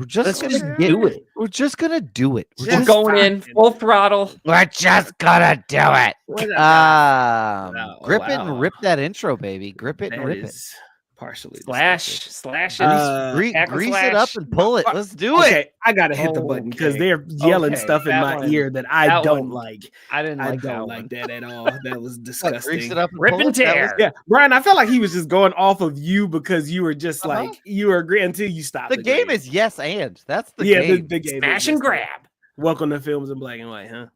We're just Let's gonna do it. We're just gonna do it. We're going in full throttle. We're just gonna do it. Grip it wow. and rip that intro, baby. Grip it and That rip it. is partially Slash it. Grease it up and pull it. Let's do it. Okay, I gotta hit the button because they're yelling stuff in my ear that I don't like. I didn't like that don't one. like that at all. That was disgusting. Grease it up and Rip pull and it. tear. Yeah, Brian, I felt like he was just going off of you because you were just like you were agreeing until you stopped. The game is yes and. That's the game. The game. Smash and grab. Welcome to Films in Black and White, huh?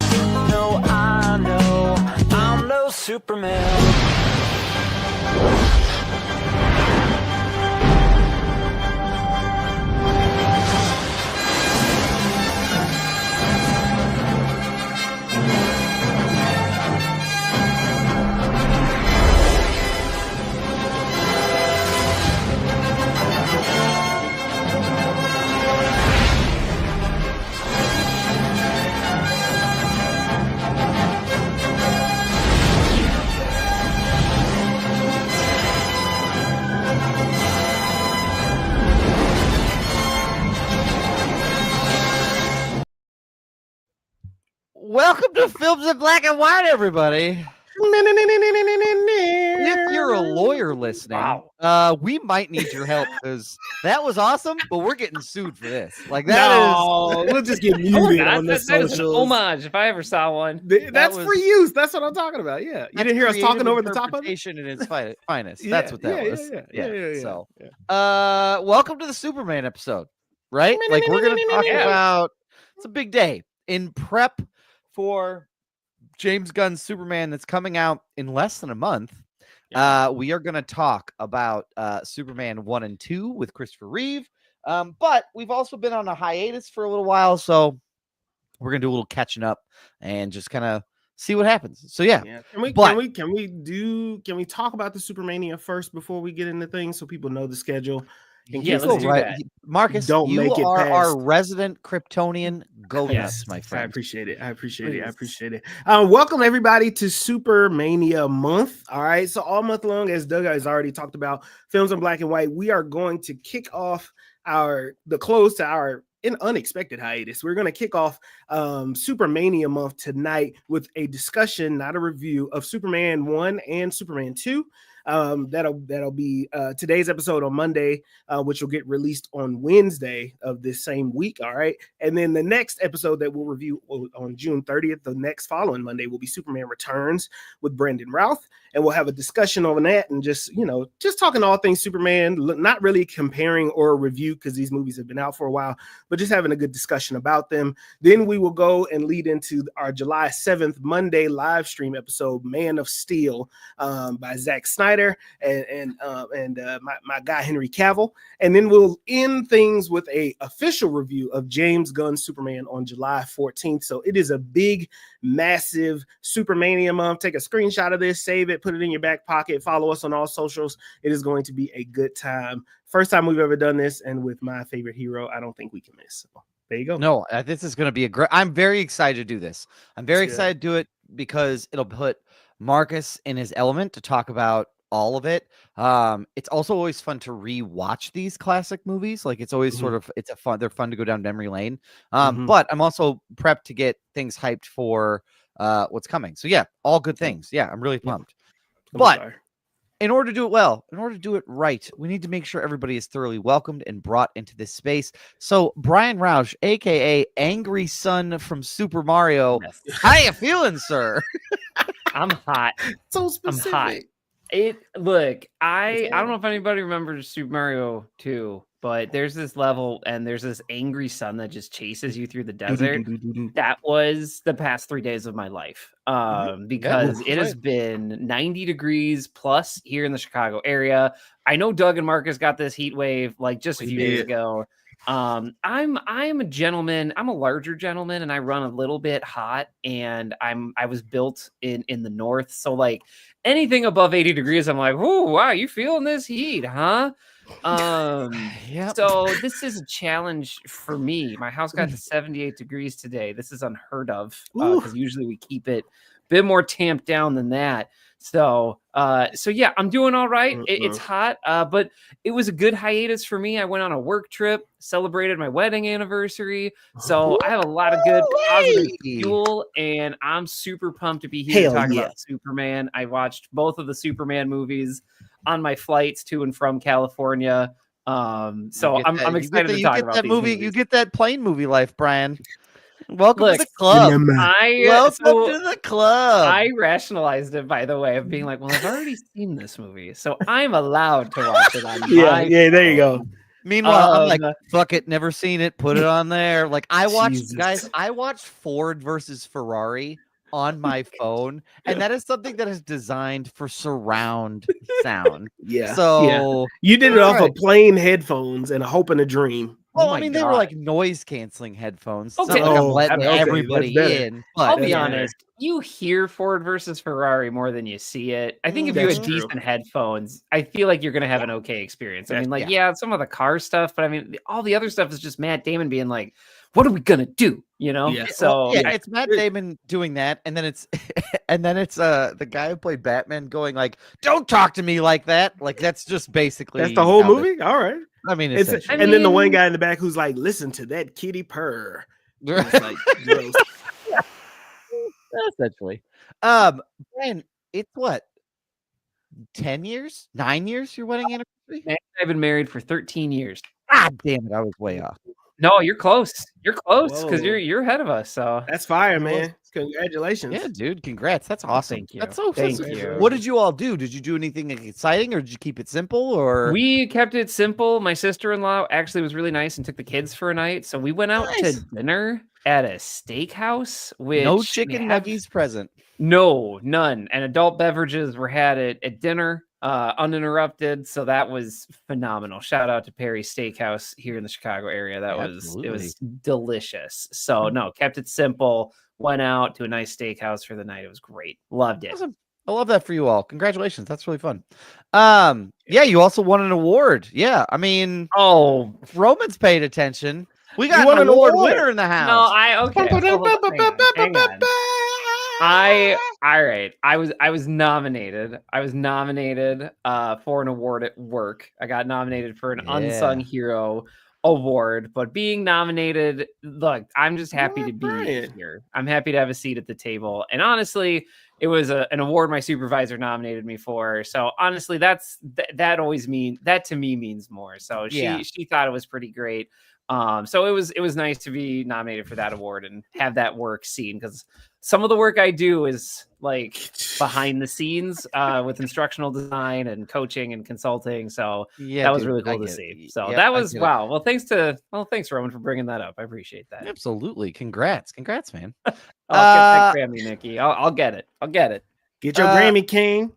No, I know I'm no Superman. Welcome to Films in Black and White, everybody. If you're a lawyer listening, we might need your help because that was awesome, but we're getting sued for this. Like we'll just get muted on the That is an socials. homage if I ever saw one. That's for use. That's what I'm talking about. Yeah, you didn't hear us talking over the top of it. In its finest. That's what that was. Yeah. So, welcome to the Superman episode. Right? Like we're gonna talk about. It's a big day in prep for James Gunn's Superman that's coming out in less than a month. We are going to talk about Superman 1 and 2 with Christopher Reeve. But we've also been on a hiatus for a little while, so we're going to do a little catching up and just kind of see what happens. So yeah. Can we talk about the Supermania first before we get into things so people know the schedule? Let's do that. Marcus, you are our resident Kryptonian. Go nuts, my friend. I appreciate it. Welcome everybody to Supermania month. All right, so all month long, as Doug has already talked about, Films in Black and White, we are going to kick off the close to our unexpected hiatus. We're going to kick off Supermania month tonight with a discussion, not a review, of Superman 1 and Superman 2. That'll be today's episode on Monday, which will get released on Wednesday of this same week. All right, and then the next episode that we'll review on June 30th, the next following Monday, will be Superman Returns with Brandon Routh, and we'll have a discussion on that and just talking all things Superman, not really comparing or review because these movies have been out for a while, but just having a good discussion about them. Then we will go and lead into our July 7th Monday live stream episode, Man of Steel, by Zack Snyder and my guy Henry Cavill, and then we'll end things with a official review of James Gunn's Superman on July 14th. So it is a big, massive Supermania month. Take a screenshot of this, save it, put it in your back pocket, follow us on all socials. It is going to be a good time. First time we've ever done this, and with my favorite hero, I don't think we can miss. So there you go. No, this is going to be a great. I'm very excited to do this. I'm very excited to do it because it'll put Marcus in his element to talk about all of it. It's also always fun to rewatch these classic movies. Like it's always they're fun to go down memory lane. But I'm also prepped to get things hyped for what's coming. So yeah, all good things. Yeah, I'm really pumped. But in order to do it well, in order to do it right, we need to make sure everybody is thoroughly welcomed and brought into this space. So Brian Roush, aka Angry Son from Super Mario, how you feeling, sir? I'm hot. So specific. I'm hot. I don't know if anybody remembers Super Mario 2, but there's this level and there's this angry sun that just chases you through the desert. That was the past 3 days of my life. Because it has been 90 degrees plus here in the Chicago area. I know Doug and Marcus got this heat wave like just a few days ago. I'm a gentleman. I'm a larger gentleman, and I run a little bit hot. And I was built in the north, so like anything above 80 degrees, I'm like, oh wow, you feeling this heat, huh? So this is a challenge for me. My house got to 78 degrees today. This is unheard of because usually we keep it a bit more tamped down than that. So yeah, I'm doing all right. It's hot, but it was a good hiatus for me. I went on a work trip, celebrated my wedding anniversary. So I have a lot of good positive fuel, and I'm super pumped to be here to talk about Superman. I watched both of the Superman movies on my flights to and from California. So I'm excited to talk about that these movie. movies. You get that plane movie life, Brian. Welcome Look, to the club. Welcome to the club. I rationalized it, by the way, of being like, well, I've already seen this movie, so I'm allowed to watch it on my there you go. Meanwhile, I'm like, fuck it, never seen it, put it on there. Like I watched Ford versus Ferrari on my phone, and that is something that is designed for surround sound. So you did it off of plain headphones and a hope and a dream. Well, I mean, they were like noise canceling headphones. It's not like I'm letting everybody in. But I'll be honest, you hear Ford versus Ferrari more than you see it. I think if you had decent headphones, I feel like you're going to have an okay experience. I mean, some of the car stuff, but I mean, all the other stuff is just Matt Damon being like, what are we going to do? You know? Yeah. So it's Matt Damon doing that. And then it's the guy who played Batman going like, don't talk to me like that. Like, that's just basically. That's the whole movie? All right. I mean, and then the one guy in the back who's like, listen to that kitty purr. It's like, gross. Essentially. Brian, it's what? 10 years? 9 years your wedding anniversary? Man, I've been married for 13 years. God damn it, I was way off. No, you're close. You're close because you're ahead of us. So that's fire, man. Congratulations. Yeah, dude. Congrats. That's awesome. Thank you. That's so Thank you. What did you all do? Did you do anything exciting or did you keep it simple? Or we kept it simple. My sister-in-law actually was really nice and took the kids for a night. So we went out to dinner at a steakhouse. Which no chicken nuggies present. No, none. And adult beverages were had at dinner. Uninterrupted, so that was phenomenal. Shout out to Perry's Steakhouse here in the Chicago area. It was delicious. So no, kept it simple. Went out to a nice steakhouse for the night. It was great. Loved it. Awesome. I love that for you all. Congratulations. That's really fun. Yeah, you also won an award. Yeah, I mean, if Roman's paid attention. We got an award winner in the house. No, Hang on. I was nominated. I was nominated for an award at work. I got nominated for an unsung hero award, but being nominated, look, I'm just happy to be here. I'm happy to have a seat at the table. And honestly, it was an award my supervisor nominated me for. So honestly, that to me means more. So she thought it was pretty great. So it was nice to be nominated for that award and have that work seen, because some of the work I do is like behind the scenes with instructional design and coaching and consulting. So that was really cool to see. So that was wow. Well, thanks Roman for bringing that up. I appreciate that. Absolutely. Congrats, man. I'll get that Grammy, Nikki. I'll get it. Get your Grammy, King.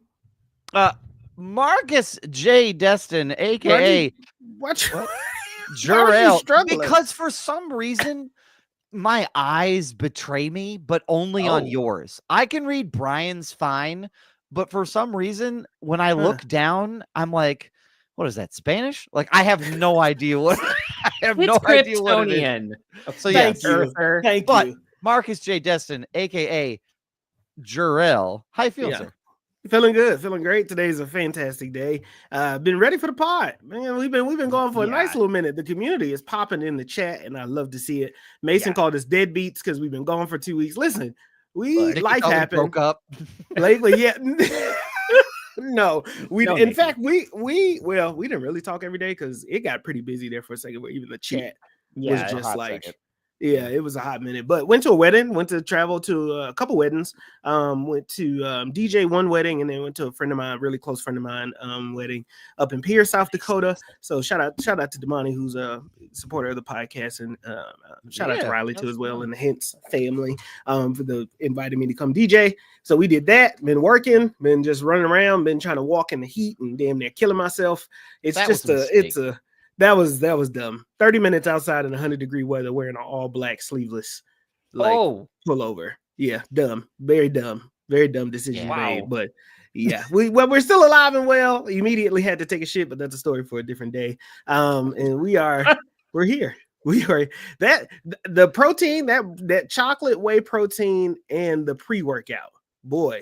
Marcus J. Destin, aka what? Jarrell, because for some reason my eyes betray me, but only on yours. I can read Brian's fine, but for some reason when I look down, I'm like, what is that, Spanish? Like I have no idea what I have no idea what it is. So thank you. Thank you. Marcus J. Destin, aka Jarrell. How you feel, sir? Feeling good, feeling great. Today's a fantastic day. Been ready for the pod, man. We've been going for a nice little minute. The community is popping in the chat, and I love to see it. Mason called us deadbeats because we've been gone for 2 weeks. Listen, life happened. Broke up lately. Yeah, no, we. In fact, we didn't really talk every day because it got pretty busy there for a second. Where even the chat was just like. Second. Yeah, it was a hot minute, but went to a wedding, went to travel to a couple weddings, went to DJ one wedding, and then went to a friend of mine, really close friend of mine, wedding up in Pierce, South Dakota. So shout out to Damani, who's a supporter of the podcast, and shout out to Riley too as well, and the Hints family for inviting me to come DJ. So we did that, been working, been just running around, been trying to walk in the heat and damn near killing myself. That was dumb. 30 minutes outside in 100-degree weather wearing an all black sleeveless pullover. Yeah, dumb. Very dumb decision made. But yeah, we're still alive and well. Immediately had to take a shit, but that's a story for a different day. And we're here. We are the protein, that chocolate whey protein and the pre-workout. Boy,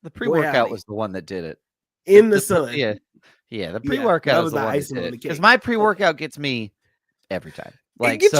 The pre-workout was the one that did it. In the sun. Yeah. Yeah, the pre-workout that was was the one that icing did on it. the cake. Because my pre-workout gets me every time. Like, it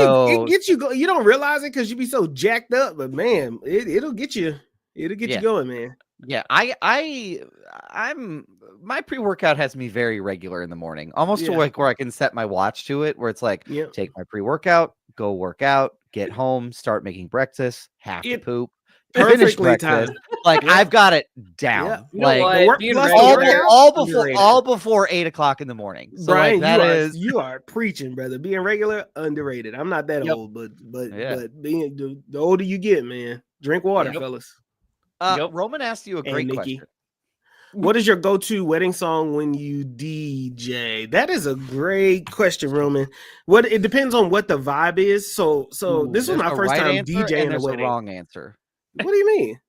gets you go. You don't realize it because you be so jacked up, but man, it'll get you. It'll get you going, man. Yeah, I'm my pre-workout has me very regular in the morning, almost to like where I can set my watch to it, where it's like take my pre-workout, go work out, get home, start making breakfast, have to poop, finish breakfast. Like I've got it down. Yeah. You know Like what? work Being plus regular, all before 8:00 in the morning. So Brian, like you are preaching, brother. Being regular, underrated. I'm not that old, but being the older you get, man, drink water, fellas. Roman asked you a great question. What is your go-to wedding song when you DJ? That is a great question, Roman. It depends on what the vibe is. So this was my first time DJing a wedding. A wrong answer. What do you mean?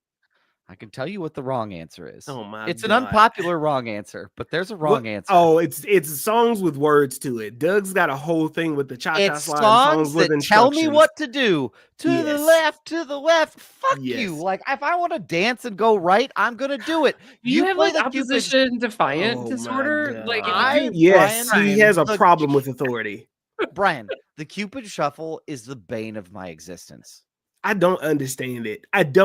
I can tell you what the wrong answer is. Oh my! It's an unpopular wrong answer, but there's a wrong answer. Oh, it's songs with words to it. Doug's got a whole thing with the cha-cha slide. Songs that tell me what to do. To the left, to the left. Fuck you! Like if I want to dance and go right, I'm gonna do it. You have like opposition defiant disorder. Like he has a problem with authority. Brian, the Cupid Shuffle is the bane of my existence. I don't understand it. I've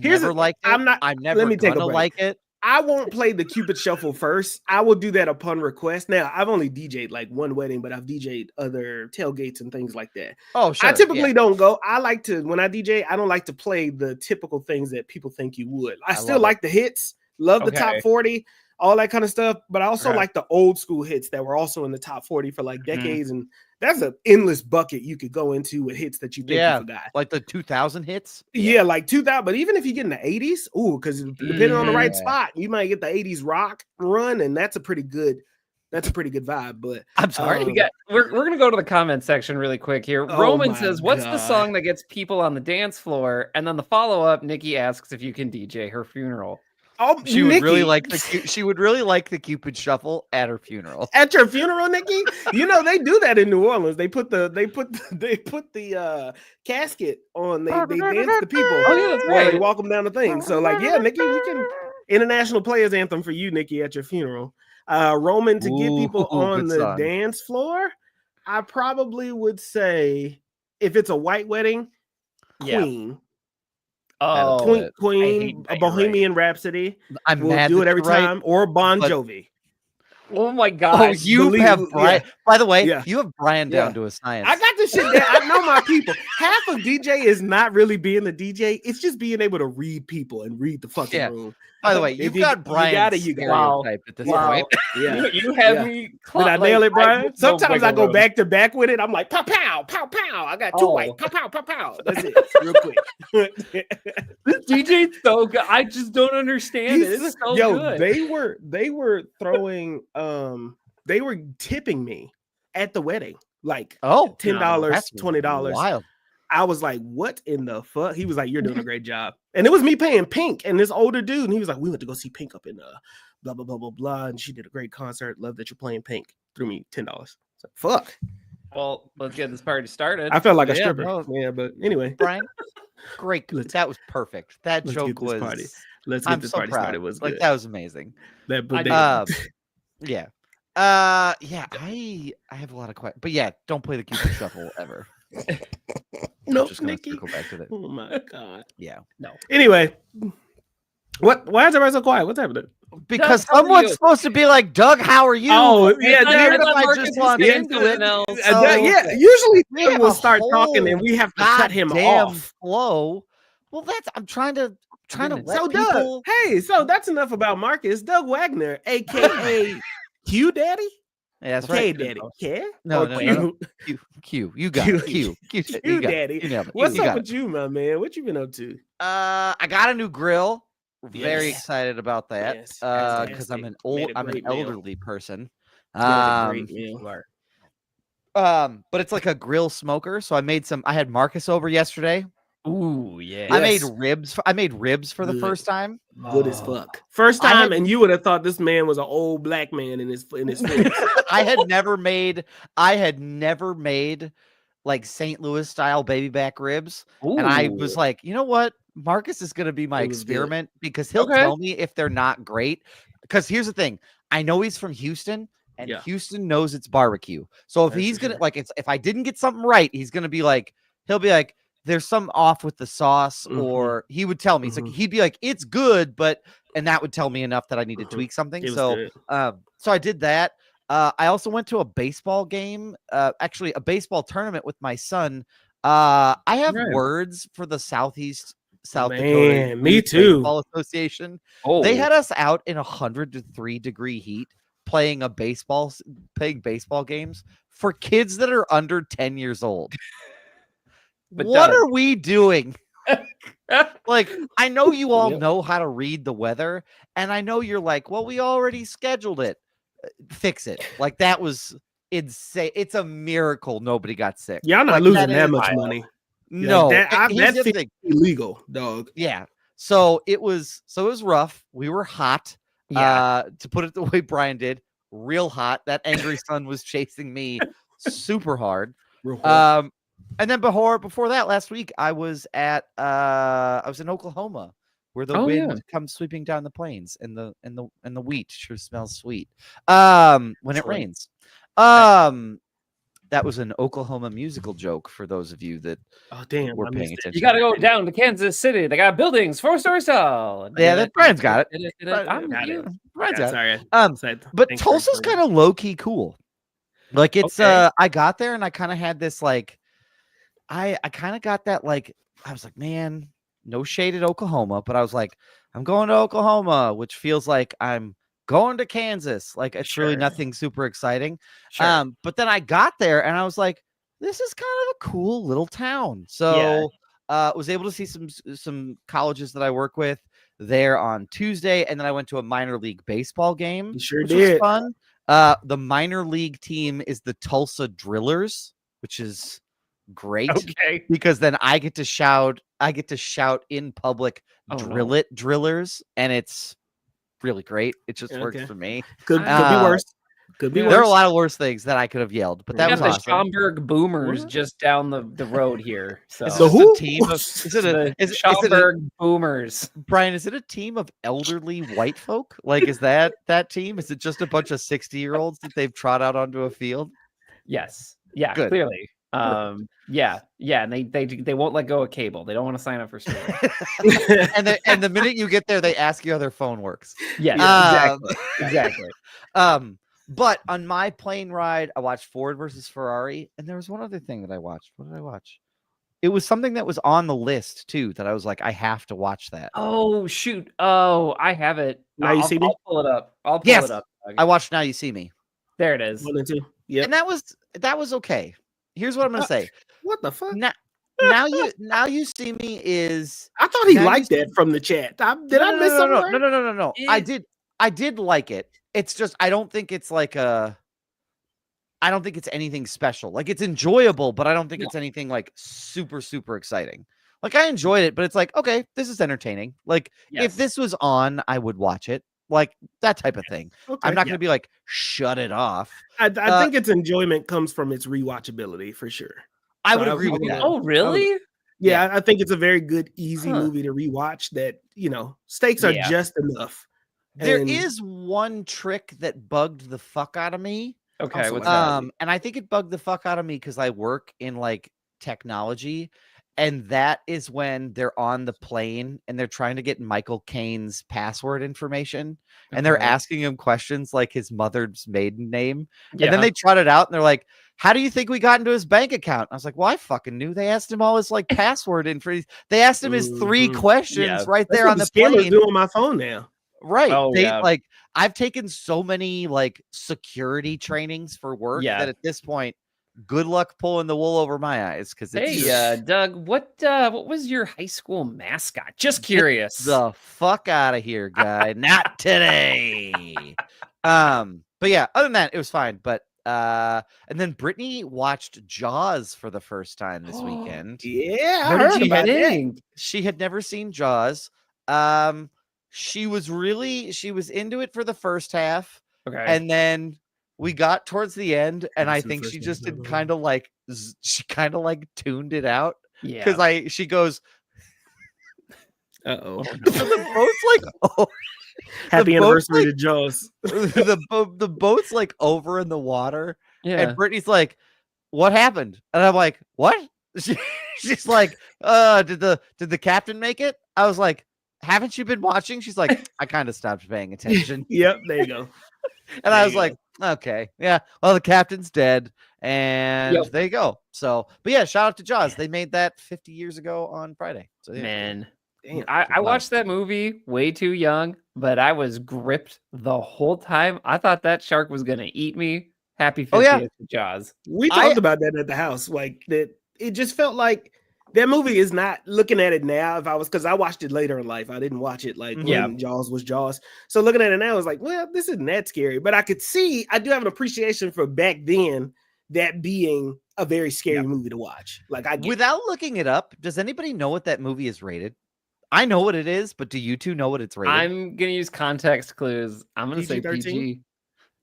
never liked it. I'm never gonna like it. I won't play the Cupid Shuffle first. I will do that upon request. Now, I've only DJ'd like one wedding, but I've DJ'd other tailgates and things like that. Oh, sure. I typically don't go. I like to, when I DJ, I don't like to play the typical things that people think you would. I still like the hits, love the top 40, all that kind of stuff. But I also like the old school hits that were also in the top 40 for like decades. And that's an endless bucket you could go into with hits that you think you forgot. Like the 2000 hits? Yeah, like 2000. But even if you get in the 80s, because depending on the right spot, you might get the 80s rock run, and that's a pretty good vibe. But I'm sorry. We're gonna go to the comment section really quick here. Roman says, what's the song that gets people on the dance floor? And then the follow-up, Nikki asks if you can DJ her funeral. Oh, she would really like the Cupid Shuffle at her funeral. At your funeral, Nikki? You know they do that in New Orleans. They put the casket on. They dance the people. Oh yeah, that's right. They walk them down the thing. So like, yeah, Nikki, we can international players anthem for you, Nikki, at your funeral. Roman, to get people on the dance floor, I probably would say if it's a white wedding, Queen. Oh, Queen, a Bohemian Rapsody. We'll do it every time, or Bon Jovi. Oh my God! You have Brian. By the way, you have Brian down to a science. I got this shit down. I know my people. Half of DJ is not really being the DJ; it's just being able to read people and read the fucking room. By the way, you've got Brian's stereotype at this point. Yeah, you have me. Did I nail it, Brian? Sometimes I go back to back with it. I'm like, pow, pow, pow, pow. I got two white, pow, pow, pow, pow. That's it, real quick. This DJ's so good. I just don't understand it. It's so good. They were throwing, they were tipping me at the wedding, like $10, $20. Wild. I was like, what in the fuck? He was like, you're doing a great job. And it was me paying Pink and this older dude. And he was like, we went to go see Pink up in blah, blah, blah, blah, blah. And she did a great concert. Love that you're playing Pink. Threw me $10. So fuck. Well, let's get this party started. I felt like a stripper. But anyway. Brian, great. That was perfect. That joke was. Let's get this party started. Was good. Like, that was amazing. Yeah. I have a lot of questions. But yeah, don't play the Cupid Shuffle ever. No, Nikki. Go back to that. Oh my God. Yeah. No. Anyway, why is everybody so quiet? What's happening? Because someone's supposed to be like, Doug, how are you? Oh, yeah. I just want into it. Usually we'll start talking and we have to cut him off. Flow. Well, I'm trying to let so people. Doug, hey, so that's enough about Marcus. Doug Wagner, aka Q Daddy. Yeah, that's right. K Daddy. K? No. Q. You got it. Q. Q Daddy. What's up with you, my man? What you been up to? I got a new grill. Very excited about that. Because I'm an elderly person. But it's like a grill smoker. So I had Marcus over yesterday. Ooh, yeah. I made ribs for the first time. Good as fuck. First time, and you would have thought this man was an old black man in his face. I had never made like St. Louis style baby back ribs. Ooh. And I was like, you know what? Marcus is going to be my It was good. experiment because he'll Okay. tell me if they're not great. Because here's the thing, I know he's from Houston, and Yeah. Houston knows it's barbecue. So if That's he's for gonna sure. like, if I didn't get something right, he's gonna be like, he'll be like, there's some off with the sauce, Mhm. or he would tell me. It's like Mhm. he'd be like, it's good, and that would tell me enough that I need to Mhm. tweak something. It was So, good. so I did that. I also went to a baseball game, actually a baseball tournament with my son. I have Right. words for the South Dakota Man, me Youth too. Baseball Association. Oh, They had us out in 103-degree heat playing baseball games for kids that are under 10 years old. But What Doug- are we doing? Like, I know you all Yep. know how to read the weather, and I know you're like, well, we already scheduled it. Fix it. Like, that was insane. It's a miracle nobody got sick. Y'all not Like, losing that is much wild. money. no. Like that, Here's that the other feels thing. illegal, dog. Yeah. So it was rough. We were hot. Yeah. To put it the way Brian did, real hot. That angry sun was chasing me super hard. Real hard. And then before that, last week I was in Oklahoma, where the Oh, wind yeah. comes sweeping down the plains, and the wheat sure smells sweet. When it Excellent. rains. That was an Oklahoma musical joke for those of you that Oh damn, were I paying missed it. attention. You got to go down to Kansas City. They got buildings 4-story tall. Yeah, that Brian's got it. I'm Got you. it. Brian's Yeah, got it. sorry. But Thanks for Tulsa's explaining. kind of low key cool. Like it's Okay. I got there and I kind of had this like I kind of got that like I was like, man, no shade at Oklahoma, but I was like, I'm going to Oklahoma, which feels like I'm going to Kansas. Like it's really Sure. nothing super exciting. Sure. But then I got there and I was like, this is kind of a cool little town. So was able to see some colleges that I work with there on Tuesday, and then I went to a minor league baseball game. You sure which did. was fun. The minor league team is the Tulsa Drillers, which is great Okay. because then I get to shout in public, Oh, drill no. it, Drillers, and it's really great. It just works Okay. for me. Could be Uh, worse. Could be There are a worse. lot of worse things that I could have yelled, but that We was got the awesome. Schaumburg Boomers What? just down the road here. So Is The this who? a team of? Is it a? the Is it a, Schaumburg Boomers. Brian? Is it a team of elderly white folk? Like, is that team? Is it just a bunch of 60-year-olds that they've trot out onto a field? Yes. Yeah. Good. Clearly. Yeah. And they won't let go of cable. They don't want to sign up for school. and the minute you get there, they ask you how their phone works. Yes. Um, Exactly. But on my plane ride, I watched Ford versus Ferrari, and there was one other thing that I watched. What did I watch? It was something that was on the list too, that I was like, I have to watch that. Oh shoot! Oh, I have it. Now you see me? I'll pull it up. Yes. It up. Doug. I watched Now You See Me, There it is. 1 and 2. Yep. and that was okay. Here's what I'm gonna say. What the fuck? Now you see me is. I thought he Now You liked See- that from the chat. Did I miss something? No. I did like it. It's just I don't think it's like I don't think it's anything special. Like it's enjoyable, but I don't think it's anything like super, super exciting. Like I enjoyed it, but it's like, okay, this is entertaining. Like if this was on, I would watch it. Like that type of thing. Okay. I'm not going to be like, shut it off. I think its enjoyment comes from its rewatchability for sure. I So would agree with that. Oh really? Yeah, I think it's a very good, easy Huh. movie to rewatch that, stakes are Yeah. just enough. There And- is one trick that bugged the fuck out of me. Okay. Also, What's that? And I think it bugged the fuck out of me because I work in like technology, and that is when they're on the plane and they're trying to get Michael Caine's password information, and they're Okay. asking him questions like his mother's maiden name, Yeah. and then they trot it out and they're like, how do you think we got into his bank account? I was like, well, I fucking knew. They asked him all his like password info. They asked him his 3 Mhm. questions Yeah. right That's there what on the scammers plane. do on my phone now. Right. Oh, They yeah. like I've taken so many like security trainings for work Yeah. that at this point, good luck pulling the wool over my eyes because it's Hey, Doug, what was your high school mascot? Just curious. the fuck out of here, guy. Not today. But yeah, other than that, it was fine. But and then Brittany watched Jaws for the first time this weekend. Yeah, I What heard did you about that. think? She had never seen Jaws. She was into it for the first half. Okay. And then we got towards the end, and I Listen, think first she one, just blah, did blah, kind of like she kind of like tuned it out yeah. because she goes, Uh-oh. The boat's like, oh, Happy boat's anniversary like- to Jaws. the boat's like over in the water, Yeah. and Brittany's like, "What happened?" And I'm like, "What?" She's like, did the captain make it?" I was like, "Haven't you been watching?" She's like, "I kind of stopped paying attention." Yep, there you go. And I There was you like, "Okay, yeah. Well, the captain's dead, and Yep. there you go." So, but yeah, shout out to Jaws. They made that 50 years ago on Friday. So yeah. Man, Damn. I watched that movie way too young, but I was gripped the whole time. I thought that shark was gonna eat me. Happy 50th Oh, yeah. to Jaws. We talked about that at the house. Like that, it just felt like that movie is not looking at it now. Because I watched it later in life, I didn't watch it like Yeah. when Jaws was Jaws. So looking at it now, I was like, well, this isn't that scary. But I could see, I do have an appreciation for back then that being a very scary movie to watch. Like I get Without looking it up, does anybody know what that movie is rated? I know what it is, but do you two know what it's rated? I'm gonna use context clues. I'm gonna say PG-13? PG.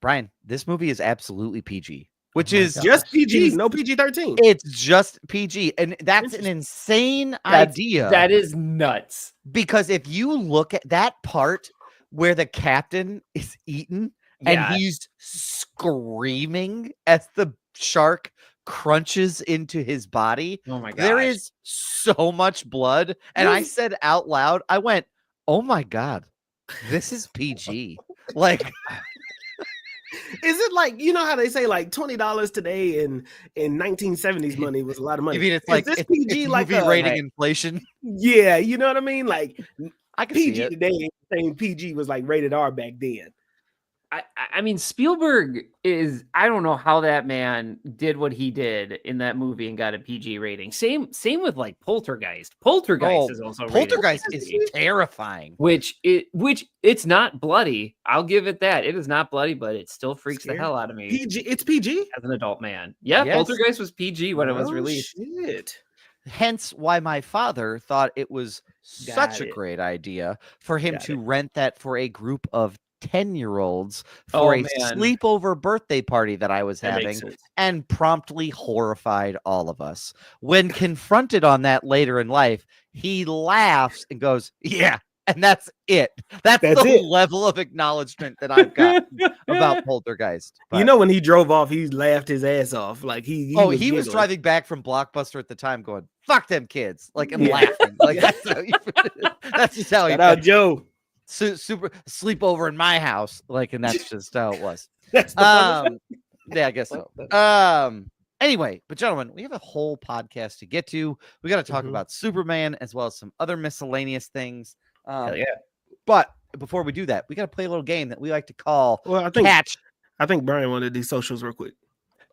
Brian, this movie is absolutely PG, which Oh my is God. just PG, He's- no PG-13. it's just PG, and that's an insane idea. That is nuts. Because if you look at that part where the captain is eaten Yeah. and he's screaming as the shark crunches into his body, Oh my god. there is so much blood. And I Yes. said out loud, I went, "Oh my God, this is PG." Like, Is it like, you know how they say like $20 today in 1970s money was a lot of money? I mean, it's Is like this it's PG like movie a, rating right. inflation. yeah, you know what I mean? Like I can see PG it. today ain't the same PG was like rated R back then. I mean, Spielberg is, I don't know how that man did what he did in that movie and got a PG rating. Same with like Poltergeist. Poltergeist is also rated Poltergeist is PG, terrifying. which it's not bloody. I'll give it that. It is not bloody, but it still freaks Scary. the hell out of me PG, it's PG. as an adult man. Yeah, Yes. Poltergeist was PG when it was Oh, released. Shit. Hence why my father thought it was Got such a it. great idea for him Got to it. rent that for a group of 10-year-olds Oh, for a man. sleepover birthday party that I was That having, makes sense. and promptly horrified all of us. When confronted on that later in life, he laughs and goes, "Yeah." And that's it. That's That's the it. level of acknowledgement that I've got about Poltergeist. You But- know, when he drove off, he laughed his ass off. Like he he was giggling. driving back from Blockbuster at the time, going, "Fuck them kids!" Like, and Yeah. laughing. Like that's how he, that's just how he Shout out felt. Joe. Super sleepover in my house. Like, and that's just how it was. That's the funnest Yeah, I guess so. Anyway, but gentlemen, we have a whole podcast to get to. We got to talk Mhm. about Superman as well as some other miscellaneous things. Hell yeah. But before we do that, we got to play a little game that we like to call Well, I think Brian wanted these socials real quick.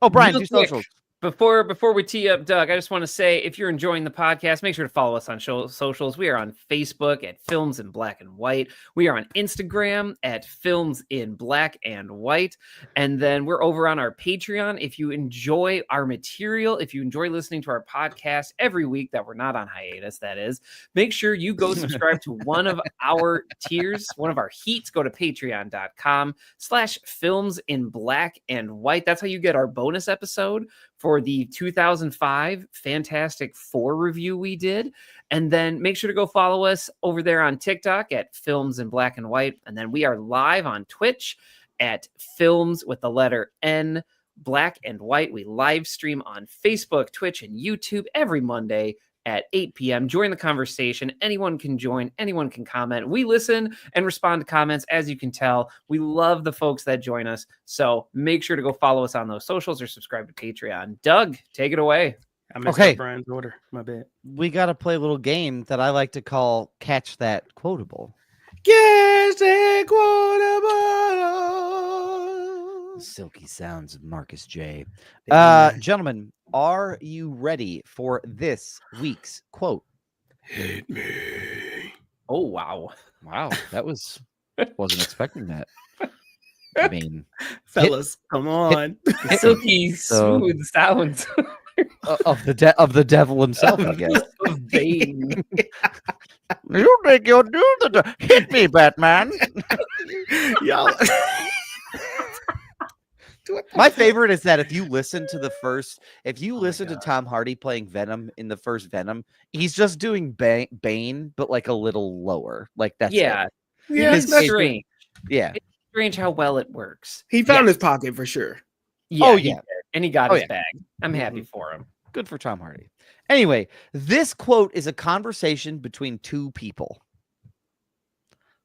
Oh, Brian, Real do quick, socials. Before we tee up Doug, I just want to say, if you're enjoying the podcast, make sure to follow us on socials. We are on Facebook at Films in Black and White. We are on Instagram at Films in Black and White. And then we're over on our Patreon. If you enjoy our material, if you enjoy listening to our podcast every week that we're not on hiatus, that is, make sure you go subscribe to one of our tiers, one of our heats. Go to patreon.com/Films in Black and White. That's how you get our bonus episode for the 2005 Fantastic Four review we did. And then make sure to go follow us over there on TikTok at Films in Black and White. And then we are live on Twitch at Films with the letter N, Black and White. We live stream on Facebook, Twitch, and YouTube every Monday at 8 p.m. Join the conversation. Anyone can join. Anyone can comment. We listen and respond to comments, as you can tell. We love the folks that join us. So make sure to go follow us on those socials or subscribe to Patreon. Doug, take it away. I messed Okay. up Brian's order. My bad. We got to play a little game that I like to call Catch That Quotable. Guess that quotable. Silky sounds of Marcus J. Damn. Gentlemen, are you ready for this week's quote? Hit me. Oh, wow. Wow, that wasn't expecting that. I mean, Fellas, come on. Silky, So- smooth sounds of the devil himself, I guess. of Bane. You think you'll do the hit me, Batman? Y'all. My favorite is that if you listen to Oh to Tom Hardy playing Venom in the first Venom, he's just doing Bane, but like a little lower. Like that's it. Yeah, Yeah, it's that's strange. Yeah. It's strange how well it works. He found Yes. his pocket for sure. Yeah, Oh, he yeah. did. And he got Oh, his yeah. bag. I'm happy for him. Good for Tom Hardy. Anyway, this quote is a conversation between two people.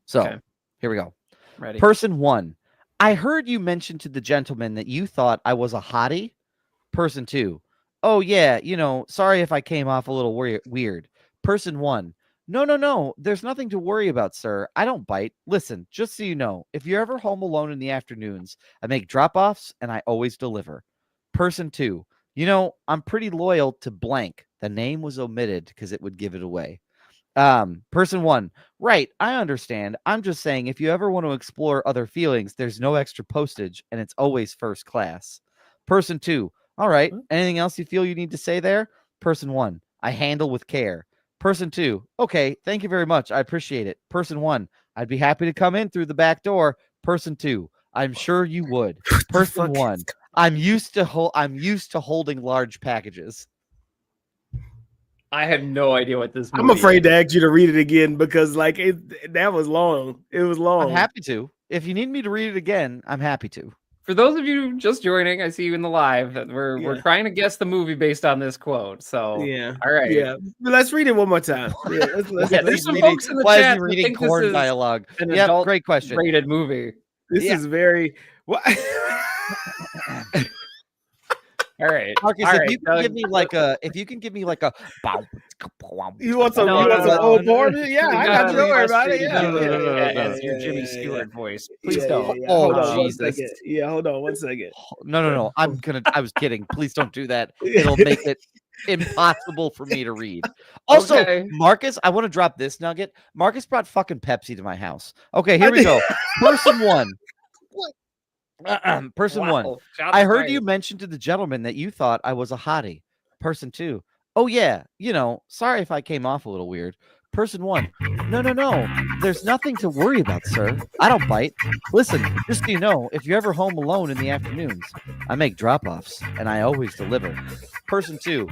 So Okay. here we go. Ready? Person 1, I heard you mention to the gentleman that you thought I was a hottie. Person 2, oh yeah, sorry if I came off a little weird. Person 1, no, there's nothing to worry about, sir. I don't bite. Listen, just so you know, if you're ever home alone in the afternoons, I make drop-offs and I always deliver. Person 2, I'm pretty loyal to blank. The name was omitted because it would give it away. Person 1, right, I understand. I'm just saying if you ever want to explore other feelings, there's no extra postage and it's always first class. Person 2, all right, anything else you feel you need to say there? Person 1, I handle with care. Person 2, okay, thank you very much. I appreciate it. Person 1, I'd be happy to come in through the back door. Person 2, I'm sure you would. Person 1, I'm used to holding large packages. I have no idea what this movie I'm afraid is. to ask you to read it again because like that was long. It was long. I'm happy to. If you need me to read it again, I'm happy to. For those of you just joining, I see you in the live. We're trying to guess the movie based on this quote. So Yeah. all right. Yeah. Let's read it one more time. Yeah, There's some folks in the Why chat is he that reading think this corn is dialogue? an Yep, adult great question. rated movie. This is very what. All right, Marcus, all if right, you can give me like a, You want some? No, you want no, some no, old no. porn? Yeah, I got you. Don't worry about it. Yeah, It's your Jimmy Stewart voice. Please yeah, don't. yeah. Oh, Hold on one Jesus. second. Yeah, hold on 1 second. No. I was kidding. Please don't do that. It'll make it impossible for me to read. Also, Okay. Marcus, I want to drop this nugget. Marcus brought fucking Pepsi to my house. Okay, here we go. Person 1. Person 1. Wow, I heard you mention to the gentleman that you thought I was a hottie. Person 2. Oh yeah, sorry if I came off a little weird. Person 1. No. There's nothing to worry about, sir. I don't bite. Listen, just so you know, if you're ever home alone in the afternoons, I make drop-offs and I always deliver. Person 2.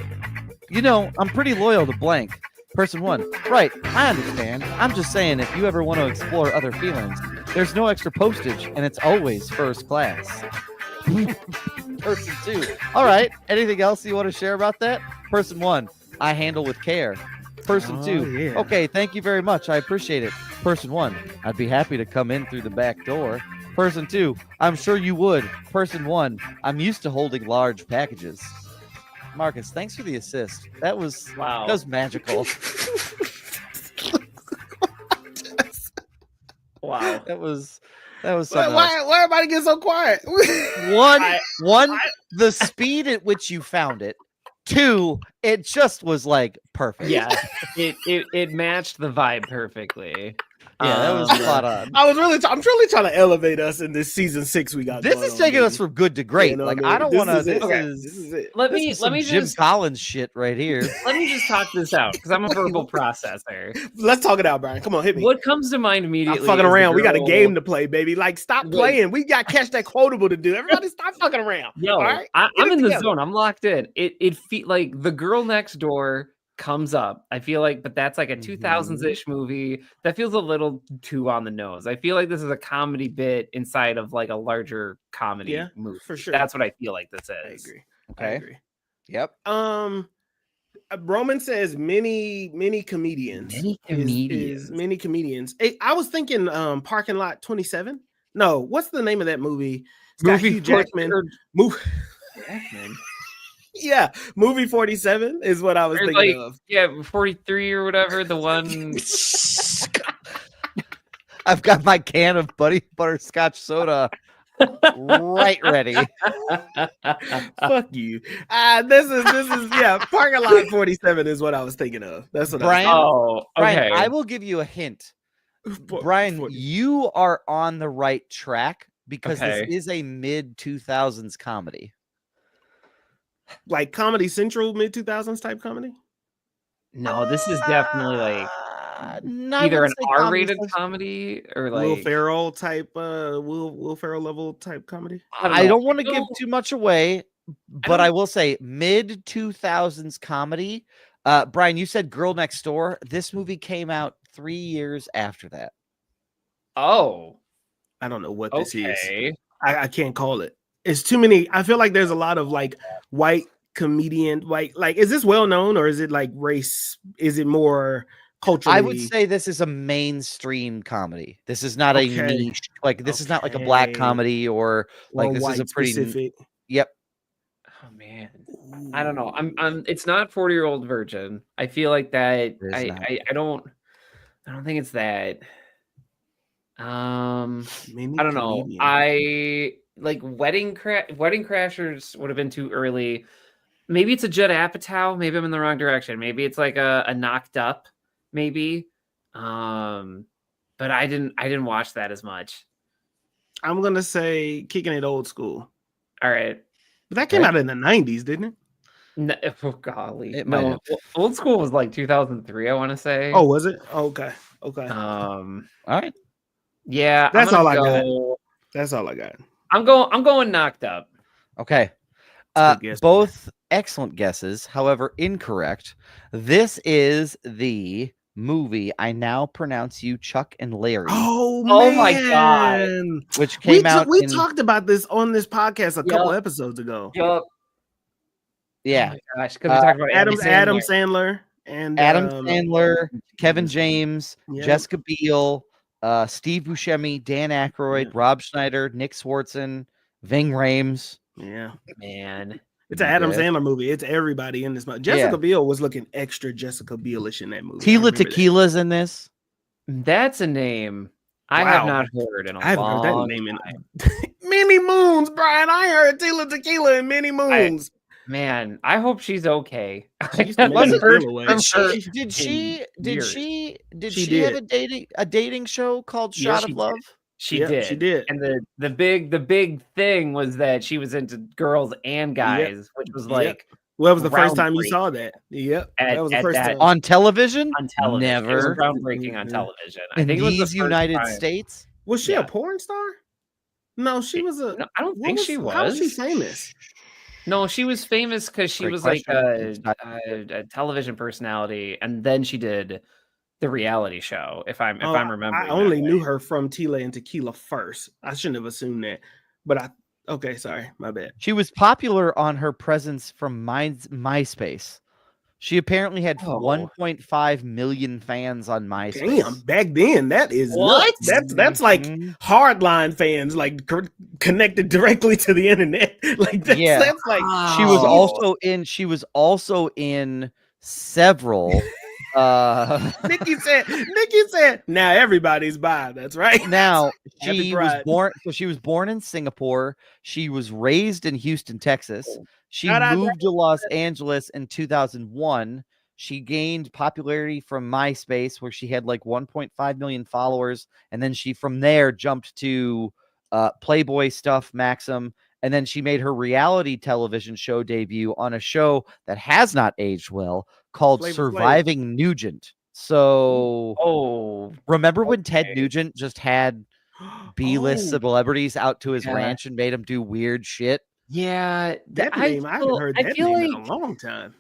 I'm pretty loyal to blank. Person 1. Right, I understand. I'm just saying if you ever want to explore other feelings, there's no extra postage and it's always first class. Person 2. All right, anything else you want to share about that? Person 1. I handle with care. Person 2. Yeah. Okay, thank you very much. I appreciate it. Person 1. I'd be happy to come in through the back door. Person 2. I'm sure you would. Person 1. I'm used to holding large packages. Marcus, thanks for the assist. That was magical. Wow. That was something else. Why everybody get so quiet? One, the speed at which you found it. 2, it just was like perfect. Yeah, it matched the vibe perfectly. Yeah, that was spot on. I'm really trying to elevate us in this season 6 we got. This is taking us from good to great. I don't want to. This is it. Let me Jim Collins shit right here. Let me just talk this out because I'm a verbal processor. Let's talk it out, Brian. Come on, hit me. What comes to mind Stop immediately? fucking around. We got a girl- game to play, baby. Like, stop playing. We got catch that quotable to do. Everybody, stop fucking around. Yo, all right? I'm in the zone. I'm locked in. It feel like The Girl Next Door comes up. I feel like, but that's like a 2000s-ish movie that feels a little too on the nose. I feel like this is a comedy bit inside of like a larger comedy movie. For sure. That's what I feel like this is. I agree. Okay. I agree. Yep. Roman says many comedians. Many comedians. I was thinking Parking Lot 27. No, what's the name of that movie? Movie Jackman. Jackman. Yeah, movie 47 is what I was thinking of. Yeah, 43 or whatever. The one. I've got my can of butterscotch soda right ready. Fuck you. This is Parking Lot 47 is what I was thinking of. That's what Brian. Oh, okay. Brian, I will give you a hint. Brian, you are on the right track because this is a mid 2000s comedy. Like Comedy Central mid 2000s type comedy? No, this is definitely like either an R-rated comedy or like Will Ferrell type, Will Ferrell level type comedy. I don't want to give too much away, but I will say mid 2000s comedy. Brian, you said Girl Next Door. This movie came out 3 years after that. Oh, I don't know what this is. okay. I can't call it. It's too many. I feel like there's a lot of like white comedian, like is this well known or is it like race? Is it more culturally? I would say this is a mainstream comedy. This is not a niche. Like this is not like a black comedy or like this is a pretty specific. Yep. Oh man, I don't know. I'm. It's not 40-Year-Old Virgin. I feel like that. I don't think it's that. I don't know. I like Wedding Crashers would have been too early. Maybe it's a Judd Apatow. Maybe I'm in the wrong direction. Maybe it's like a Knocked Up. Maybe. But I didn't watch that as much. I'm gonna say Kicking It Old School. All right. But that came out in the 90s, didn't it? No, oh golly. No, Old School was like 2003, I want to say. Oh, was it? Okay. All right. Yeah, that's all I got. That's all I got. I'm going Knocked Up. Okay. Both excellent guesses, however, incorrect. This is the movie I Now Pronounce You Chuck and Larry. Oh my god. Which came out. We talked about this on this podcast a couple episodes ago. Yup. Yeah. Oh my gosh, because we talked about Adam Sandler and Adam Sandler, Kevin James, Jessica Biel, Steve Buscemi, Dan Aykroyd, Rob Schneider, Nick Swartzen, Ving Rhames. Yeah, man. It's an Adam Sandler movie. It's everybody in this movie. Jessica Biel was looking extra Jessica Bielish in that movie. Tila Tequila's in this. That's a name I have not heard in a long time. I haven't heard that name in Many Moons, Brian. I heard Tila Tequila in Many Moons. Man, I hope she's okay. Did she have a dating show called Shot of Love? She did. And the big thing was that she was into girls and guys, which was like well, it was the first time you saw that. Yep. That was the first time. On television? On television. Never. It was groundbreaking on television. I think it was the United States. Was she a porn star? No, she was a. No, I don't think she was. How was she famous? No, she was famous because she was like a television personality, and then she did the reality show. If I'm remembering, I only knew her from Tila and Tequila first. I shouldn't have assumed that, but okay, sorry, my bad. She was popular on her presence from MySpace. She apparently had 1.5 million fans on MySpace. Damn, back then that is what? That's like hardline fans, like connected directly to the internet. Like that's like she was also in several. Nikki said, now everybody's bi. That's right. Now she was born in Singapore. She was raised in Houston, Texas. She moved to Los Angeles in 2001. She gained popularity from MySpace, where she had like 1.5 million followers, and then she from there jumped to Playboy stuff, Maxim, and then she made her reality television show debut on a show that has not aged well called Surviving Nugent. So, remember when Ted Nugent just had B-list celebrities out to his ranch and made him do weird shit? Yeah, I haven't heard that name in a long time.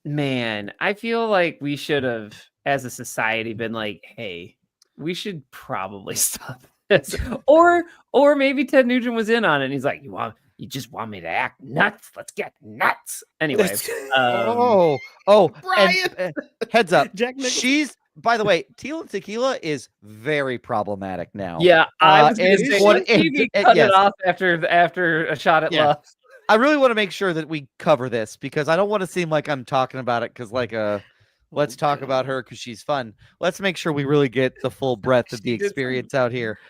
Man, I feel like we should have, as a society, been like, "Hey, we should probably stop this," or maybe Ted Nugent was in on it, and he's like, "You just want me to act nuts? Let's get nuts." Anyway, Brian, heads up, by the way, Tila Tequila is very problematic now. Yeah, I was going to say, cut it off after A Shot at Love. I really want to make sure that we cover this because I don't want to seem like I'm talking about it because let's talk about her because she's fun. Let's make sure we really get the full breadth of the experience out here.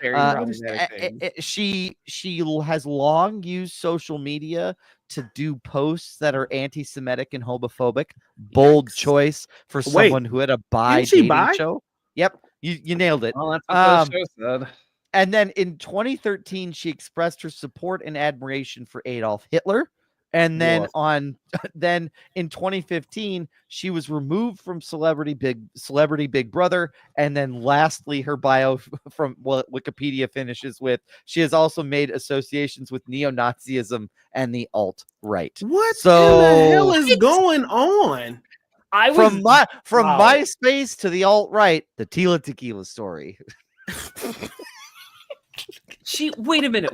She has long used social media to do posts that are anti-Semitic and homophobic. Bold choice for someone who had a dating show. Yep, you nailed it. Well, that's what the show said. And then in 2013, she expressed her support and admiration for Adolf Hitler And then then in 2015, she was removed from Celebrity Big Brother. And then lastly, her bio from Wikipedia finishes with, she has also made associations with neo-Nazism and the alt-right. What So, in the hell is going on? From MySpace to the alt-right, the Tila Tequila story. Wait a minute.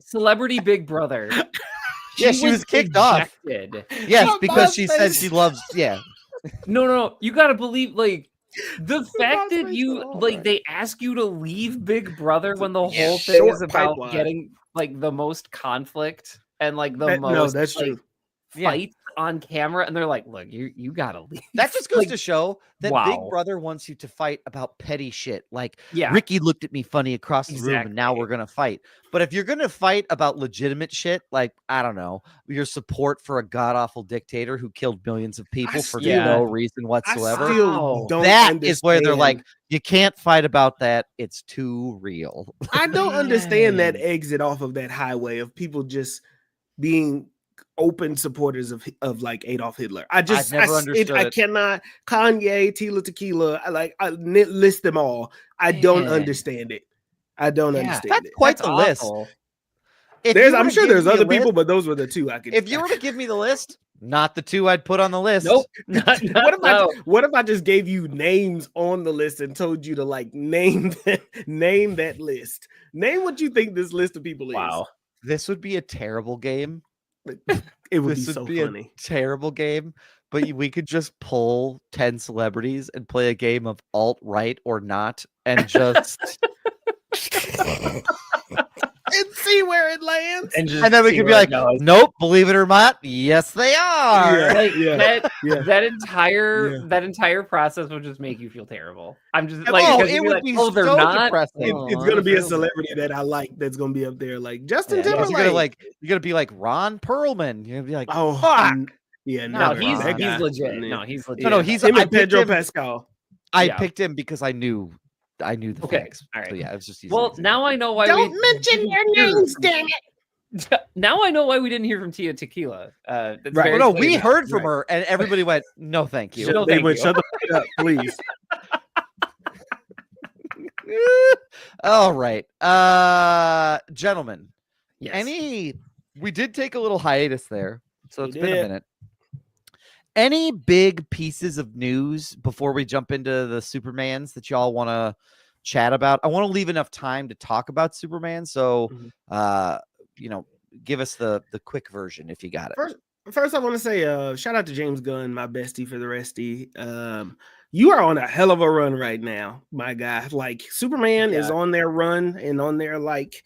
Celebrity Big Brother. She was kicked off. Yes, because she said she loves. Yeah. No. You gotta believe, like, the fact that they ask you to leave Big Brother when the whole thing is about getting like the most conflict and like the most. No, that's true. Fights on camera, and they're like, "Look, you gotta leave." That just goes to show that Big Brother wants you to fight about petty shit. Like, Ricky looked at me funny across the room, and now we're gonna fight. But if you're gonna fight about legitimate shit, like, I don't know, your support for a god awful dictator who killed millions of people for no reason whatsoever, that is where they're like, you can't fight about that. It's too real. I don't understand that exit off of that highway of people just being open supporters of like Adolf Hitler. I've never understood it. I cannot. Kanye, Tila Tequila, I list them all. I don't understand it. I don't understand that's it. Quite the list. I'm sure there's other people, but those were the two I could. If you were to give me the list, not the two I'd put on the list. Nope. What if I just gave you names on the list and told you to like name that list? Name what you think this list of people is. Wow. This would be a terrible game. It would be so funny. A terrible game, but we could just pull 10 celebrities and play a game of alt-right or not and just and see where it lands. And then we could be like, nope, believe it or not, yes they are. That entire process would just make you feel terrible. I'm just like, it would be so depressing. It's gonna be a celebrity that I like that's gonna be up there, like Justin Timberlake. You're gonna be like Ron Perlman. You're gonna be like, oh fuck. Yeah, no, he's legit. No, he's legit. No, he's Pedro Pascal. I picked him because I knew the facts. All right. So yeah, it was just easy. Well, now I know why. Don't mention your names, damn it. Now I know why we didn't hear from Tia Tequila. Right. Well, no, we heard from her, and everybody went, "No, thank you." Shut the fuck up, please. All right, gentlemen. Yes. We did take a little hiatus there, so it's been a minute. Any big pieces of news before we jump into the Supermans that y'all want to chat about? I want to leave enough time to talk about Superman, so give us the quick version if you got it. First I want to say shout out to James Gunn, my bestie for the resty. You are on a hell of a run right now, my guy. Like Superman is on their run and on their like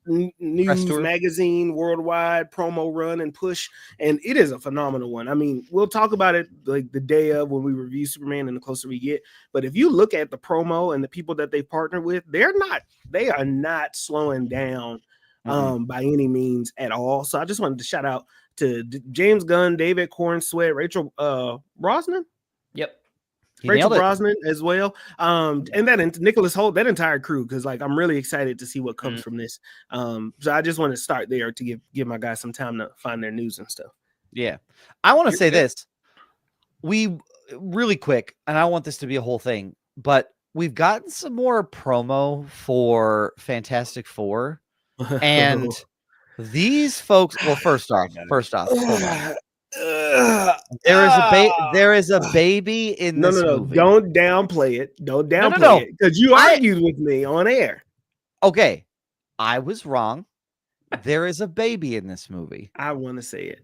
news magazine worldwide promo run and push, and it is a phenomenal one. I mean, we'll talk about it like the day of when we review Superman and the closer we get, but if you look at the promo and the people that they partner with, they are not slowing down by any means at all. So I just wanted to shout out to James Gunn, David Cornsweet, Rachel Brosnan. Yep. Rachel Brosnan as well, and that Nicholas Hoult, that entire crew, because like I'm really excited to see what comes from this. So I just want to start there to give my guys some time to find their news and stuff. Yeah, I want to say this. We really quick, and I want this to be a whole thing, but we've gotten some more promo for Fantastic Four, and these folks. Well, first off, hold on. There is a baby in this movie. Don't downplay it. Don't downplay it, because you argued with me on air. Okay, I was wrong. There is a baby in this movie. I want to say it.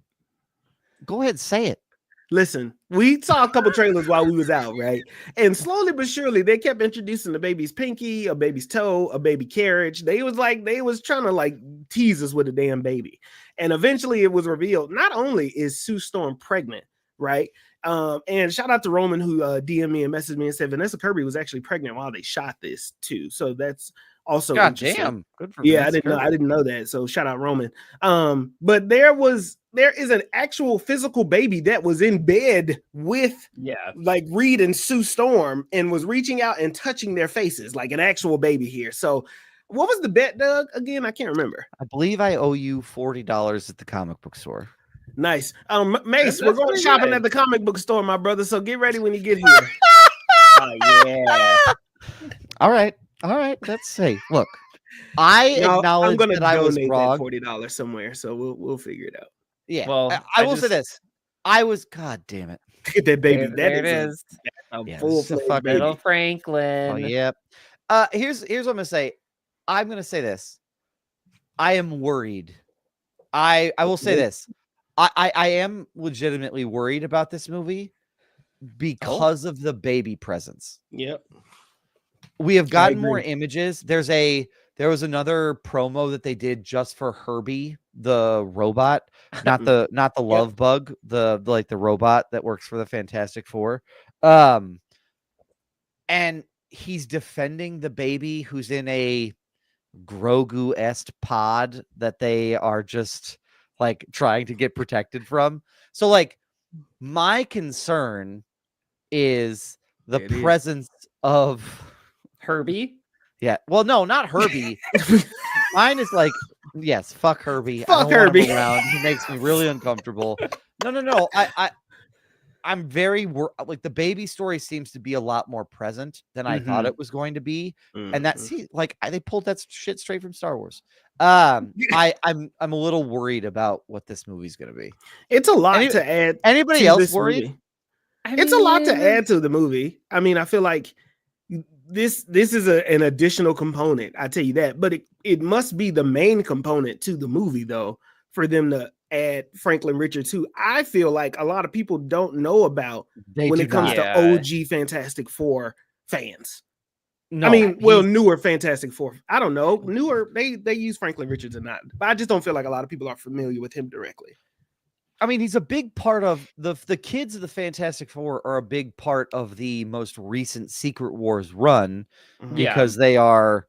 Go ahead, say it. Listen, we saw a couple trailers while we was out, right? And slowly but surely, they kept introducing the baby's pinky, a baby's toe, a baby carriage. They was trying to like tease us with a damn baby. And eventually it was revealed, not only is Sue Storm pregnant, right? And shout out to Roman who DM'd me and messaged me and said Vanessa Kirby was actually pregnant while they shot this too. So that's also God damn. Good for Vanessa Kirby. I didn't know that. So shout out Roman. But there is an actual physical baby that was in bed with like Reed and Sue Storm and was reaching out and touching their faces, like an actual baby here. So What was the bet, Doug? Again, I can't remember. I believe I owe you $40 at the comic book store. Nice. Mace, That's we're going pretty shopping good. at the comic book store, my brother. So get ready when you get here. Oh yeah. All right. Let's see. Look, I No, I'm acknowledge gonna that I was donate that wrong. $40 somewhere, so we'll figure it out. Yeah. Well, I will say this. God damn it. Get that baby. There it a is. Yeah, full this is a fucking- Little Oh, Franklin. yep. Here's what I'm gonna say. I'm gonna say this. I am worried. I will say this. I am legitimately worried about this movie because of the baby presence. Yep. We have gotten more agree. images. There was another promo that they did just for Herbie, the robot, not the love bug, the robot that works for the Fantastic Four. And he's defending the baby who's in a Grogu-esque pod that they are just like trying to get protected from. So like my concern is the It is. presence of Herbie. yeah. Well, no, not Herbie. Mine is like, yes, fuck Herbie. I Fuck don't want him Herbie. around. He makes me really uncomfortable. No. I'm very like the baby story seems to be a lot more present than I thought it was going to be, and that's like they pulled that shit straight from Star Wars. I'm a little worried about what this movie's going to be. It's a lot to add. Anybody to else this worried? movie. It's a lot to add to the movie. I mean, I feel like this is an additional component. I tell you that, but it must be the main component to the movie, though, for them to add Franklin Richards, who I feel like a lot of people don't know about when it comes to OG Fantastic Four fans. No, I mean, well, newer Fantastic Four. I don't know. Newer, they use Franklin Richards or not, but I just don't feel like a lot of people are familiar with him directly. I mean, he's a big part of the kids of the Fantastic Four are a big part of the most recent Secret Wars run because they are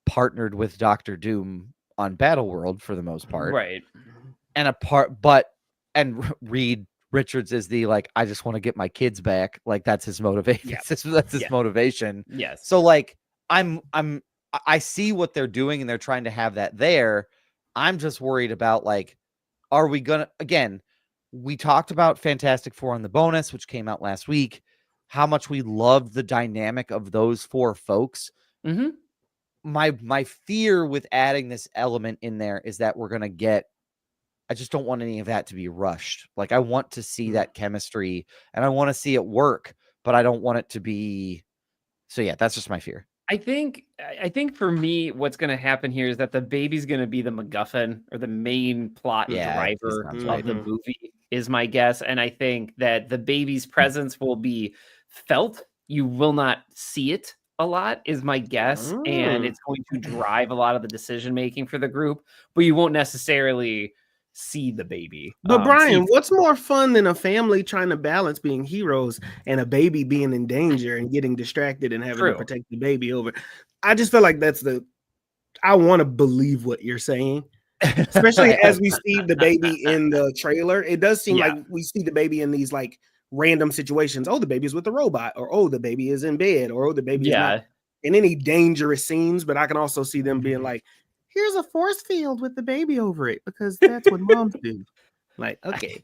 partnered with Doctor Doom on Battleworld for the most part. Right. And Reed Richards is the like, I just want to get my kids back. Like that's his motivation. Yeah. That's his motivation. Yes. So like I see what they're doing and they're trying to have that there. I'm just worried about like, are we gonna again? We talked about Fantastic Four on the bonus, which came out last week. How much we loved the dynamic of those four folks. Mm-hmm. My fear with adding this element in there is that we're gonna get. I just don't want any of that to be rushed. Like I want to see that chemistry and I want to see it work, but I don't want it to be. So yeah, that's just my fear. I think for me, what's going to happen here is that the baby's going to be the MacGuffin or the main plot driver of the movie is my guess. And I think that the baby's presence will be felt. You will not see it a lot is my guess. And it's going to drive a lot of the decision-making for the group, but you won't necessarily see the baby. But Brian, what's more fun than a family trying to balance being heroes and a baby being in danger and getting distracted and having to protect the baby over? I just feel like I want to believe what you're saying, especially as we see the baby in the trailer. It does seem like we see the baby in these like random situations. Oh, the baby's with the robot, or oh, the baby is in bed, or oh, the baby is not in any dangerous scenes. But I can also see them being like, here's a force field with the baby over it because that's what moms do. Like, okay.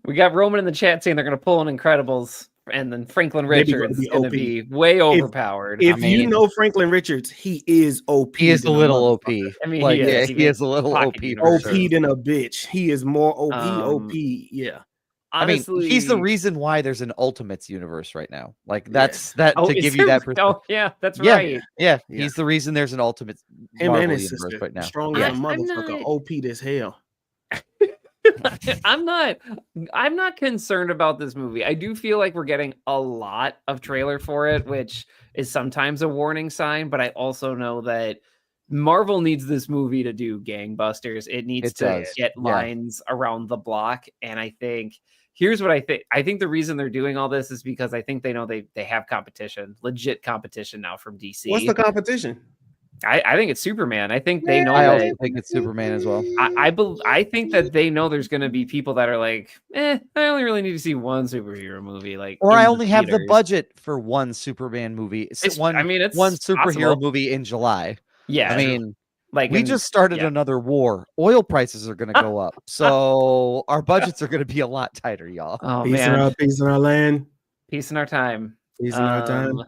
We got Roman in the chat saying they're going to pull in Incredibles, and then Franklin Richards is going to be way overpowered. If you know Franklin Richards, he is OP. He is a little OP. I mean, like, he is a little OP. OP than a bitch. He is more OP. Yeah. Honestly, I mean, he's the reason why there's an Ultimates universe right now. Like that's to give you that perspective. Oh, yeah, that's right. Yeah, he's the reason there's an Ultimates Marvel universe sister, right now. Strong motherfucker, OP as hell. I'm not concerned about this movie. I do feel like we're getting a lot of trailer for it, which is sometimes a warning sign, but I also know that Marvel needs this movie to do gangbusters. It needs to get lines around the block. And I think here's what I think. I think the reason they're doing all this is because I think they know they have competition, legit competition now from DC. What's the competition? I think it's Superman. I think they know. I also think it's Superman as well. I think that they know there's going to be people that are like, I only really need to see one superhero movie, like, or I only have the budget for one Superman movie. One superhero movie in July. Yeah, I mean, like we just started yeah. another war. Oil prices are going to go up, so our budgets are going to be a lot tighter, y'all. Oh Peace in man, our peace in our land. peace in our time. Peace in our time.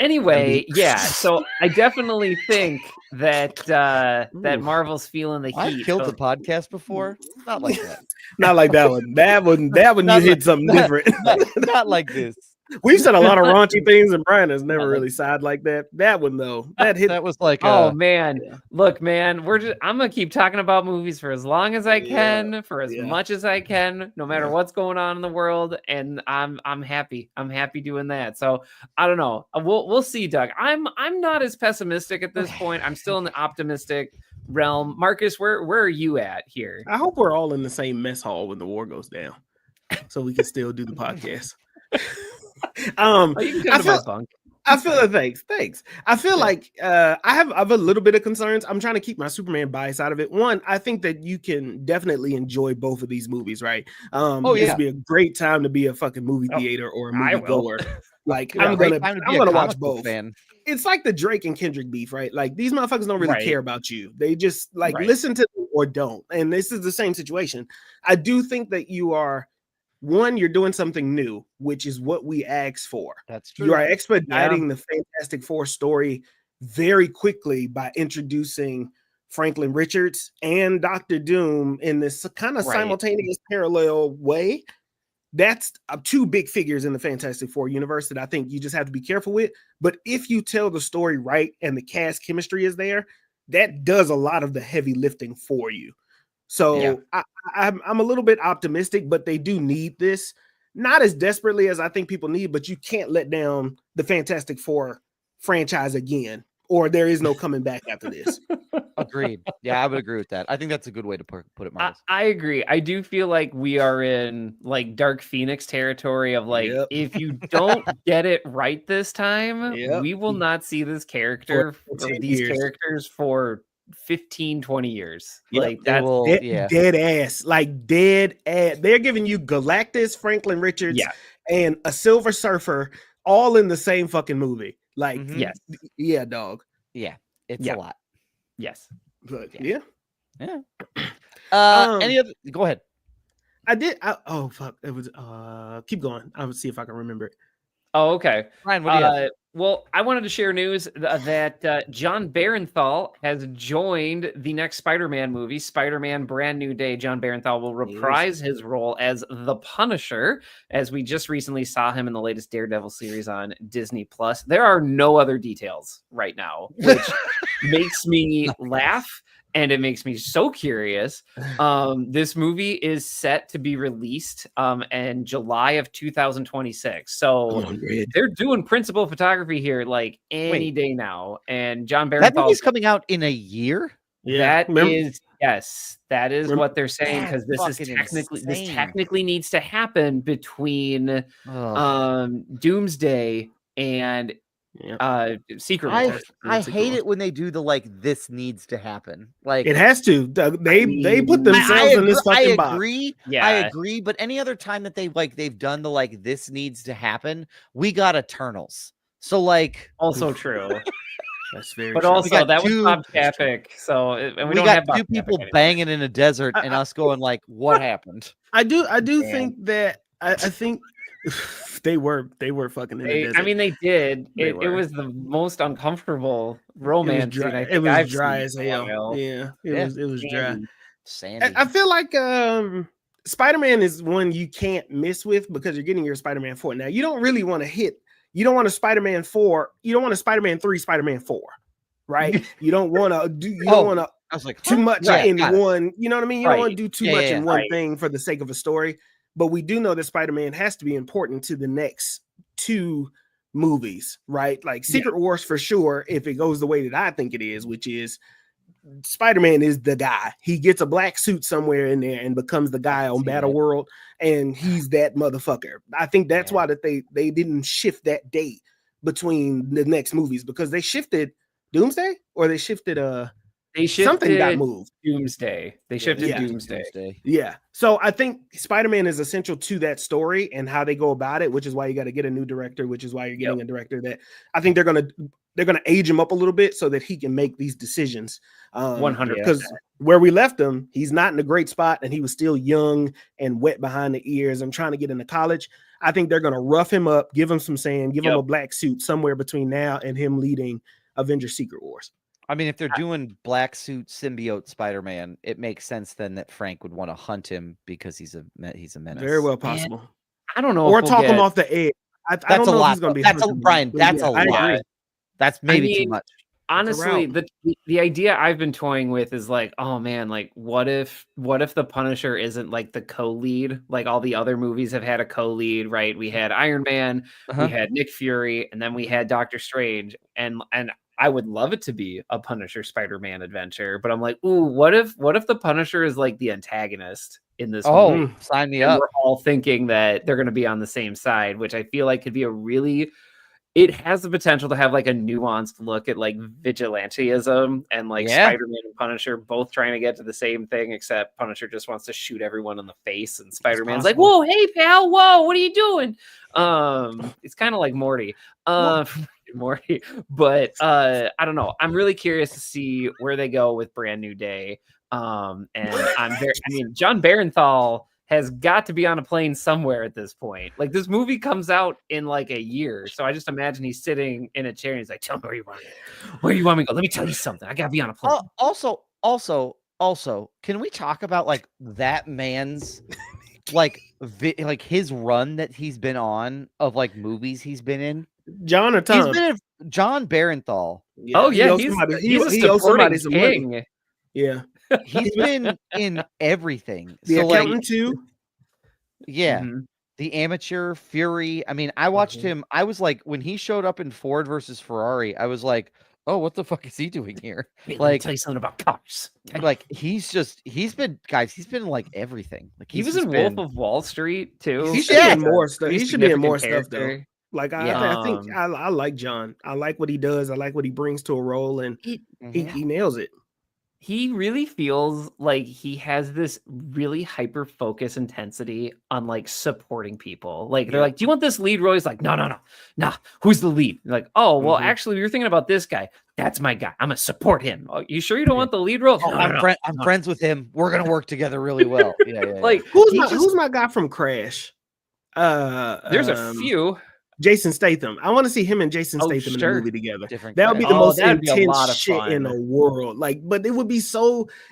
Anyway, yeah. So I definitely think that that Ooh. Marvel's feeling the I've heat. killed So the podcast before. Not like that. Not like that one. That one you Not hit like- something different. Not like this. We've said a lot of raunchy things, and Brian has never Not like- really sighed like that. That one though, that hit. That was like oh a man, yeah. look, man, I'm gonna keep talking about movies for as long as I can, for as yeah. much as I can, no matter Yeah. what's going on in the world, and I'm happy. I'm happy doing that. So I don't know. We'll see, Doug. I'm not as pessimistic at this point. I'm still in the optimistic realm. Marcus, where are you at here? I hope we're all in the same mess hall when the war goes down, so we can still do the podcast. Oh, you can come to my bunk. I feel thanks. I feel like I have a little bit of concerns. I'm trying to keep my Superman bias out of it. One, I think that you can definitely enjoy both of these movies, right? This would be a great time to be a fucking movie theater or a movie goer. Like I'm gonna watch both. Fan. It's like the Drake and Kendrick beef, right? Like these motherfuckers don't really care about you. They just like listen to them or don't. And this is the same situation. I do think that you're doing something new, which is what we asked for. That's true. You are expediting the Fantastic Four story very quickly by introducing Franklin Richards and Dr. Doom in this kind of simultaneous parallel way. That's two big figures in the Fantastic Four universe that I think you just have to be careful with. But if you tell the story right and the cast chemistry is there, that does a lot of the heavy lifting for you. So I'm a little bit optimistic, but they do need this. Not as desperately as I think people need, but you can't let down the Fantastic Four franchise again, or there is no coming back after this. Agreed. Yeah, I would agree with that. I think that's a good way to put it, Marcus. I agree. I do feel like we are in like Dark Phoenix territory of like, if you don't get it right this time, we will not see this character or these characters for 15-20 years. Like that's dead ass. Like dead ass. They're giving you Galactus, Franklin Richards, and a Silver Surfer all in the same fucking movie. Like dog. Yeah, it's a lot. Yes. But yeah. Any other? Go ahead. I did. Oh fuck! It was. Keep going. I will see if I can remember it. Oh, okay. Ryan, what do you have? Well, I wanted to share news that John Barenthal has joined the next Spider-Man movie, Spider-Man Brand New Day. John Barenthal will reprise his role as the Punisher, as we just recently saw him in the latest Daredevil series on Disney+. There are no other details right now, which makes me laugh. And it makes me so curious. This movie is set to be released in July of 2026. So they're doing principal photography here like any day now. And John Barenthal. That movie's coming out in a year? That is what they're saying, because this technically needs to happen between Doomsday and Secret Wars. I hate it when they do the like this needs to happen. Like it has to. They put themselves in this fucking box. I agree. But any other time that they've done the like this needs to happen, we got Eternals. So like also true. That's very. But true. also that was Bob Chapek. So and we don't got have two people banging in a desert and us going like, what happened? I do think that I think. They were fucking in the desert. I mean, they did. It was the most uncomfortable romance. It was dry as hell. Yeah, it was dry. Sandy. I feel like Spider-Man is one you can't miss with because you're getting your Spider-Man 4. Now, you don't really want to hit. You don't want a Spider-Man 4. You don't want a Spider-Man 3, Spider-Man 4, right? You don't want to do. You don't want to. I was like too much in one. You know what I mean? You don't want to do too much in one thing for the sake of a story. But we do know that Spider-Man has to be important to the next two movies, right? Like Secret Wars for sure, if it goes the way that I think it is, which is Spider-Man is the guy. He gets a black suit somewhere in there and becomes the guy on Battle World, and he's that motherfucker. I think that's why that they didn't shift that date between the next movies, because they shifted Doomsday or they shifted They shifted something got moved. Doomsday. They shifted Yeah. Doomsday. Yeah. So I think Spider-Man is essential to that story and how they go about it, which is why you got to get a new director, which is why you're getting a director that I think they're gonna age him up a little bit so that he can make these decisions. 100%. Because where we left him, he's not in a great spot and he was still young and wet behind the ears and trying to get into college. I think they're gonna rough him up, give him some sand, give him a black suit somewhere between now and him leading Avengers Secret Wars. I mean, if they're doing black suit symbiote Spider-Man, it makes sense then that Frank would want to hunt him because he's a menace. Very well possible. Man, I don't know. Or talk him off the edge. I don't know if he's going to be. That's Brian. That's a lot. Agree. That's maybe too much. Honestly, the idea I've been toying with is like, oh man, like what if the Punisher isn't like the co-lead? Like all the other movies have had a co-lead, right? We had Iron Man, we had Nick Fury, and then we had Doctor Strange, and I would love it to be a Punisher Spider-Man adventure, but I'm like, ooh, what if the Punisher is like the antagonist in this movie? Sign me and up. We're all thinking that they're going to be on the same side, which I feel like could be it has the potential to have like a nuanced look at like vigilantism and like Spider-Man and Punisher both trying to get to the same thing, except Punisher just wants to shoot everyone in the face and Spider-Man's like, whoa, hey pal, whoa, what are you doing? It's kind of like Morty. But I don't know. I'm really curious to see where they go with Brand New Day. And John Barenthal has got to be on a plane somewhere at this point. Like this movie comes out in like a year. So I just imagine he's sitting in a chair and he's like, tell me where you want me. Where you want me to go? Let me tell you something. I gotta be on a plane. Also, can we talk about like that man's like his run that he's been on of like movies he's been in? John or Tom? He's been in John Barenthal. Yeah. Oh yeah, he's a supporting king. Yeah. He's been in everything. The Accountant too. Yeah. The Amateur, Fury. I mean, I watched him. I was like, when he showed up in Ford versus Ferrari, I was like, oh, what the fuck is he doing here? Hey, let me tell you something about cars. Like he's been like everything. Like he was in Wolf of Wall Street too. He should be in more stuff. He should be in more stuff though. Like I think I like John. I like what he does. I like what he brings to a role, and he nails it. He really feels like he has this really hyper focus intensity on like supporting people. Like they're like, do you want this lead role? He's like, no. Who's the lead? You're like, oh, well, actually, you're thinking about this guy. That's my guy. I'm gonna support him. Oh, you sure you don't want the lead role? Oh, I'm friends with him. We're gonna work together really well. Yeah. Like who's my guy from Crash? There's a few. Jason Statham. I want to see him and Jason Statham in the movie together. Different that would be the most intense shit fun. In the world. Like, but it would be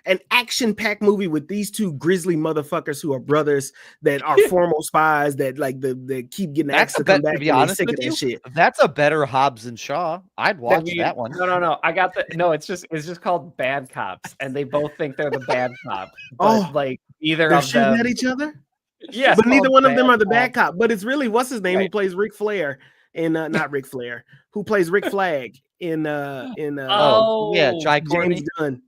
an action-packed movie with these two grizzly motherfuckers who are brothers that are formal spies that like they keep getting asked to come back. To be honest with you, shit. That's a better Hobbs and Shaw. I'd watch that one. No. I got it's just called Bad Cops, and they both think they're the bad cop. But like either they're of shooting them at each other. Yeah, but neither one of them are the bad cop. But it's really what's his name who plays Ric Flair in not Ric Flair, who plays Rick Flag in Jai Courtney. James Gunn.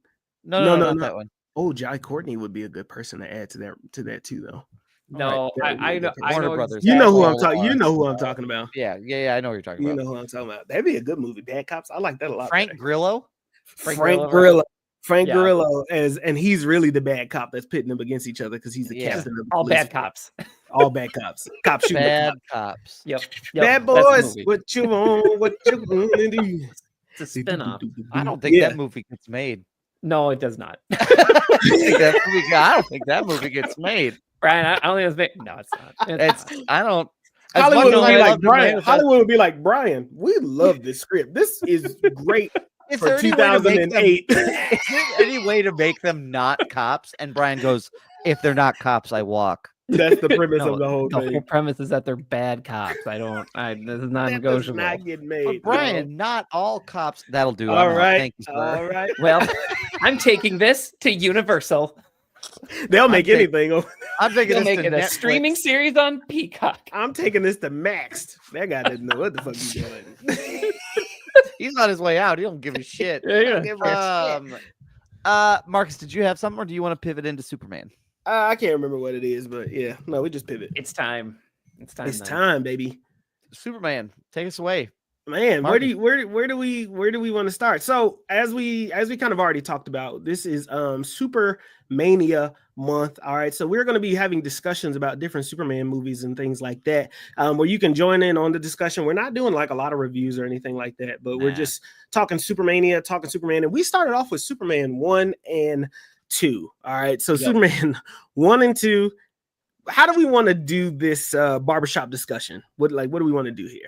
No, not that one. Oh, Jai Courtney would be a good person to add to that too, though. No, I know Brothers. You know who I'm talking. You know who I'm talking about. Yeah. I know what you're talking about. You know who I'm talking about. That'd be a good movie. Bad Cops. I like that a lot. Frank Grillo. Frank Grillo and he's really the bad cop that's pitting them against each other because he's the captain of the all bad cops. All bad cops. Cops shooting bad cops. Yep. Bad boys. What you want? What you want to do? It's a spin-off. I don't think that movie gets made. No, it does not. I don't think that movie gets made. Brian, I don't think it's made. No, it's not. I don't. Hollywood would be like Brian. Hollywood would be like Brian. We love this script. This is great. For 2008. Is there any way to make them not cops? And Brian goes, if they're not cops, I walk. That's the premise of the whole thing. The whole premise is that they're bad cops. This is not negotiable. Not get made. But Brian, not all cops. That'll do. All right. Thank you, all right. Well, I'm taking this to Universal. They'll make anything. I'm taking this to a streaming series on Peacock. I'm taking this to Max. That guy doesn't know what the fuck he's doing. He's on his way out. He don't give a shit. Marcus, did you have something, or do you want to pivot into Superman? I can't remember what it is, but yeah, no, we just pivot. It's time. It's time, baby. Superman, take us away. Man, Marcus. where do we want to start? So as we kind of already talked about, this is Super Mania month. All right, so we're going to be having discussions about different Superman movies and things like that, where you can join in on the discussion. We're not doing like a lot of reviews or anything like that, but we're just talking Supermania, talking Superman, and we started off with Superman 1 and 2. All right, so Superman 1 and 2. How do we want to do this barbershop discussion? What do we want to do here?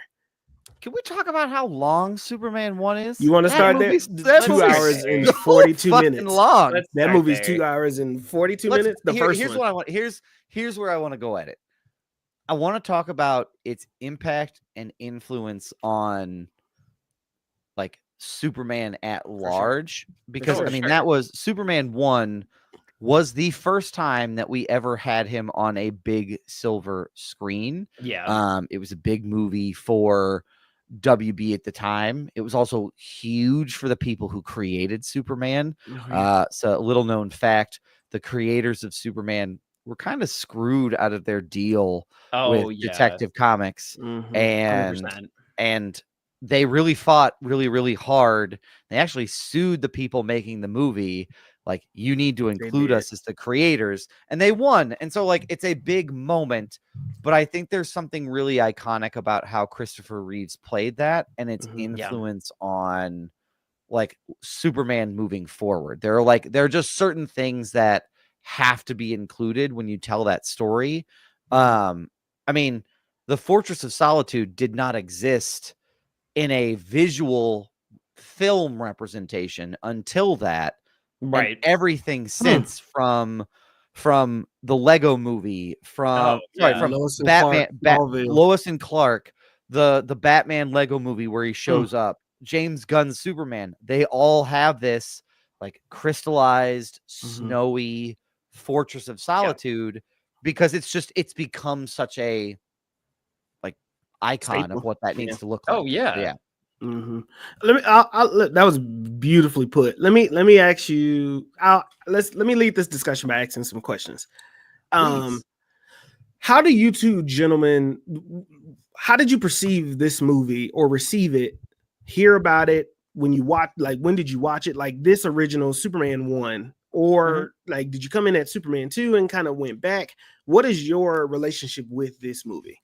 Can we talk about how long Superman 1 is? You want to start there? 2 hours and 42 minutes. Long. That movie's 2 hours and 42 minutes. The first here's one. what I want. Here's where I want to go at it. I want to talk about its impact and influence on like Superman at large, because I mean that was Superman 1 was the first time that we ever had him on a big silver screen. Yeah. It was a big movie for WB at the time. It was also huge for the people who created Superman. So a little known fact, the creators of Superman were kind of screwed out of their deal with Detective Comics. And they really fought really hard. They actually sued the people making the movie, like, you need to include us as the creators, and they won. And so like it's a big moment, but I think there's something really iconic about how Christopher Reeves played that and its influence on like Superman moving forward. There are just certain things that have to be included when you tell that story. I mean, the Fortress of Solitude did not exist in a visual film representation until that. Right. And everything since from the Lego movie, from Lois and Batman, Clark, Lois and Clark, the Batman Lego movie where he shows up, James Gunn's Superman, they all have this like crystallized, snowy Fortress of Solitude because it's become such a like icon of what that needs to look like. Oh yeah. That was beautifully put. Let me ask you. Let me lead this discussion by asking some questions. How do you two gentlemen? How did you perceive this movie or receive it? Hear about it when you watch? Like, when did you watch it? Like this original Superman 1, or like did you come in at Superman 2 and kind of went back? What is your relationship with this movie?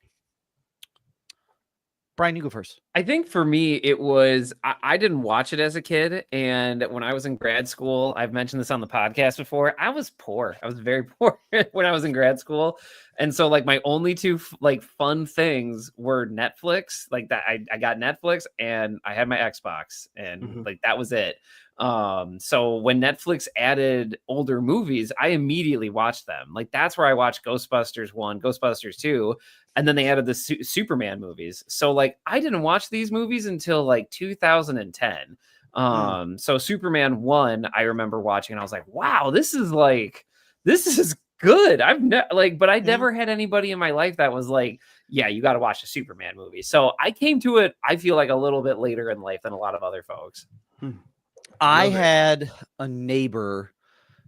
Brian, you go first. I think for me, it was, I didn't watch it as a kid. And when I was in grad school, I've mentioned this on the podcast before, I was poor. I was very poor when I was in grad school. And so like my only two like fun things were Netflix, like that. I got Netflix and I had my Xbox and like that was it. So when Netflix added older movies, I immediately watched them. Like that's where I watched Ghostbusters 1, Ghostbusters 2, and then they added the Superman movies. So like I didn't watch these movies until like 2010. So Superman 1, I remember watching and I was like, wow, this is good. I'd never had anybody in my life that was like, yeah, you got to watch a Superman movie. So I came to it, I feel like a little bit later in life than a lot of other folks. I had a neighbor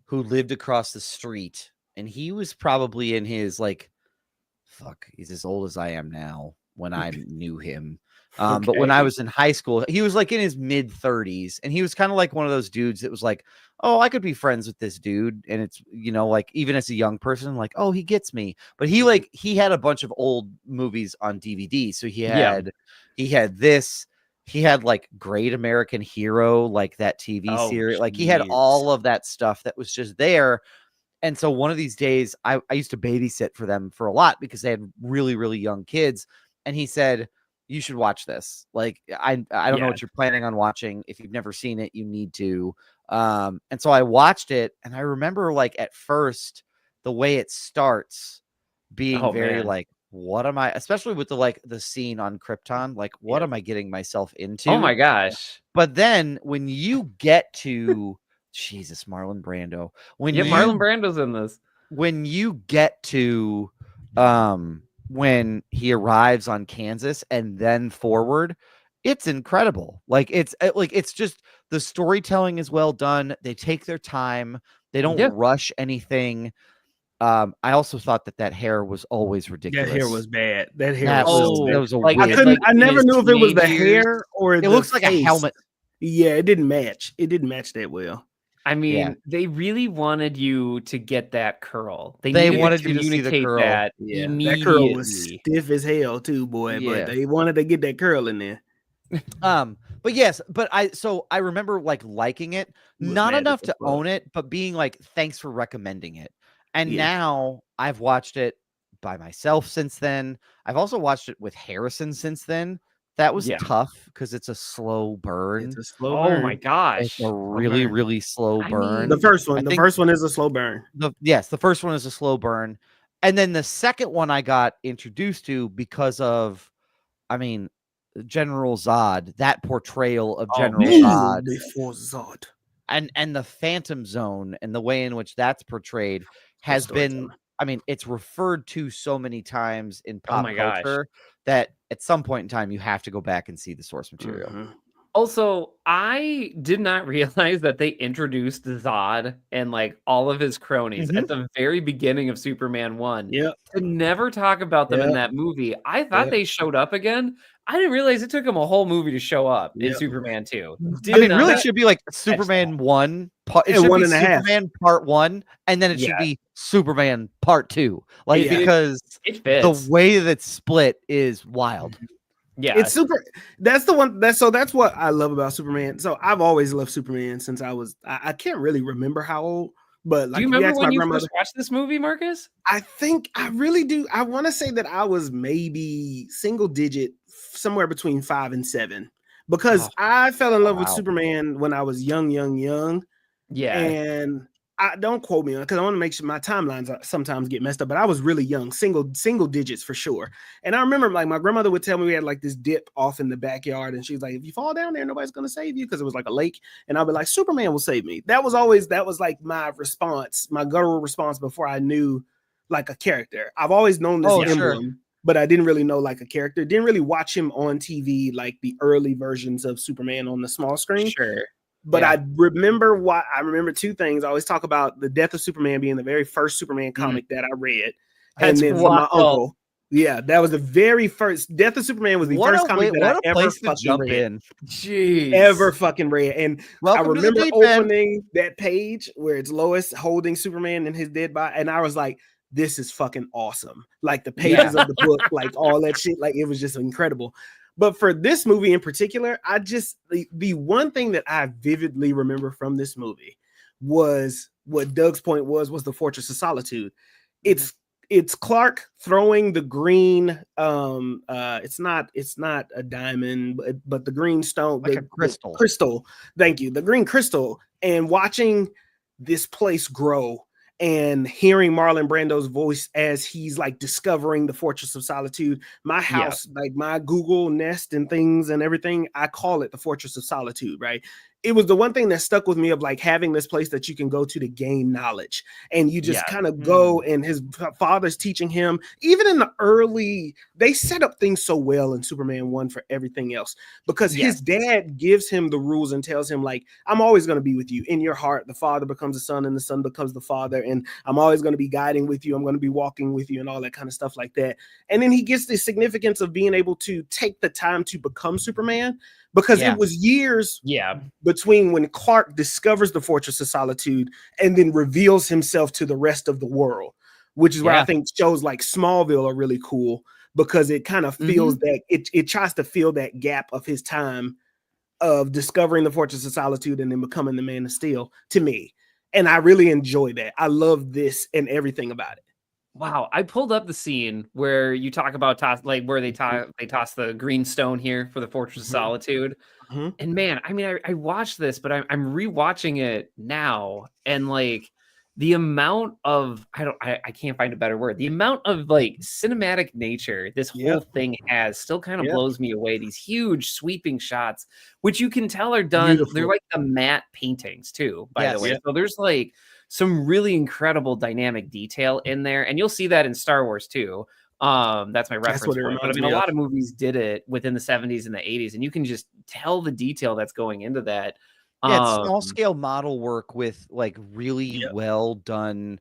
who lived across the street, and he was probably in his he's as old as I am now when I knew him. But when I was in high school, he was like in his mid 30s, and he was kind of like one of those dudes that was like, oh, I could be friends with this dude. And it's, like even as a young person, like, oh, he gets me. But he had a bunch of old movies on DVD. So he had this. He had like Great American Hero, like that TV series. Like he had all of that stuff that was just there. And so one of these days I used to babysit for them for a lot because they had really, really young kids. And he said, you should watch this. Like, I don't know what you're planning on watching. If you've never seen it, you need to. And so I watched it, and I remember like at first the way it starts being very like, what am I, especially with the scene on Krypton, like, what am I getting myself into? Oh my gosh. But then when you get to Jesus, Marlon Brando, Marlon Brando's in this. When you get to when he arrives on Kansas and then forward, it's incredible. It's just the storytelling is well done. They take their time. They don't rush anything. I also thought that hair was always ridiculous. That hair was bad. That hair That was, was, bad. that was a like- weird. I never his knew if it was the teenage years. hair or It the looks like a face. helmet. Yeah, it didn't match. It didn't match that well. I mean, Yeah. they really wanted you to get that curl. They needed wanted you to see the communicate curl. that Yeah, that immediately. curl was stiff as hell too, boy. Yeah. But they wanted to get that curl in there. But yes, but I remember like liking it, Was not mad enough as to fuck. own it, but being like, thanks for recommending it. And Yeah. now I've watched it by myself since then. I've also watched it with Harrison since then. That was Yeah. tough because it's a slow burn. It's a slow Oh burn. my gosh. It's a really, burn. really slow I burn. mean, The first one. I The think- first one is a slow burn. Yes, the first one is a slow burn. And then the second one I got introduced to because of, I mean, General Zod, that portrayal of Oh, General man. Zod Before Zod. and the Phantom Zone and the way in which that's portrayed has been, I mean, it's referred to so many times in pop my gosh. culture that at some point in time you have to go back and see the source material. Mhm. Also, I did not realize that they introduced Zod and like all of his cronies at the very beginning of Superman 1. Yep. To never talk about them in Yep. that movie. I thought Yep. they showed up again. I didn't realize it took them a whole movie to show up in Yep. Superman 2. I mean, really, it not- should be like Superman 1 part. It And should one be and a half. Superman part 1, and then it should be Superman part 2. Like Yeah. because It fits. the way that's split is wild. Yeah. It's super. That's the one. That's what I love about Superman. So I've always loved Superman since I was. I can't really remember how old, but like Do you if remember ask when my you grandmother, first watched this movie, Marcus? I think I really do. I want to say that I was maybe single digit, somewhere between 5 and 7, because I fell in love with Wow. Superman when I was young. Yeah. And I don't quote me on because I want to make sure my timelines sometimes get messed up. But I was really young, single digits for sure. And I remember like my grandmother would tell me we had like this dip off in the backyard, and she's like, "If you fall down there, nobody's gonna save you," because it was like a lake. And I'll be like, "Superman will save me." That was like my response, my guttural response before I knew like a character. I've always known this emblem, but I didn't really know like a character. Didn't really watch him on TV like the early versions of Superman on the small screen. Sure. But I remember two things. I always talk about the Death of Superman being the very first Superman comic that I read. That's and then from my wild. uncle. Yeah, that was the very first. Death of Superman was the first comic that I ever fucking read. Jeez. Ever fucking read. And Welcome I remember to the deep end. opening that page where it's Lois holding Superman in his dead body. And I was like, this is fucking awesome. Like the pages of the book, like all that shit. Like it was just incredible. But for this movie in particular, I just the one thing that I vividly remember from this movie was what Doug's point was the Fortress of Solitude. It's Clark throwing the green it's not a diamond but the green stone, like a crystal. Crystal. Thank you. The green crystal, and watching this place grow and hearing Marlon Brando's voice as he's like discovering the Fortress of Solitude. My house, like my Google Nest and things and everything, I call it the Fortress of Solitude, right? It was the one thing that stuck with me of like having this place that you can go to gain knowledge, and you just kind of go, and his father's teaching him. Even in the early, they set up things so well in Superman 1 for everything else, because his dad gives him the rules and tells him like, I'm always going to be with you in your heart. The father becomes the son and the son becomes the father. And I'm always going to be guiding with you. I'm going to be walking with you and all that kind of stuff like that. And then he gets the significance of being able to take the time to become Superman, because it was years between when Clark discovers the Fortress of Solitude and then reveals himself to the rest of the world, which is where I think shows like Smallville are really cool, because it kind of feels that it tries to fill that gap of his time of discovering the Fortress of Solitude and then becoming the Man of Steel to me. And I really enjoy that. I love this and everything about it. Wow, I pulled up the scene where you talk about where they toss the green stone here for the Fortress of Solitude. And man, I mean, I watched this, but I'm rewatching it now, and like the amount of I can't find a better word. The amount of like cinematic nature this whole thing has still kind of blows me away. These huge sweeping shots, which you can tell are done. Beautiful. They're like the matte paintings too, by the way. So there's like some really incredible dynamic detail in there, and you'll see that in Star Wars too. That's my reference point. But I mean, a lot of movies did it within the 70s and the 80s, and you can just tell the detail that's going into that. Yeah, it's small scale model work with like really well done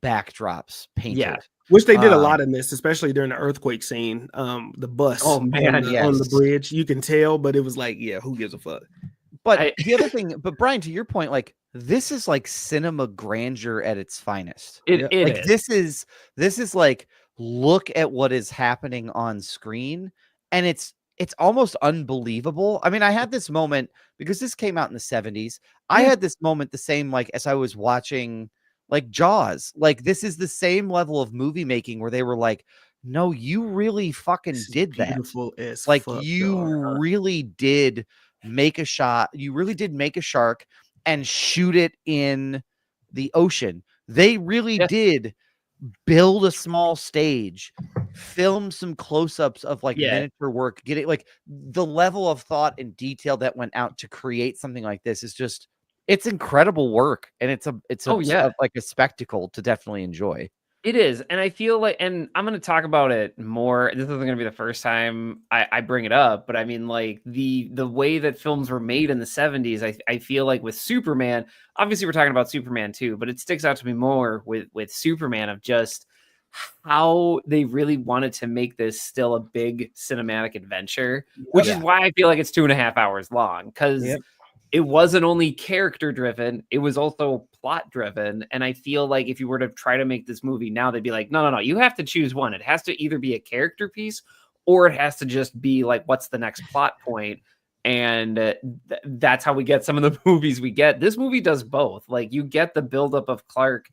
backdrops painted. Which they did a lot in this, especially during the earthquake scene. The bus on the bridge, you can tell, but it was like, yeah, who gives a fuck? But the other thing, but Brian, to your point, like this is like cinema grandeur at its finest. It like is. This is like, look at what is happening on screen, and it's almost unbelievable. I mean, I had this moment because this came out in the 70s. I had this moment the same like as I was watching like Jaws. Like this is the same level of movie making where they were like, no, you really fucking did that. Beautiful as like fuck, you dog. really did make a shot. You really did make a shark and shoot it in the ocean. They really did build a small stage, film some close-ups of like miniature work, get it like the level of thought and detail that went out to create something like this is just, it's incredible work, and it's like a spectacle to definitely enjoy. It is, and I feel like, and I'm going to talk about it more. This isn't going to be the first time I bring it up, but I mean, like the way that films were made in the 70s, I feel like with Superman, obviously we're talking about Superman too, but it sticks out to me more with Superman of just how they really wanted to make this still a big cinematic adventure, which is why I feel like it's 2.5 hours long, because it wasn't only character driven, it was also plot driven. And I feel like if you were to try to make this movie now, they'd be like, no, you have to choose one. It has to either be a character piece or it has to just be like, what's the next plot point? And that's how we get some of the movies we get. This movie does both. Like you get the buildup of Clark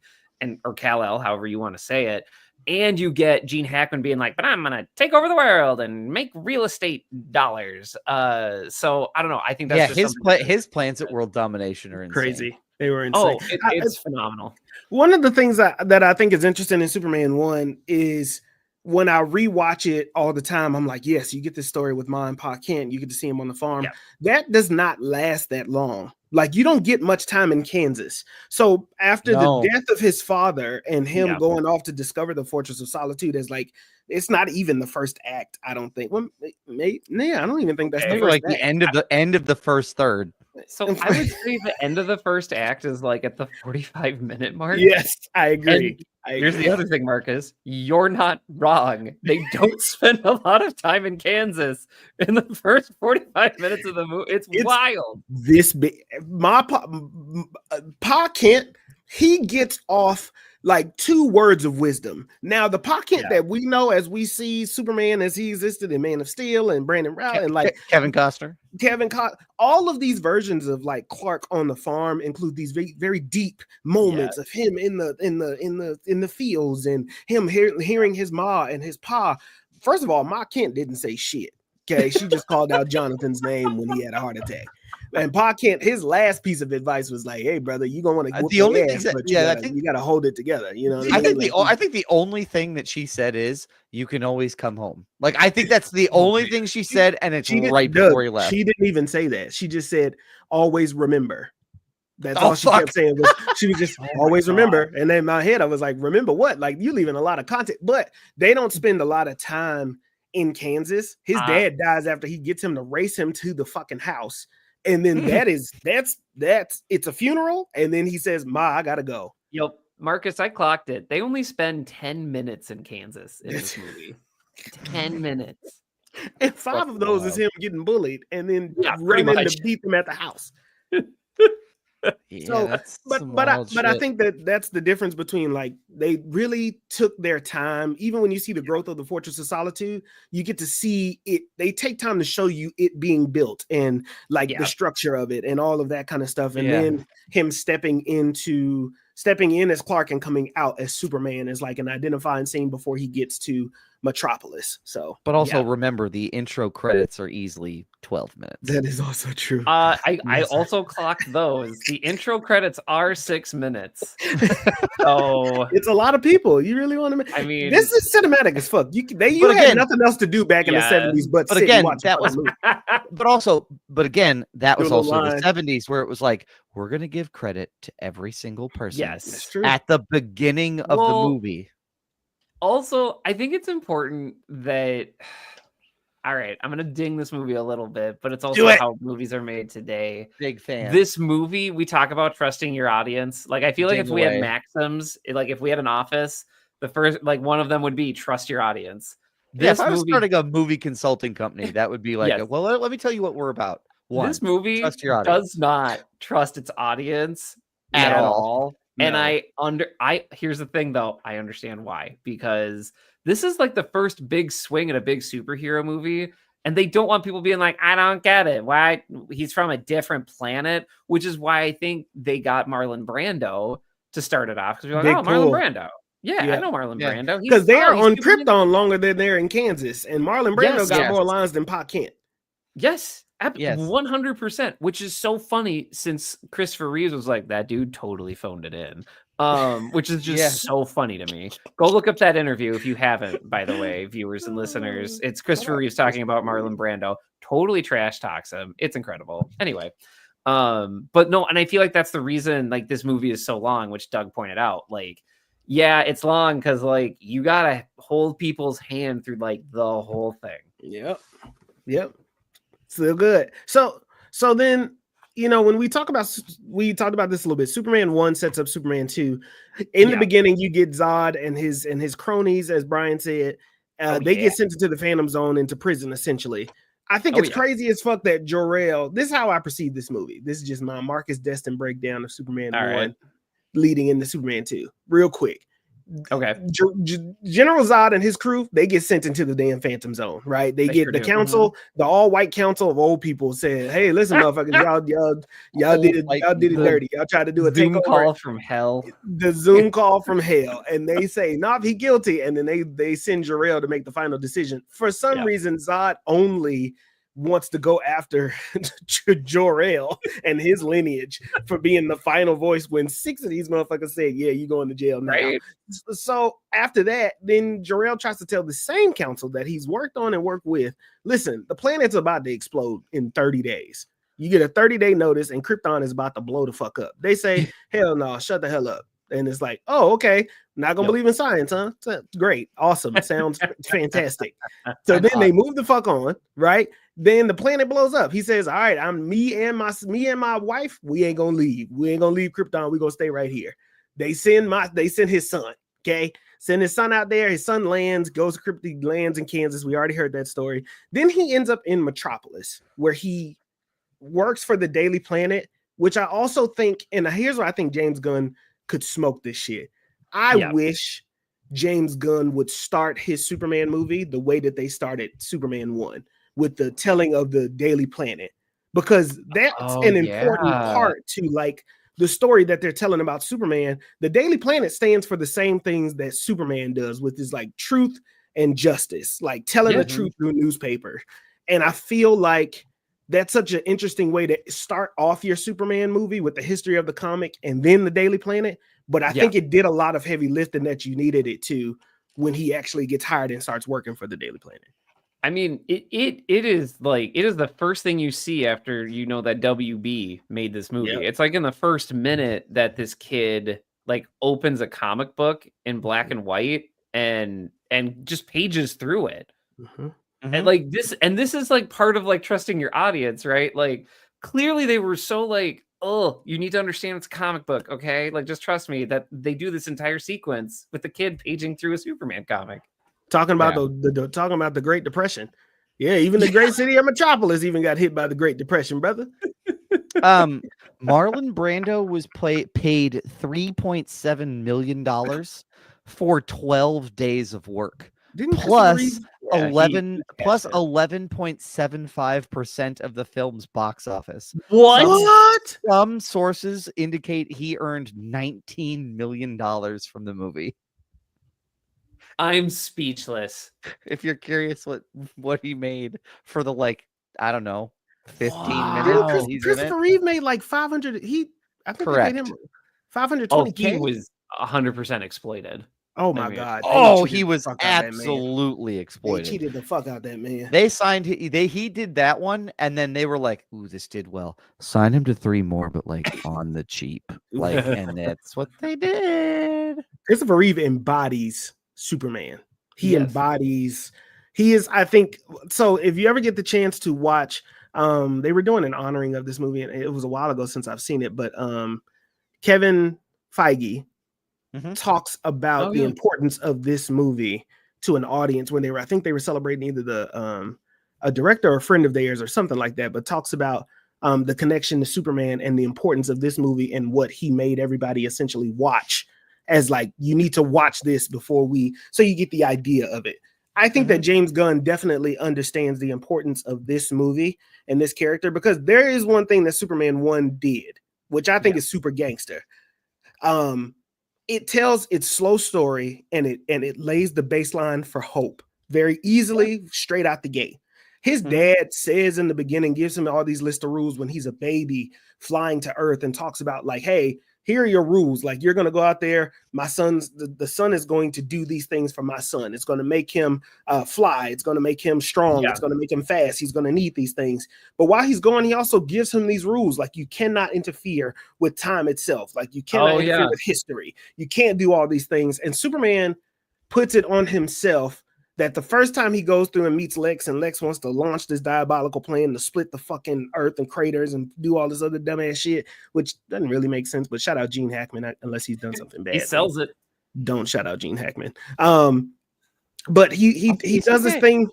or Kal-El, however you want to say it. And you get Gene Hackman being like, but I'm going to take over the world and make real estate dollars. So I don't know. I think that's his plans at world domination are insane. Crazy. They were insane. Oh, it's phenomenal. One of the things that I think is interesting in Superman 1 is when I rewatch it all the time, I'm like, yes, you get this story with Ma and Pa Kent. You get to see him on the farm. Yeah. That does not last that long. Like you don't get much time in Kansas. So after the death of his father and him going off to discover the Fortress of Solitude, is like, it's not even the first act. I don't think. Well, I don't even think that's the first like act. the end of the first third. So I would say the end of the first act is like at the 45-minute mark. Yes, I agree. Here's the other thing, Marcus. You're not wrong. They don't spend a lot of time in Kansas in the first 45 minutes of the movie. It's wild. This big, my Pa Kent, he gets off like 2 words of wisdom. Now, the Pa Kent that we know as we see Superman as he existed in Man of Steel and Brandon Routh and like Kevin Costner, all of these versions of like Clark on the farm include these very, very deep moments of him in the fields and him hearing his ma and his pa. First of all, Ma Kent didn't say shit. Okay, she just called out Jonathan's name when he had a heart attack. And Pa Kent, his last piece of advice was like, "Hey, brother, you gonna want to the only thing you gotta hold it together." You know, I think the only thing that she said is, "You can always come home." Like I think that's the only thing she said, and it's right before he left. She didn't even say that. She just said, "Always remember." That's all she kept saying. She was just always remember. And then in my head, I was like, "Remember what? Like you leaving a lot of content." But they don't spend a lot of time in Kansas. His dad dies after he gets him to race him to the fucking house. And then that's it's a funeral. And then he says, "Ma, I gotta go." Yep. Marcus, I clocked it. They only spend 10 minutes in Kansas in this movie. 10 minutes. And 5 of those is him getting bullied and then running to beat them at the house. Yeah, so, but I think that's the difference between like they really took their time. Even when you see the growth of the Fortress of Solitude, you get to see it. They take time to show you it being built and like the structure of it and all of that kind of stuff. And then him stepping in as Clark and coming out as Superman is like an identifying scene before he gets to Metropolis. So, but also remember the intro credits are easily 12 minutes. That is also true. I also clocked those. The intro credits are 6 minutes. So it's a lot of people. You really want to? I mean, this is cinematic as fuck. You had nothing else to do back in the 70s, but again, that was. But again, that was also the 70s where it was like, we're gonna give credit to every single person. Yes, that's true. At the beginning of the movie. Also, I think it's important that all right, I'm gonna ding this movie a little bit, but it's also how movies are made today. Big fan. This movie, we talk about trusting your audience. Like, I feel like if we had maxims, like if we had an office, the first, like one of them would be trust your audience. If I was starting a movie consulting company, that would be like, well, let me tell you what we're about. One, this movie trust your audience. does not trust its audience at all. No. And here's the thing though, I understand why, because this is like the first big swing at a big superhero movie, and they don't want people being like, I don't get it. Why he's from a different planet, which is why I think they got Marlon Brando to start it off, because we're like, Marlon Brando. Yeah, I know Marlon Brando. Because they are on Krypton longer than they're in Kansas, and Marlon Brando got more lines than Pa Kent. Yes. 100%, which is so funny since Christopher Reeves was like, that dude totally phoned it in. Which is just so funny to me. Go look up that interview if you haven't, by the way, viewers and listeners. It's Christopher Reeves talking about Marlon Brando. Totally trash talks him. It's incredible. Anyway, but no, and I feel like that's the reason like this movie is so long, which Doug pointed out. Like, yeah, it's long because like you gotta hold people's hand through like the whole thing. Yep. So good. So then, you know, when we talked about this a little bit. Superman 1 sets up Superman 2. In the beginning, you get Zod and his cronies, as Brian said. They get sent into the Phantom Zone, into prison, essentially. I think it's crazy as fuck that Jor-El. This is how I perceive this movie. This is just my Marcus Destin breakdown of Superman 1 leading into Superman 2. Real quick. Okay. General Zod and his crew, they get sent into the damn Phantom Zone, right? They get the council, the all-white council of old people saying, "Hey, listen, motherfuckers, y'all did it dirty. Y'all tried to do a Zoom call from hell." The Zoom call from hell, and they say, "Nah, he guilty," and then they send Jor-El to make the final decision. For some reason, Zod only wants to go after Jor-El and his lineage for being the final voice when 6 of these motherfuckers said, yeah, you going to jail now. Right. So after that, then Jor-El tries to tell the same council that he's worked on and worked with, listen, the planet's about to explode in 30 days. You get a 30-day notice and Krypton is about to blow the fuck up. They say, hell no, shut the hell up. And it's like, oh, okay. Not gonna believe in science, huh? Great, awesome, sounds fantastic. So then they move the fuck on, right? Then the planet blows up. He says, all right, me and my wife, we ain't gonna leave. We ain't gonna leave Krypton. We're gonna stay right here. They send his son, okay? Send his son out there. His son goes to Krypton, lands in Kansas. We already heard that story. Then he ends up in Metropolis, where he works for the Daily Planet, which I also think, and here's where I think James Gunn could smoke this shit. I wish James Gunn would start his Superman movie the way that they started Superman 1, with the telling of the Daily Planet, because that's an important part to like the story that they're telling about Superman. The Daily Planet stands for the same things that Superman does, with his like truth and justice, like telling the truth through newspaper. And I feel like that's such an interesting way to start off your Superman movie, with the history of the comic and then the Daily Planet. But I think it did a lot of heavy lifting that you needed it to when he actually gets hired and starts working for the Daily Planet. I mean, it is the first thing you see after you know that WB made this movie. Yep. It's like in the first minute that this kid like opens a comic book in black and white and just pages through it. Mm-hmm. And like this is like part of like trusting your audience, right? Like clearly they were so like, oh, you need to understand it's a comic book, okay? Like just trust me that they do this entire sequence with the kid paging through a Superman comic. Talking about talking about the Great Depression. Yeah, even the great city of Metropolis even got hit by the Great Depression, brother. Marlon Brando was paid $3.7 million for 12 days of work. Plus 11.75% of the film's box office. What? Some sources indicate he earned $19 million from the movie. I'm speechless. If you're curious what he made for the I don't know, 15 minutes. Christopher Reeve made like 500. I think correct. They paid him 520. He was 100% exploited. Oh my God! He was absolutely exploited. They cheated the fuck out that man. They signed. He did that one, and then they were like, "Ooh, this did well. Sign him to 3 more, but like on the cheap." And that's what they did. Christopher Reeve embodies Superman. He embodies He is, I think. So if you ever get the chance to watch, they were doing an honoring of this movie, and it was a while ago since I've seen it, but Kevin Feige talks about the importance of this movie to an audience when I think they were celebrating either a director or a friend of theirs or something like that, but talks about the connection to Superman and the importance of this movie and what he made everybody essentially watch as like, you need to watch this so you get the idea of it. I think that James Gunn definitely understands the importance of this movie and this character, because there is one thing that Superman 1 did, which I think is super gangster. It tells its slow story and it lays the baseline for hope very easily straight out the gate. His dad says in the beginning, gives him all these list of rules when he's a baby flying to Earth, and talks about like, hey, here are your rules. Like, you're going to go out there. My son's the son is going to do these things for my son. It's going to make him fly. It's going to make him strong. It's going to make him fast. He's going to need these things. But while he's going, he also gives him these rules. Like, you cannot interfere with time itself. Like, you cannot interfere with history. You can't do all these things. And Superman puts it on himself that the first time he goes through and meets Lex, and Lex wants to launch this diabolical plan to split the fucking Earth and craters and do all this other dumbass shit, which doesn't really make sense. But shout out Gene Hackman, unless he's done something bad. He sells it. Don't shout out Gene Hackman. But he does this thing.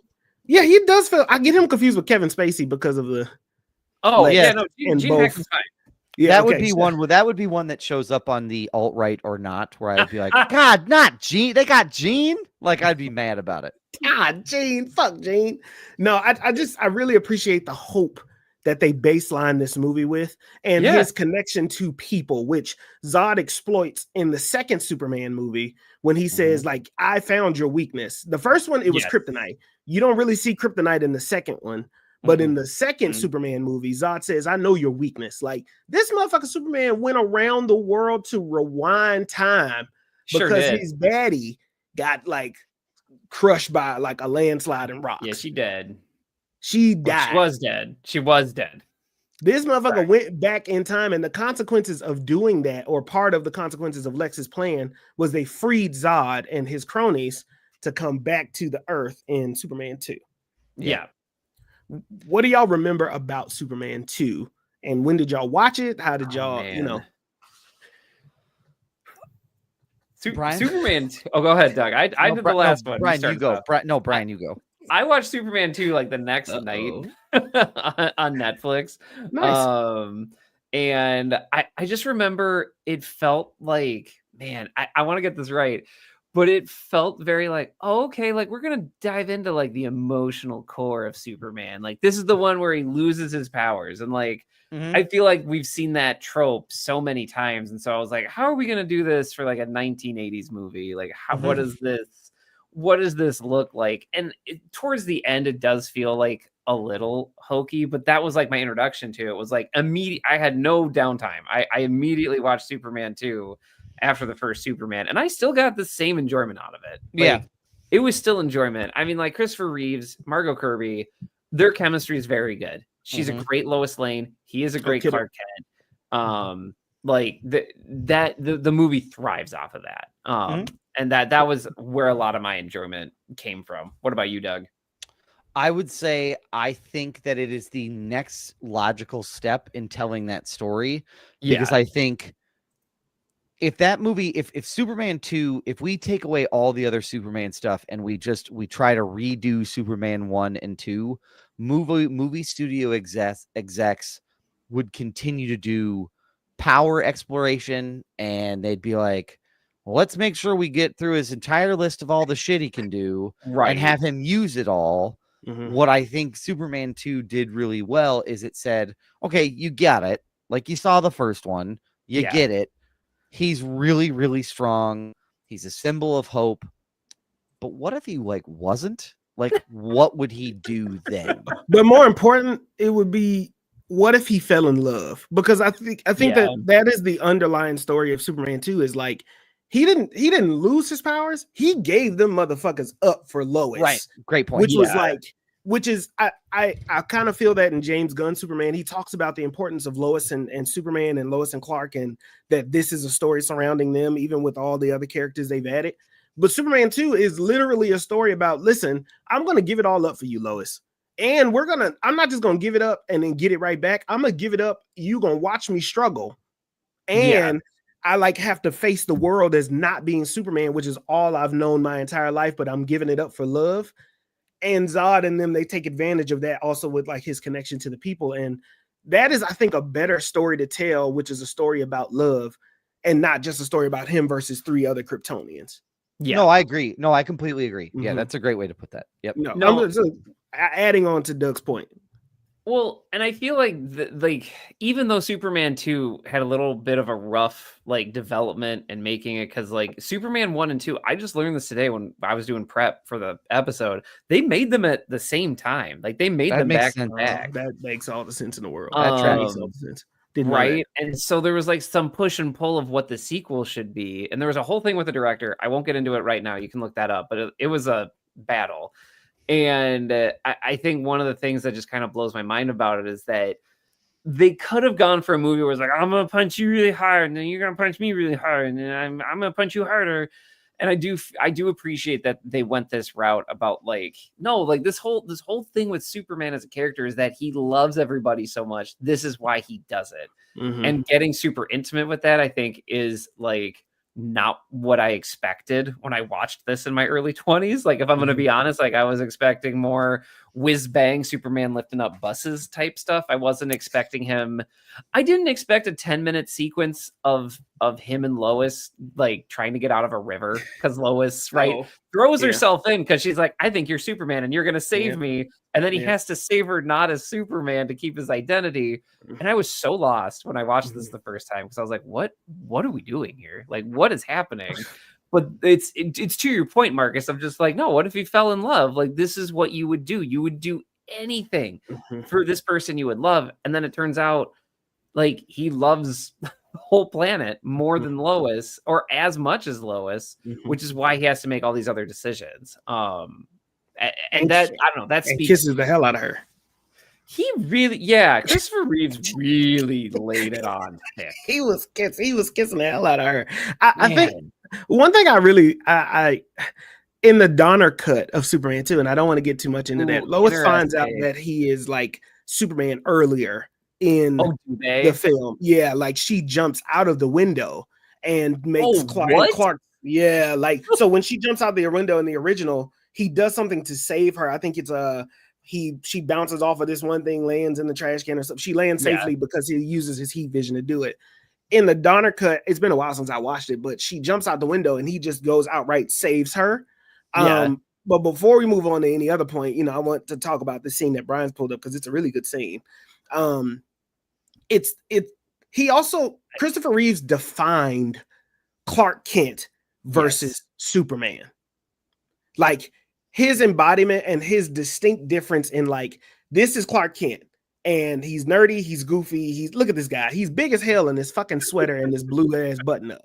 Yeah, he does feel. I get him confused with Kevin Spacey because of the. Oh yeah, no, Gene Hackman's fine. Yeah, that would be one. That would be one that shows up on the alt-right or not, where I'd be like, God, not Gene. They got Gene. Like, I'd be mad about it. God, Gene, fuck Gene. No, I really appreciate the hope that they baseline this movie with, and his connection to people, which Zod exploits in the second Superman movie when he says, like, I found your weakness. The first one, it was kryptonite. You don't really see kryptonite in the second one. But in the second Superman movie, Zod says, I know your weakness. Like, this motherfucker Superman went around the world to rewind time because his baddie got, like, crushed by, like, a landslide and rocks. Yeah, she dead. She died. She was dead. This motherfucker went back in time, and the consequences of doing that, or part of the consequences of Lex's plan, was they freed Zod and his cronies to come back to the Earth in Superman 2. Yeah. What do y'all remember about Superman 2? And when did y'all watch it? How did y'all, Superman 2. Oh, go ahead, Doug. I did the last one. Brian, you go. Brian, you go. I watched Superman 2 like the next night on Netflix. Nice. And I just remember it felt like, man, I want to get this right. But it felt very like, oh, okay, like we're going to dive into like the emotional core of Superman. Like, this is the one where he loses his powers. And like, I feel like we've seen that trope so many times. And so I was like, how are we going to do this for like a 1980s movie? Like, what does this look like? And towards the end, it does feel like a little hokey, but that was like my introduction to it. It was like immediate. I had no downtime. I immediately watched Superman 2 after the first Superman, and I still got the same enjoyment out of it. Like, it was still enjoyment. I mean, like Christopher Reeves, Margot Kirby, their chemistry is very good. She's a great Lois Lane. He is a great Clark Kent. Like the movie thrives off of that. And that was where a lot of my enjoyment came from. What about you, Doug? I would say I think that it is the next logical step in telling that story, because I think if that movie, if Superman 2, if we take away all the other Superman stuff and we try to redo Superman 1 and 2, movie studio execs would continue to do power exploration, and they'd be like, well, let's make sure we get through his entire list of all the shit he can do and have him use it all. What I think Superman 2 did really well is it said, okay, you got it. Like, you saw the first one, you get it. He's really, really strong. He's a symbol of hope. But what if he like wasn't? Like, what would he do then? But more important, it would be, what if he fell in love? Because I think that is the underlying story of Superman 2, is like, he didn't lose his powers. He gave them motherfuckers up for Lois. Right. Great point. Which was like, I kind of feel that in James Gunn Superman, he talks about the importance of Lois and Superman and Lois and Clark, and that this is a story surrounding them, even with all the other characters they've added. But Superman 2 is literally a story about, listen, I'm going to give it all up for you, Lois. And I'm not just going to give it up and then get it right back. I'm going to give it up. You going to watch me struggle. And I like have to face the world as not being Superman, which is all I've known my entire life, but I'm giving it up for love. And Zod and them, they take advantage of that also with like his connection to the people. And that is, I think, a better story to tell, which is a story about love and not just a story about him versus 3 other Kryptonians. Yeah. No, I agree. No, I completely agree. Mm-hmm. Yeah, that's a great way to put that. Yep. No, I'm just adding on to Doug's point. Well, and I feel like even though Superman 2 had a little bit of a rough like development and making it, because like Superman 1 and 2, I just learned this today when I was doing prep for the episode. They made them at the same time. Like they made them back to back. That makes all the sense in the world. That makes all the sense. Right. And so there was like some push and pull of what the sequel should be. And there was a whole thing with the director. I won't get into it right now. You can look that up, but it was a battle. And I think one of the things that just kind of blows my mind about it is that they could have gone for a movie where it's like, I'm going to punch you really hard, and then you're going to punch me really hard, and then I'm going to punch you harder. And I do appreciate that they went this route about like, no, like this whole thing with Superman as a character is that he loves everybody so much. This is why he does it. Mm-hmm. And getting super intimate with that, I think, is like not what I expected when I watched this in my early 20s. Like, if I'm going to be honest, like I was expecting more whiz bang Superman lifting up buses type stuff. I wasn't expecting him. I didn't expect a 10-minute sequence of him and Lois like trying to get out of a river because Lois throws herself in because she's like, I think you're Superman and you're going to save me. And then he has to save her not as Superman to keep his identity. And I was so lost when I watched this the first time because I was like, what are we doing here? Like, what is happening? But it's to your point, Marcus, of just like, no, what if he fell in love? Like, this is what you would do. You would do anything for this person you would love. And then it turns out like he loves the whole planet more than Lois or as much as Lois, which is why he has to make all these other decisions. And that, I don't know, that speaks. Kisses the hell out of her. He really, Christopher Reeves really laid it on thick. He was kissing the hell out of her. I think one thing I in the Donner cut of Superman 2, and I don't want to get too much into that. Lois finds out that he is like Superman earlier in the film. Yeah, like she jumps out of the window and makes Clark. Yeah, like so when she jumps out the window in the original, he does something to save her. I think it's she bounces off of this one thing, lands in the trash can or something. She lands safely because he uses his heat vision to do it. In the Donner cut, it's been a while since I watched it, but she jumps out the window and he just goes outright, saves her. But before we move on to any other point, I want to talk about the scene that Brian's pulled up because it's a really good scene. Christopher Reeves defined Clark Kent versus Superman. Like his embodiment and his distinct difference in like, this is Clark Kent and he's nerdy, he's goofy, look at this guy, he's big as hell in this fucking sweater and this blue ass button up.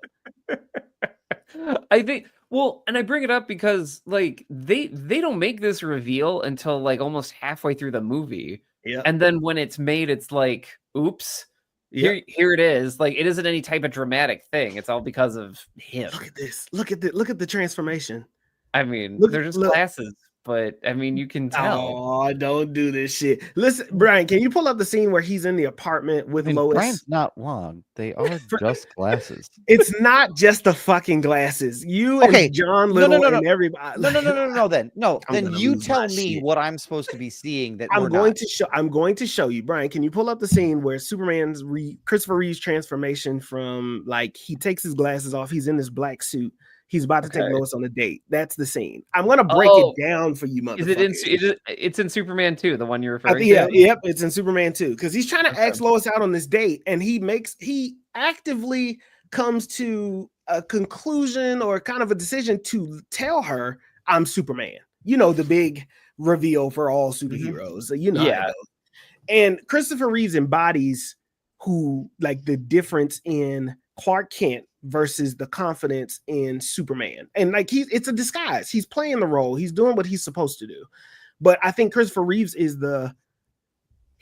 I think, well, and I bring it up because like they don't make this reveal until like almost halfway through the movie. Yeah. And then when it's made, it's like, oops, here it is. Like it isn't any type of dramatic thing. It's all because of him. Look at this. Look at the transformation. I mean, they're just glasses, but I mean, you can tell. Oh, don't do this shit. Listen, Brian, can you pull up the scene where he's in the apartment with Lois? Brian's not wrong. They are just glasses. It's not just the fucking glasses. You and John Little and everybody. No. Then you tell me what I'm supposed to be seeing. That I'm going to show you, Brian. Can you pull up the scene where Superman's Christopher Reeve's transformation from like he takes his glasses off, he's in this black suit. He's about to take Lois on a date. That's the scene. I'm gonna break it down for you, motherfucker. It's in Superman 2, the one you're referring to? Yep, it's in Superman 2. Because he's trying to ask Lois out on this date, and he actively comes to a conclusion or kind of a decision to tell her, I'm Superman. The big reveal for all superheroes. Yeah. And Christopher Reeves embodies the difference in Clark Kent versus the confidence in Superman. And like it's a disguise. He's playing the role. He's doing what he's supposed to do. But I think Christopher Reeves is the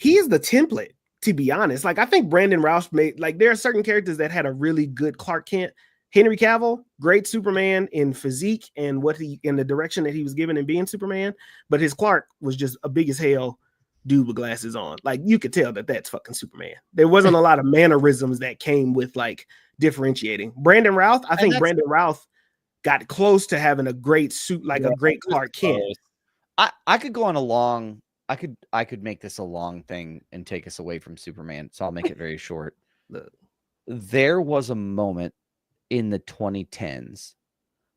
template, to be honest. Like I think Brandon Roush there are certain characters that had a really good Clark Kent. Henry Cavill, great Superman in physique and what he in the direction that he was given in being Superman, but his Clark was just a big as hell dude with glasses on. Like you could tell that that's fucking Superman. There wasn't a lot of mannerisms that came with like differentiating. Brandon Routh, I think Brandon Routh got close to having a great suit, like a great Clark Kent. I could go on a long. I could make this a long thing and take us away from Superman, so I'll make it very short. There was a moment in the 2010s,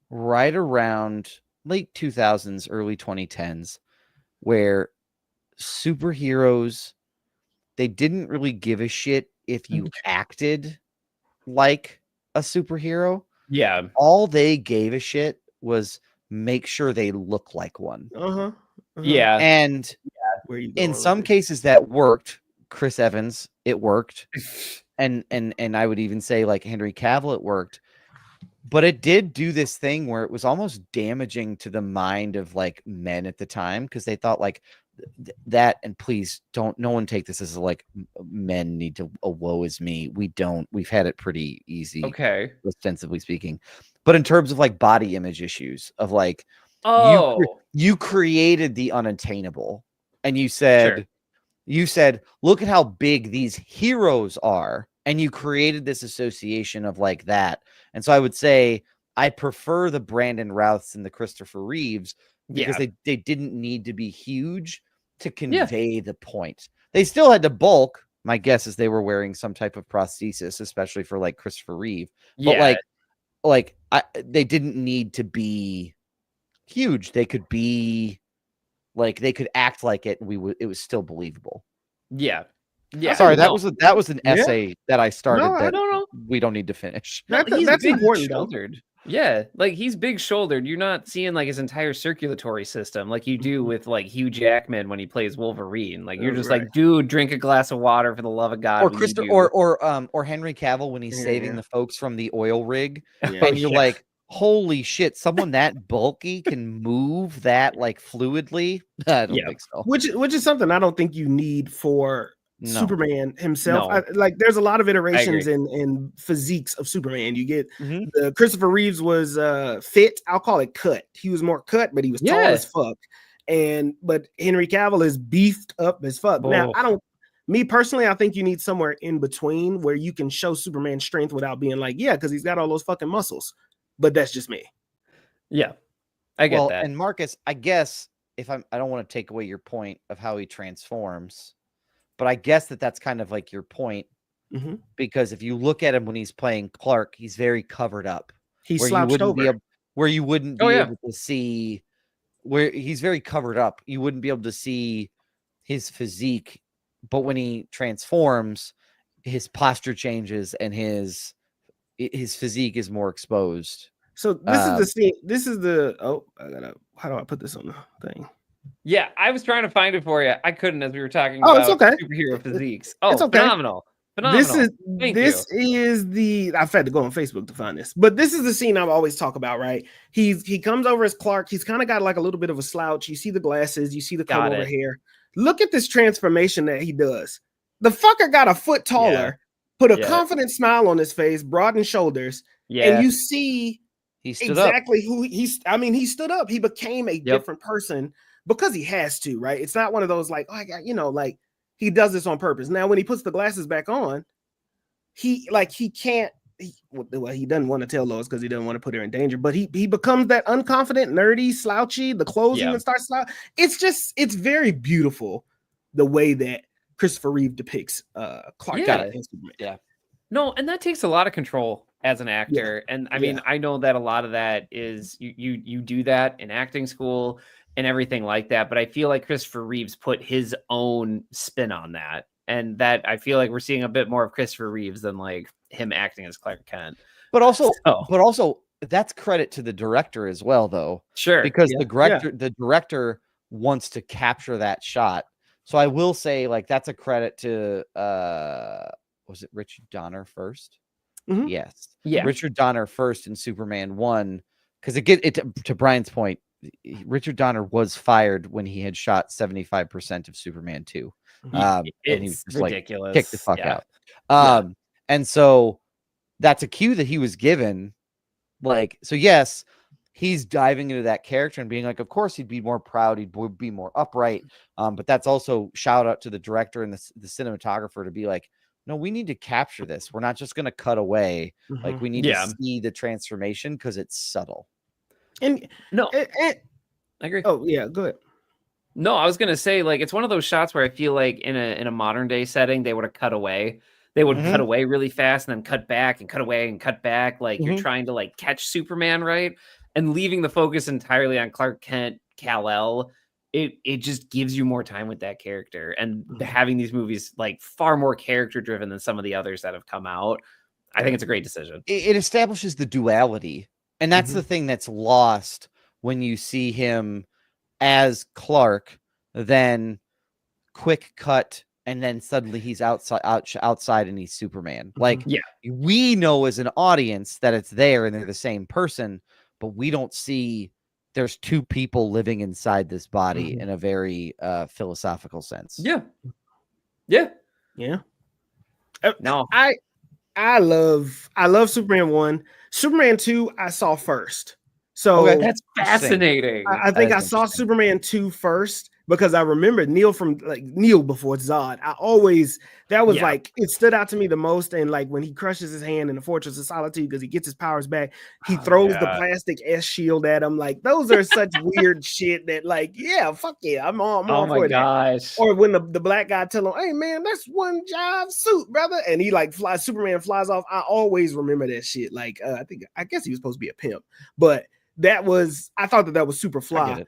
right around late 2000s, early 2010s, where superheroes, they didn't really give a shit if you acted like a superhero. Yeah. All they gave a shit was make sure they look like one. Yeah. And in some cases that worked. Chris Evans, it worked. And I would even say like Henry Cavill, it worked. But it did do this thing where it was almost damaging to the mind of like men at the time, because they thought like that, and please don't, no one take this as like men need to, oh, woe is me. We've had it pretty easy. Okay. Ostensibly speaking. But in terms of like body image issues of like, you created the unattainable, and you said, look at how big these heroes are. And you created this association of like that. And so I would say I prefer the Brandon Rouths and the Christopher Reeves because they didn't need to be huge to convey the point. They still had to bulk. My guess is they were wearing some type of prosthesis, especially for like Christopher Reeve. But they didn't need to be huge. They could be like, they could act like it, and it was still believable. Yeah. Sorry, that was an essay that I started. No. We don't need to finish. That's important. Shouldered. Yeah, like he's big shouldered. You're not seeing like his entire circulatory system like you do with like Hugh Jackman when he plays Wolverine. Like you're just like, dude, drink a glass of water for the love of God. Or Henry Cavill when he's saving the folks from the oil rig, and you're like, holy shit, someone that bulky can move that like fluidly. I don't think so. Which is something I don't think you need for Superman himself. There's a lot of iterations in physiques of Superman. You get the Christopher Reeves was fit. I'll call it cut. He was more cut, but he was tall as fuck. But Henry Cavill is beefed up as fuck. Now, me personally, I think you need somewhere in between where you can show Superman's strength without being like, because he's got all those fucking muscles. But that's just me. Yeah, I get that. And Marcus, I guess I don't want to take away your point of how he transforms. But I guess that's kind of like your point, because if you look at him when he's playing Clark, he's very covered up. He's slouched over. Where you wouldn't be able to see, where he's very covered up. You wouldn't be able to see his physique. But when he transforms, his posture changes and his physique is more exposed. So this is the scene. This is the how do I put this on the thing? Yeah, I was trying to find it for you. I couldn't as we were talking about superhero physiques. Oh, it's okay. Phenomenal. This is the I've had to go on Facebook to find this, but this is the scene I always talk about, right? He comes over as Clark. He's kind of got like a little bit of a slouch. You see the glasses, you see the comb over hair. Look at this transformation that he does. The fucker got a foot taller, put a confident smile on his face, broadened shoulders, and you see he stood exactly up. who he stood up. He became a different person. Because he has to, right? It's not one of those like, like he does this on purpose. Now, when he puts the glasses back on, he doesn't want to tell Lois because he doesn't want to put her in danger, but he becomes that unconfident, nerdy, slouchy, the clothes even starts slouchy. It's very beautiful the way that Christopher Reeve depicts Clark Kent. Yeah. No, and that takes a lot of control as an actor. And I mean, I know that a lot of that is you do that in acting school and everything like that. But I feel like Christopher Reeves put his own spin on that. And that I feel like we're seeing a bit more of Christopher Reeves than like him acting as Clark Kent. But also that's credit to the director as well, though. Sure. Because the director wants to capture that shot. So I will say like that's a credit to was it Richard Donner first? Mm-hmm. Yes. Yeah. Richard Donner first in Superman 1. Because to Brian's point, Richard Donner was fired when he had shot 75% of Superman 2. And he was just ridiculous. Like, kick the fuck out. And so that's a cue that he was given Like, so yes, he's diving into that character and being like, of course he'd be more proud, he'd be more upright. But that's also shout out to the director and the cinematographer to be like, no, we need to capture this. We're not just going to cut away. Like, we need to see the transformation because it's subtle. And I agree. Oh yeah, go ahead. No, I was gonna say, like, it's one of those shots where I feel like in a modern day setting they would have cut away. They would cut away really fast and then cut back and cut away and cut back. Like you're trying to like catch Superman, right? And leaving the focus entirely on Clark Kent, Kal-El. It just gives you more time with that character. And having these movies like far more character driven than some of the others that have come out. I think it's a great decision. It establishes the duality. And that's the thing that's lost when you see him as Clark, then quick cut, and then suddenly he's outside and he's Superman. Like, we know as an audience that it's there and they're the same person, but we don't see there's two people living inside this body in a very philosophical sense. Yeah. No, I love Superman 1. Superman 2 I saw first. So that's fascinating. I think I saw Superman 2 first because I remember Neil before Zod. That was like, it stood out to me the most. And like when he crushes his hand in the Fortress of Solitude because he gets his powers back, he throws the plastic S shield at him. Like, those are such weird shit that, like, fuck yeah, I'm all for that. Or when the black guy tell him, hey man, that's one jive suit, brother, and he like Superman flies off. I always remember that shit. Like, I guess he was supposed to be a pimp, but I thought that was super fly.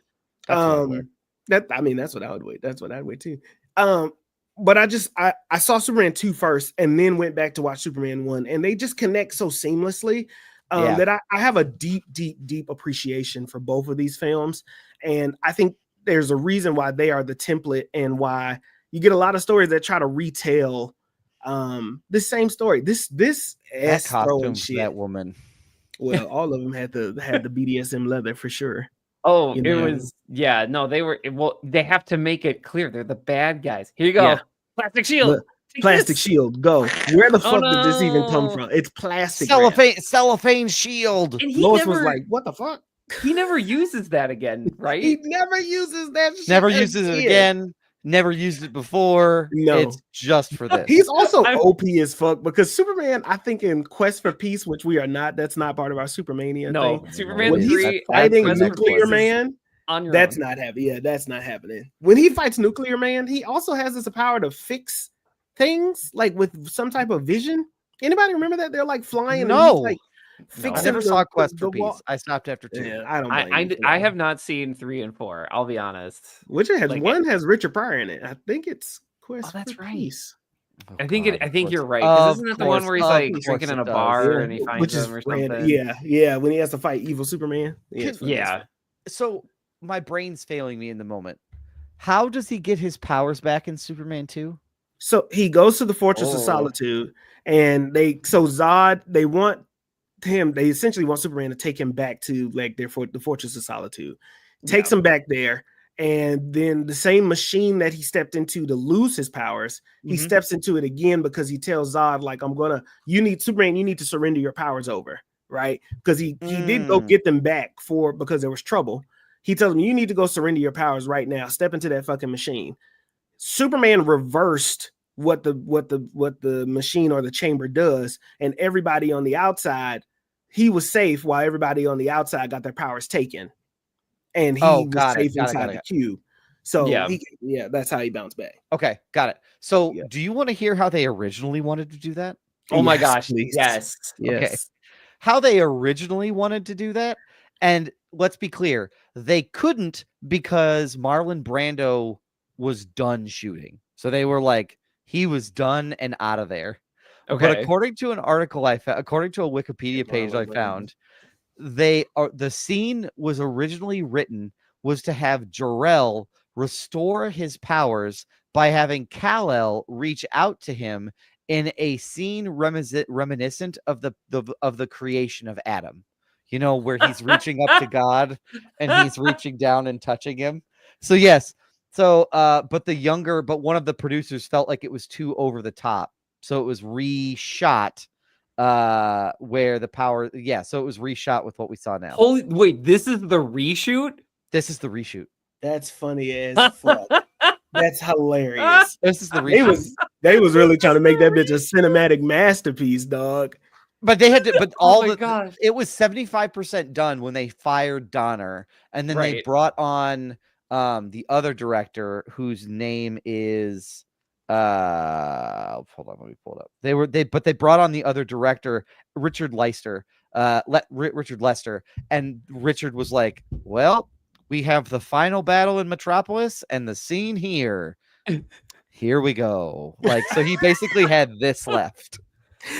That's what I would wait. That's what I'd wait too. But I saw Superman 2 first and then went back to watch Superman 1, and they just connect so seamlessly that I have a deep appreciation for both of these films. And I think there's a reason why they are the template and why you get a lot of stories that try to retell this same story. This ass throwing shit. That woman. Well, all of them had the BDSM leather for sure. Oh, it was they have to make it clear they're the bad guys. Here you go. Plastic shield. Plastic shield, go. Where the fuck did this even come from? It's plastic. Cellophane shield. And Lois was like, what the fuck? He never uses that again, right? He never uses that shit. Never uses it again. Never used it before. No, it's just for this. He's also OP as fuck because Superman, I think in Quest for Peace, which we are not, that's not part of our Supermania thing. Superman when 3 he's fighting Nuclear Man, that's not happening. Yeah, that's not happening. When he fights Nuclear Man, he also has this power to fix things like with some type of vision. Anybody remember that? They're like flying. No. And I never saw Quest for Peace. I stopped after 2. Yeah, I have not seen 3 and 4. I'll be honest. Which has one has Richard Pryor in it. I think it's Quest for Peace. Oh, I think you're right. Isn't it the one where he's like drinking in a bar and he finds him or something? Yeah, when he has to fight evil Superman. Yeah. So my brain's failing me in the moment. How does he get his powers back in Superman 2? So he goes to the Fortress of Solitude, and they essentially want Superman to take him back to like the Fortress of Solitude. Takes him back there, and then the same machine that he stepped into to lose his powers, he steps into it again because he tells Zod, like, you need to surrender your powers over, right? Because he did go get them back because there was trouble. He tells him, you need to go surrender your powers right now. Step into that fucking machine. Superman reversed what the machine or the chamber does, and everybody on the outside, he was safe while everybody on the outside got their powers taken, and he was safe inside the cube. So that's how he bounced back. Okay, got it. So do you want to hear how they originally wanted to do that? Oh my gosh, please. yes. Okay, how they originally wanted to do that, and let's be clear, they couldn't because Marlon Brando was done shooting. So they were like, he was done and out of there. Okay. But according to an article according to a Wikipedia page I found, the scene was originally written was to have Jor-El restore his powers by having Kal-El reach out to him in a scene reminiscent of the creation of Adam. You know, where he's reaching up to God and he's reaching down and touching him. So yes. So, but one of the producers felt like it was too over the top. So it was reshot where the power, so it was reshot with what we saw now. Holy wait, this is the reshoot? This is the reshoot. That's funny as fuck. That's hilarious. This is the reshoot. They was really trying to make that bitch a cinematic masterpiece, dog. But they had to, but gosh. it was 75% done when they fired Donner, and then they Right. brought on the other director whose name is hold on, let me pull it up. But they brought on the other director, Richard Lester, and Richard was like, well, we have the final battle in Metropolis and the scene here. Here we go. Like, so he basically had this left.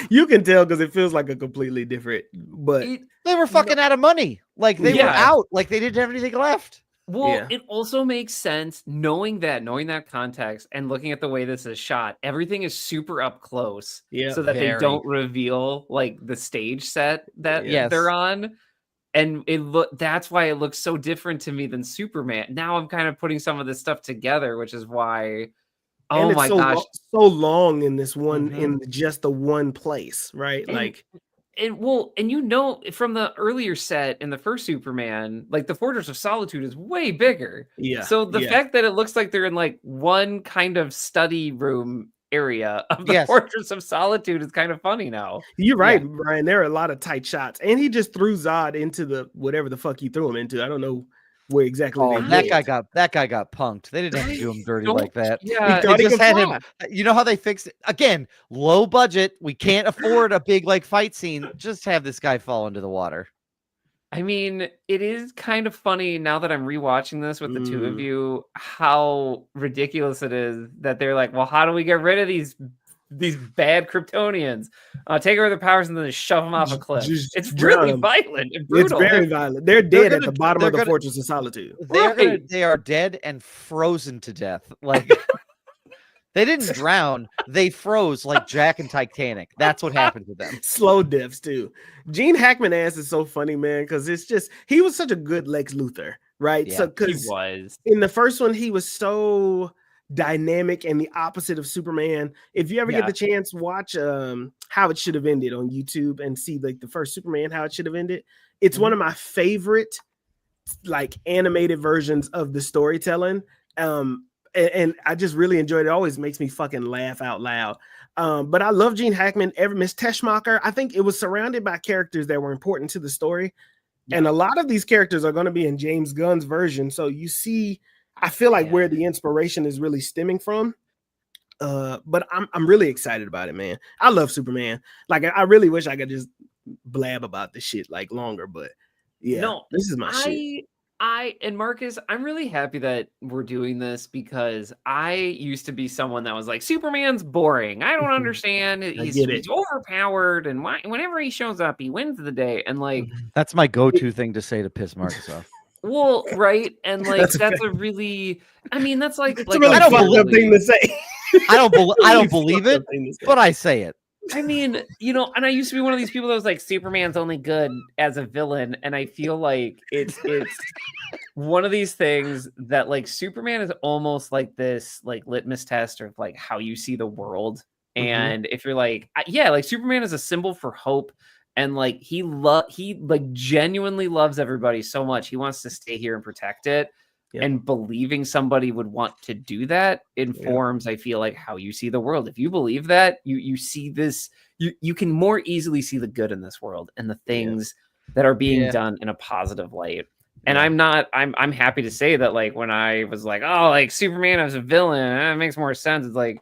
You can tell because it feels like a completely different, but They were fucking out of money. Like, they were out. Like, they didn't have anything left. Well, it also makes sense knowing that context and looking at the way this is shot. Everything is super up close, so that they don't reveal like the stage set that they're on. And that's why it looks so different to me than Superman. Now I'm kind of putting some of this stuff together, which is why. Oh my gosh, so long in this one in just the one place, right? And from the earlier set in the first Superman, like the Fortress of Solitude is way bigger. Yeah. So the fact that it looks like they're in like one kind of study room area of the Fortress of Solitude is kind of funny now. You're right, Brian. There are a lot of tight shots, and he just threw Zod into the whatever the fuck he threw him into. I don't know where exactly. That guy got punked. They didn't have to do him dirty like that. Yeah, they just had him. You know how they fixed it? Again, low budget. We can't afford a big like fight scene. Just have this guy fall into the water. I mean, it is kind of funny now that I'm rewatching this with the two of you, how ridiculous it is that they're like, well, how do we get rid of these bad Kryptonians? Take away their powers and then just shove them off a cliff. It's really violent and brutal. It's very violent. They're dead at the bottom of the Fortress of Solitude. They are dead and frozen to death. Like they didn't drown. They froze like Jack and Titanic. That's what happened to them. Slow deaths too. Gene Hackman ass is so funny, man, because it's just he was such a good Lex Luthor, right? Yeah, so because in the first one he was so dynamic and the opposite of Superman. If you ever get the chance, watch How It Should Have Ended on YouTube and see like the first Superman, How It Should Have Ended. It's one of my favorite like animated versions of the storytelling. And I just really enjoyed it. It always makes me fucking laugh out loud. But I love Gene Hackman. Miss Teschmacher, I think it was surrounded by characters that were important to the story. Yeah. And a lot of these characters are going to be in James Gunn's version. So you see, I feel like where the inspiration is really stemming from. But I'm really excited about it, man. I love Superman. Like I really wish I could just blab about this shit like longer, but this is my shit. And Marcus, I'm really happy that we're doing this because I used to be someone that was like, Superman's boring. I don't understand. He's overpowered, and whenever he shows up, he wins the day. And like, that's my go-to thing to say to piss Marcus off. Well, right, and like that's a really, I mean, that's like a really fucked up thing to say. I don't believe it, but I say it. I mean, and I used to be one of these people that was like, Superman's only good as a villain, and I feel like it's one of these things that like Superman is almost like this like litmus test of like how you see the world, and if you're like, like Superman is a symbol for hope, and like he like genuinely loves everybody so much he wants to stay here and protect it. And believing somebody would want to do that informs, I feel like, how you see the world. If you believe that, you see this, you can more easily see the good in this world and the things that are being done in a positive light. And I'm happy to say that, like, when I was like, oh, like Superman as a villain, it makes more sense. It's like,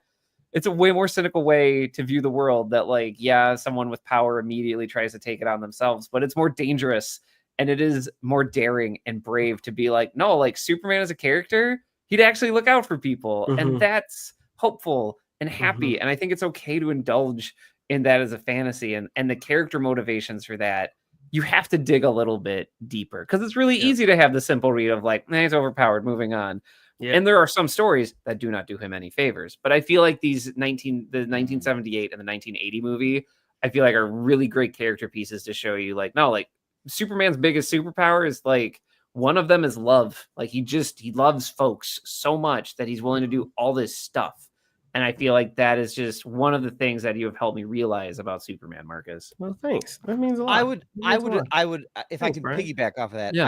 it's a way more cynical way to view the world that, like, someone with power immediately tries to take it on themselves, but it's more dangerous. And it is more daring and brave to be like, no, like Superman as a character, he'd actually look out for people. And that's hopeful and happy. And I think it's okay to indulge in that as a fantasy. And the character motivations for that, you have to dig a little bit deeper because it's really easy to have the simple read of like, he's overpowered, moving on. And there are some stories that do not do him any favors. But I feel like the 1978 and the 1980 movie, I feel like are really great character pieces to show you like, no, like, Superman's biggest superpower is like one of them is love. Like he loves folks so much that he's willing to do all this stuff. And I feel like that is just one of the things that you have helped me realize about Superman, Marcus. Well, thanks. That means a lot. I would, if I Thanks, could Brian. piggyback off of that, Yeah,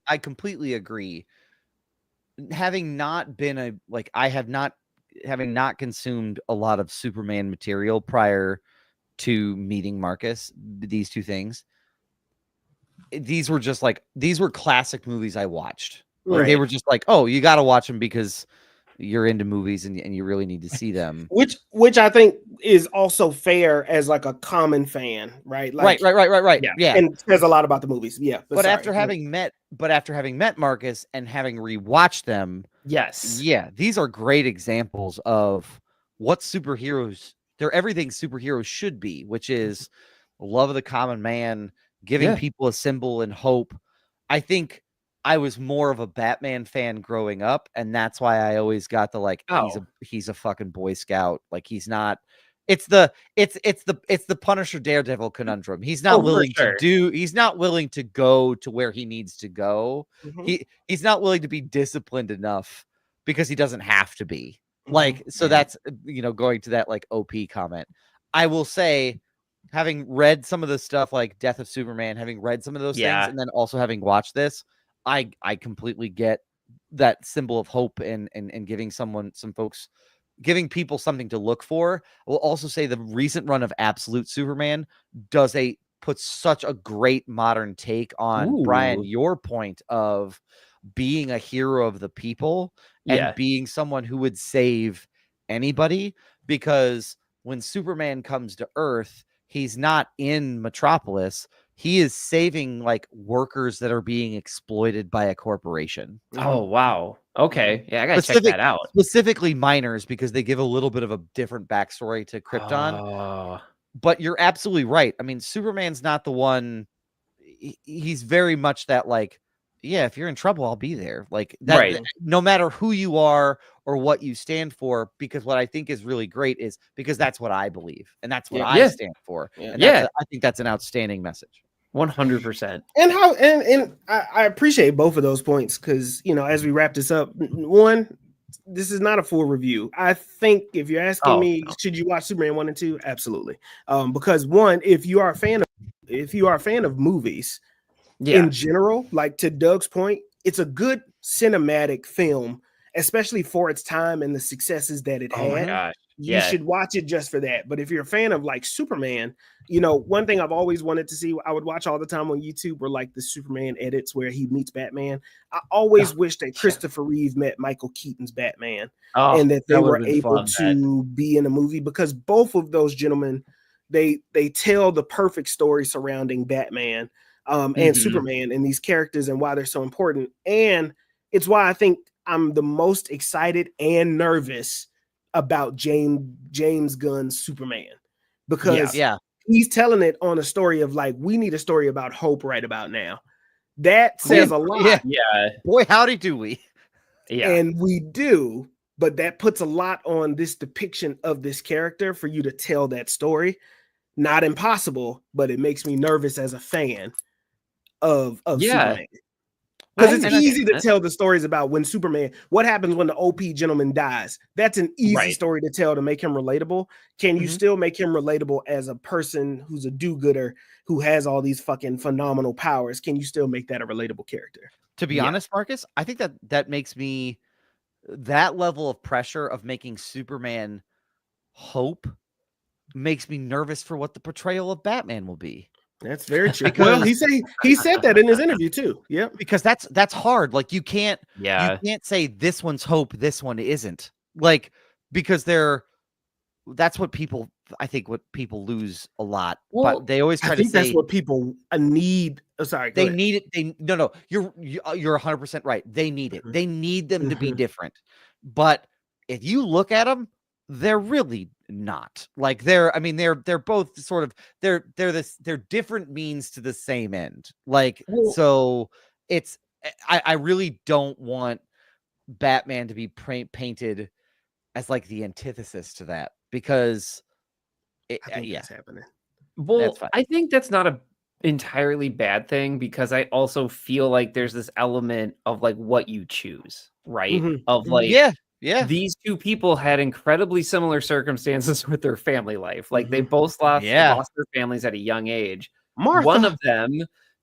I completely agree. Having not been having not consumed a lot of Superman material prior to meeting Marcus, these two things, these were classic movies I watched. Like, they were just like, oh, you got to watch them because you're into movies and you really need to see them. Which I think is also fair as like a common fan, right? Like, right. Yeah. And says a lot about the movies. Yeah. But after having met Marcus and having rewatched them, yes, yeah, these are great examples of what superheroes, they're everything superheroes should be, which is love of the common man, giving people a symbol and hope. I think I was more of a Batman fan growing up, and that's why I always got the he's a fucking Boy Scout. Like, he's not. It's the Punisher Daredevil conundrum. He's not willing to go to where he needs to go. He's not willing to be disciplined enough because he doesn't have to be. Like, so that's, going to that like OP comment. I will say, having read some of the stuff like Death of Superman, having read some of those things, and then also having watched this, I completely get that symbol of hope and giving giving people something to look for. I will also say the recent run of Absolute Superman puts such a great modern take on, Brian, your point of being a hero of the people and being someone who would save anybody, because when Superman comes to Earth, he's not in Metropolis. He is saving like workers that are being exploited by a corporation. Oh, wow. Okay. Yeah, I gotta check that out. Specifically miners, because they give a little bit of a different backstory to Krypton. But you're absolutely right. I mean, Superman's not the one. He's very much that like, yeah, if you're in trouble, I'll be there. Like that, no matter who you are or what you stand for, because what I think is really great is because that's what I believe and that's what I stand for. And I think that's an outstanding message. 100%. And I appreciate both of those points, because, as we wrap this up, one, this is not a full review. I think if you're asking me, should you watch Superman 1 and 2? Absolutely. Because one, if you are a fan of movies, in general, like to Doug's point, it's a good cinematic film, especially for its time and the successes that it had. My gosh. You should watch it just for that. But if you're a fan of like Superman, one thing I've always wanted to see, I would watch all the time on YouTube, were like the Superman edits where he meets Batman. I always wish that Christopher Reeve met Michael Keaton's Batman, and that they were able to be in a movie, because both of those gentlemen, they tell the perfect story surrounding Batman and Superman and these characters and why they're so important. And it's why I think I'm the most excited and nervous about James Gunn's Superman, because he's telling it on a story of like, we need a story about hope right about now. That says a lot. Yeah. Boy, howdy do we. Yeah. And we do, but that puts a lot on this depiction of this character for you to tell that story. Not impossible, but it makes me nervous as a fan of Superman. Because it's easy to tell the stories about when Superman, what happens when the OP gentleman dies. That's an easy story to tell to make him relatable. Can you still make him relatable as a person who's a do-gooder who has all these fucking phenomenal powers? Can you still make that a relatable character? To be honest, Marcus, I think that makes me, that level of pressure of making Superman hope makes me nervous for what the portrayal of Batman will be. That's very true. Well, he said that in his interview too. Yeah, because that's hard. Like you can't say this one's hope, this one isn't. Like, because that's what people, I think what people lose a lot. Well, but they always try to say that's what people need. Oh, sorry, they need it. No, you're 100% right. They need it. They need them to be different. But if you look at them, they're really not. Like they're both sort of they're different means to the same end. Like, so it's I really don't want Batman to be painted as like the antithesis to that, because that's happening. Well, I think that's not a entirely bad thing, because I also feel like there's this element of like what you choose, right? Of like, Yeah. These two people had incredibly similar circumstances with their family life. Like they both lost their families at a young age. Martha. One of them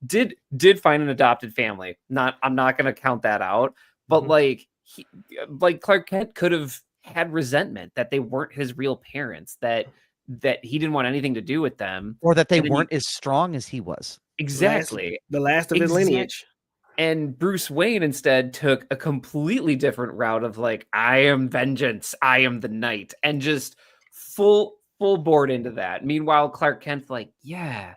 did find an adopted family. I'm not going to count that out, but like Clark Kent could have had resentment that they weren't his real parents, that he didn't want anything to do with them, or that they weren't as strong as he was. Exactly. The last of his lineage. And Bruce Wayne instead took a completely different route of like, I am vengeance, I am the knight, and just full board into that. Meanwhile, Clark Kent's like, yeah,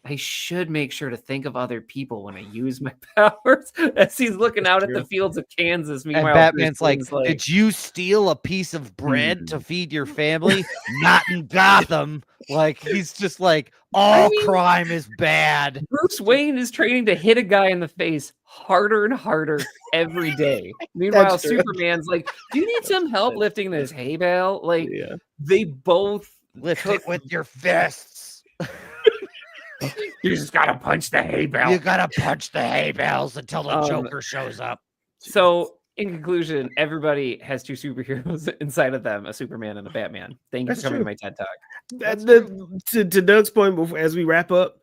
I should make sure to think of other people when I use my powers, as he's looking out at the fields of Kansas. Meanwhile, and Batman's like, did you steal a piece of bread to feed your family? Not in Gotham. Like, he's just like, all crime is bad. Bruce Wayne is training to hit a guy in the face harder and harder every day. Meanwhile, Superman's like, do you need some help lifting this hay bale? Like, they both lift it with your fists. You just gotta punch the hay bale. You gotta punch the hay bales until the Joker shows up. So, in conclusion, everybody has two superheroes inside of them, a Superman and a Batman. Thank you for coming to my TED Talk. To Doug's point, as we wrap up,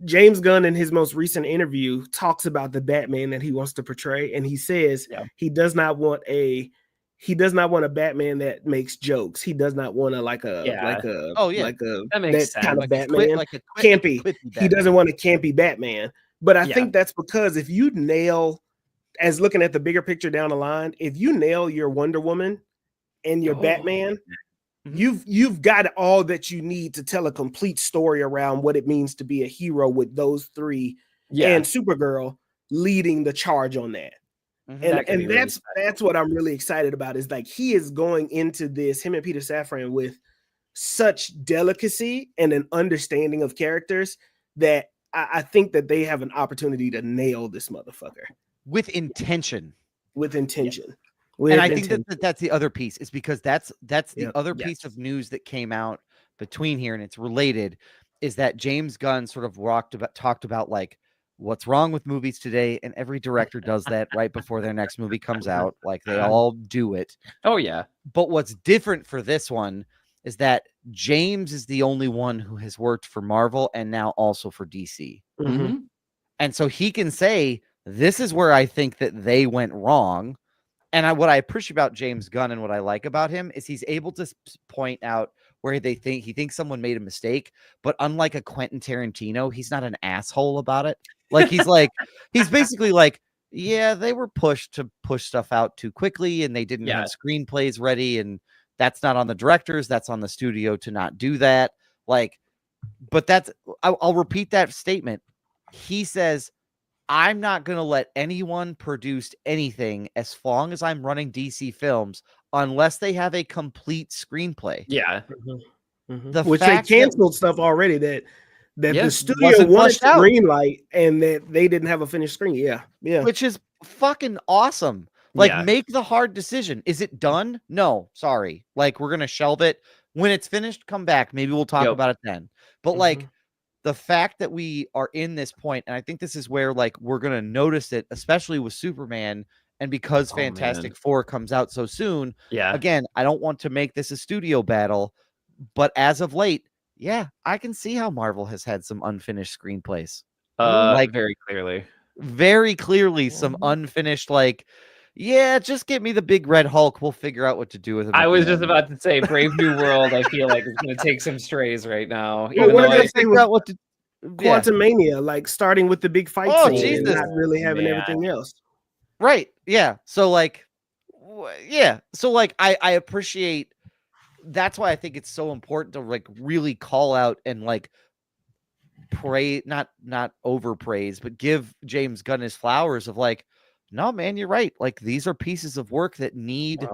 James Gunn in his most recent interview talks about the Batman that he wants to portray, and he says he does not want a Batman that makes jokes. He does not want that makes sense. Kind of Batman, campy. He doesn't want a campy Batman. But I think that's because if you nail, as looking at the bigger picture down the line, if you nail your Wonder Woman and your Batman, you've got all that you need to tell a complete story around what it means to be a hero with those three and Supergirl leading the charge on that. And that's what I'm really excited about, is like he is going into this, him and Peter Safran, with such delicacy and an understanding of characters that I think that they have an opportunity to nail this motherfucker with intention. And I think that's the other piece, is because that's the other piece of news that came out between here, and it's related, is that James Gunn sort of talked about like what's wrong with movies today, and every director does that right before their next movie comes out. Like they all do it. Oh yeah. But what's different for this one is that James is the only one who has worked for Marvel and now also for DC. And so he can say, this is where I think that they went wrong. And what I appreciate about James Gunn and what I like about him is he's able to point out where he thinks someone made a mistake, but unlike a Quentin Tarantino, he's not an asshole about it. Like he's basically like, yeah, they were pushed to push stuff out too quickly, and they didn't have screenplays ready, and that's not on the directors, that's on the studio to not do that. Like, but I'll repeat that statement. He says, I'm not going to let anyone produce anything as long as I'm running DC Films unless they have a complete screenplay. Yeah. Which they canceled stuff already that the studio wanted to greenlight and that they didn't have a finished screen. Yeah. Which is fucking awesome. Like, make the hard decision. Is it done? No, sorry. Like, we're going to shelve it. When it's finished, come back. Maybe we'll talk about it then. But like, the fact that we are in this point, and I think this is where like we're going to notice it, especially with Superman, and because Fantastic Four comes out so soon. Again, I don't want to make this a studio battle, but as of late, I can see how Marvel has had some unfinished screenplays. Like very clearly some unfinished, like, just get me the big red Hulk. We'll figure out what to do with him. I was just about to say Brave New World. I feel like it's going to take some strays right now. We're going to figure out what to Quantumania, like starting with the big fight scene and not really having everything else. Right. Yeah. So like, So like, I appreciate, that's why I think it's so important to like really call out and like praise, not overpraise, but give James Gunn his flowers of like, no, man, you're right. Like, these are pieces of work that need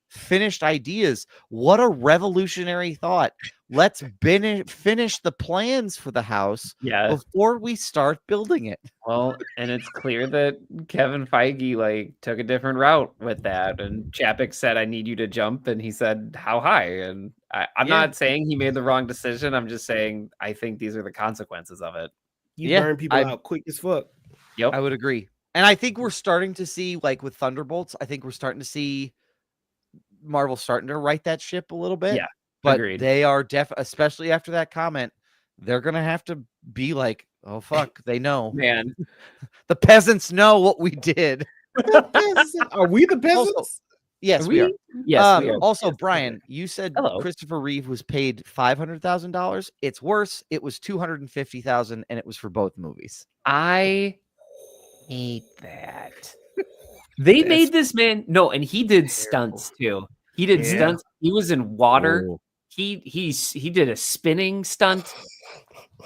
finished ideas. What a revolutionary thought. Let's finish the plans for the house before we start building it. Well, and it's clear that Kevin Feige like took a different route with that. And Chapek said, I need you to jump. And he said, how high? And I'm not saying he made the wrong decision. I'm just saying I think these are the consequences of it. You burn people out quick as fuck. Yep. I would agree. And I think we're starting to see, like with Thunderbolts, I think we're starting to see Marvel's starting to right that ship a little bit. Yeah, but agreed. they are especially after that comment, they're gonna have to be like, oh fuck, they know. Man, The peasants know what we did. Are we the peasants? Also, yes, we are. Yes, we are. Also, Yes, Brian, okay. you said Hello. Christopher Reeve was paid $500,000. It's worse. It was $250,000, and it was for both movies. I hate that. They made this man and he did stunts too. He did stunts. He was in water. Oh. He did a spinning stunt.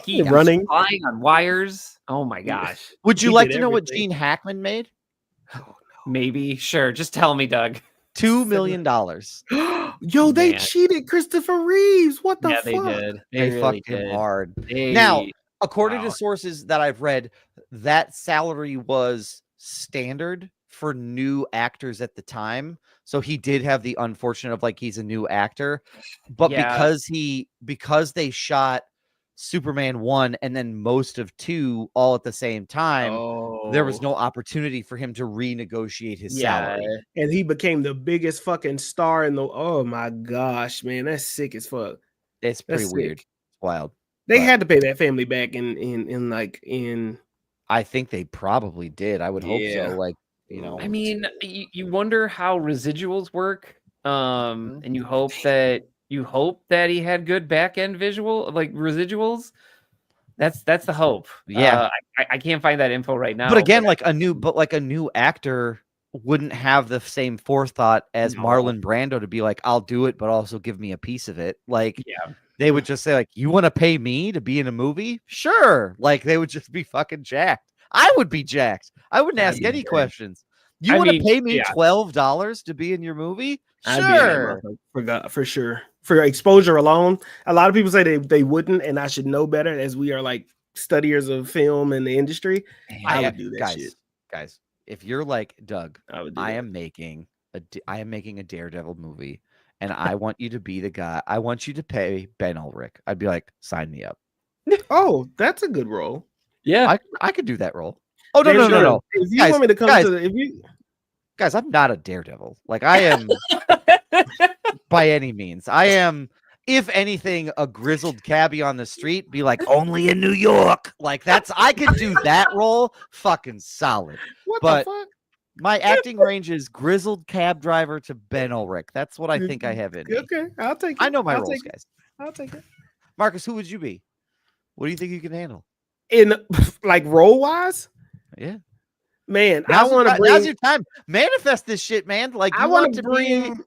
He was Running. flying on wires. Oh my gosh. Would you He like did to know what everything. Gene Hackman made? Maybe. Sure. Just tell me, Doug. $2 million. Yo, they Man. cheated Christopher Reeves. What the Yeah, fuck? they did. They really fucked did. him hard. They- Now, according wow. to sources that I've read, that salary was standard for new actors at the time. So he did have the unfortunate of like he's a new actor, but Yeah. because they shot Superman 1 and then most of 2 all at the same time, there was no opportunity for him to renegotiate his salary. And he became the biggest fucking star in the. Oh my gosh, man, that's sick as fuck. It's pretty That's weird. sick. It's wild. They But- had to pay that family back in. I think they probably did. I would hope Yeah. so. Like, you know, I mean, you wonder how residuals work. And you hope that he had good back end visual like residuals. That's the hope. Yeah. I can't find that info right now. but again, like a new actor wouldn't have the same forethought as No. Marlon Brando to be like, I'll do it, but also give me a piece of it. Like, Yeah. they would just say, like, you want to pay me to be in a movie? Sure. Like, they would just be fucking jacked. I would be jacked. I wouldn't ask any questions. You I want to mean, pay me yeah. $12 to be in your movie? I'd be in that Sure. motherfucker for sure. For exposure alone, a lot of people say they wouldn't, and I should know better as we are like studiers of film and the industry. I would do that shit. Guys, if you're like Doug, I would do I that. am making a Daredevil movie, and I want you to be the guy. I want you to pay Ben Ulrich. I'd be like, sign me up. Oh, that's a good role. Yeah. I could do that role. Oh no, James no. Gunn, If you Guys, want me to come guys. to the, if you Guys, I'm not a Daredevil. Like, I am by any means. I am, if anything, a grizzled cabbie on the street. Be like, only in New York. Like, I could do that role. Fucking solid. what But- the fuck? My acting range is grizzled cab driver to Ben Ulrich. That's what I think I have in me. Okay, I'll take it. I know my I'll roles, take it. guys. I'll take it. Marcus, who would you be? What do you think you can handle? In like role wise, Yeah. man, Now's I want to your, now's bring. your time. Manifest this shit, man. Like, I you want want to to be. bring.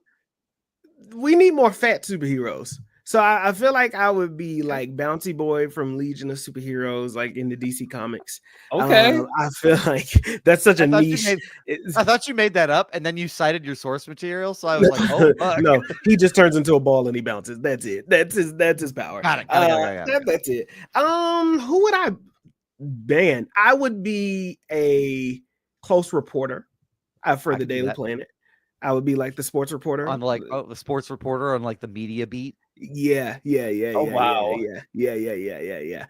We need more fat superheroes. So I feel like I would be like Bounty Boy from Legion of Superheroes, like in the DC comics. Okay. I feel like that's such a I thought you niche. made- It's- I thought you made that up, and then you cited your source material. So I was like, oh, fuck. no, he just turns into a ball and he bounces. That's it. That's his power. Got it. That's it. Who would I ban? I would be a close reporter for I the could do Daily that. Planet. I would be like the sports reporter On like the sports reporter on like the media beat. Yeah. Oh, wow. Yeah.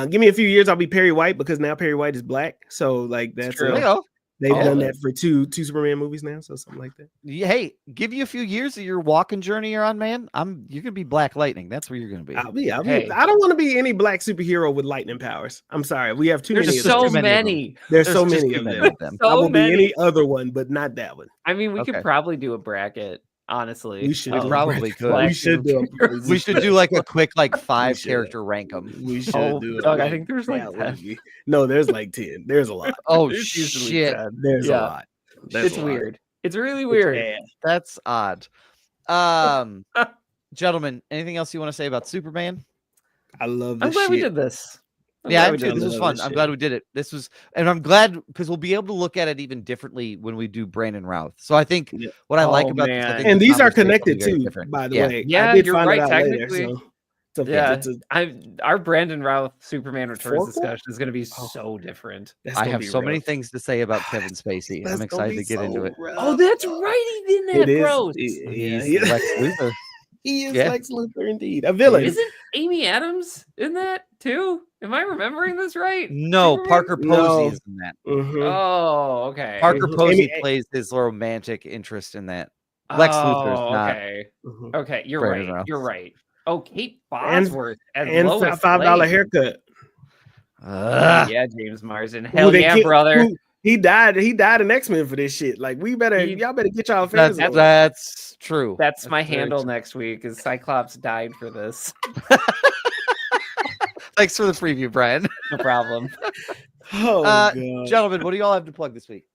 Give me a few years, I'll be Perry White because now Perry White is black. So like that's True. There you go. they've Oh. done that for two Superman movies now, so something like that. Hey, give you a few years of your walking journey you're on, man. You're gonna be Black Lightning. That's where you're gonna be. I'll be. Hey. I don't want to be any black superhero with lightning powers. I'm sorry, we have too There's many. Of so them. too many of them. many. There's so just many too of many them. of them. I So will be many. any other one, but not that one. I mean, we Okay. could probably do a bracket, honestly. We should. We do a probably bracket. could. We should do. We should do like a quick like 5 should. character rank them. We should Oh, do. Doug, it. I think there's like That 10. would be- No, there's like 10. There's a lot. Oh There's usually shit, 10. There's Yeah. a lot. There's It's a lot. weird. It's really weird. Yeah. that's odd. Gentlemen, anything else you want to say about Superman? I love this I'm glad we shit. did this. I'm Yeah, glad I'm we too. did This was love fun. this I'm shit. glad we did it. This was, and I'm glad because we'll be able to look at it even differently when we do Brandon Routh. So I think Yeah. what I like Oh, about this, I man. think And the these are conversation will be connected very too, different. by the Yeah. way. Yeah, I did you're find right, it out later, technically. so it's okay. Yeah, It's our Brandon Routh Superman Returns Fourth one? discussion is going to be Oh. so different. that's I gonna have be so many rough. things to say about Kevin Spacey. That's I'm gonna excited be to get into so it. rough. Oh, that's right. He did that. It is. Gross. Yeah, He's Lex Luthor. he is Yeah. Lex Luthor indeed. A villain. Isn't Amy Adams in that too? Am I remembering this right? No, Superman? Parker Posey No. is in that. Mhm. Oh, okay. Parker Mhm. Posey Amy- plays his romantic interest in that. Lex Luthor's not. Okay. Mhm. Okay, you're Brandon right. Routh. You're right. Oh, Kate And- Bosworth as And Lois $5 Lane. haircut. Hell yeah, James Marsden. Who Hell they yeah, kick- brother. who- He died in X-Men for this shit. Like y'all better get y'all fans. That's true. That's my very handle true. next week. Is Cyclops died for this? Thanks for the preview, Brian. No problem. Oh god. Gentlemen, what do you all have to plug this week?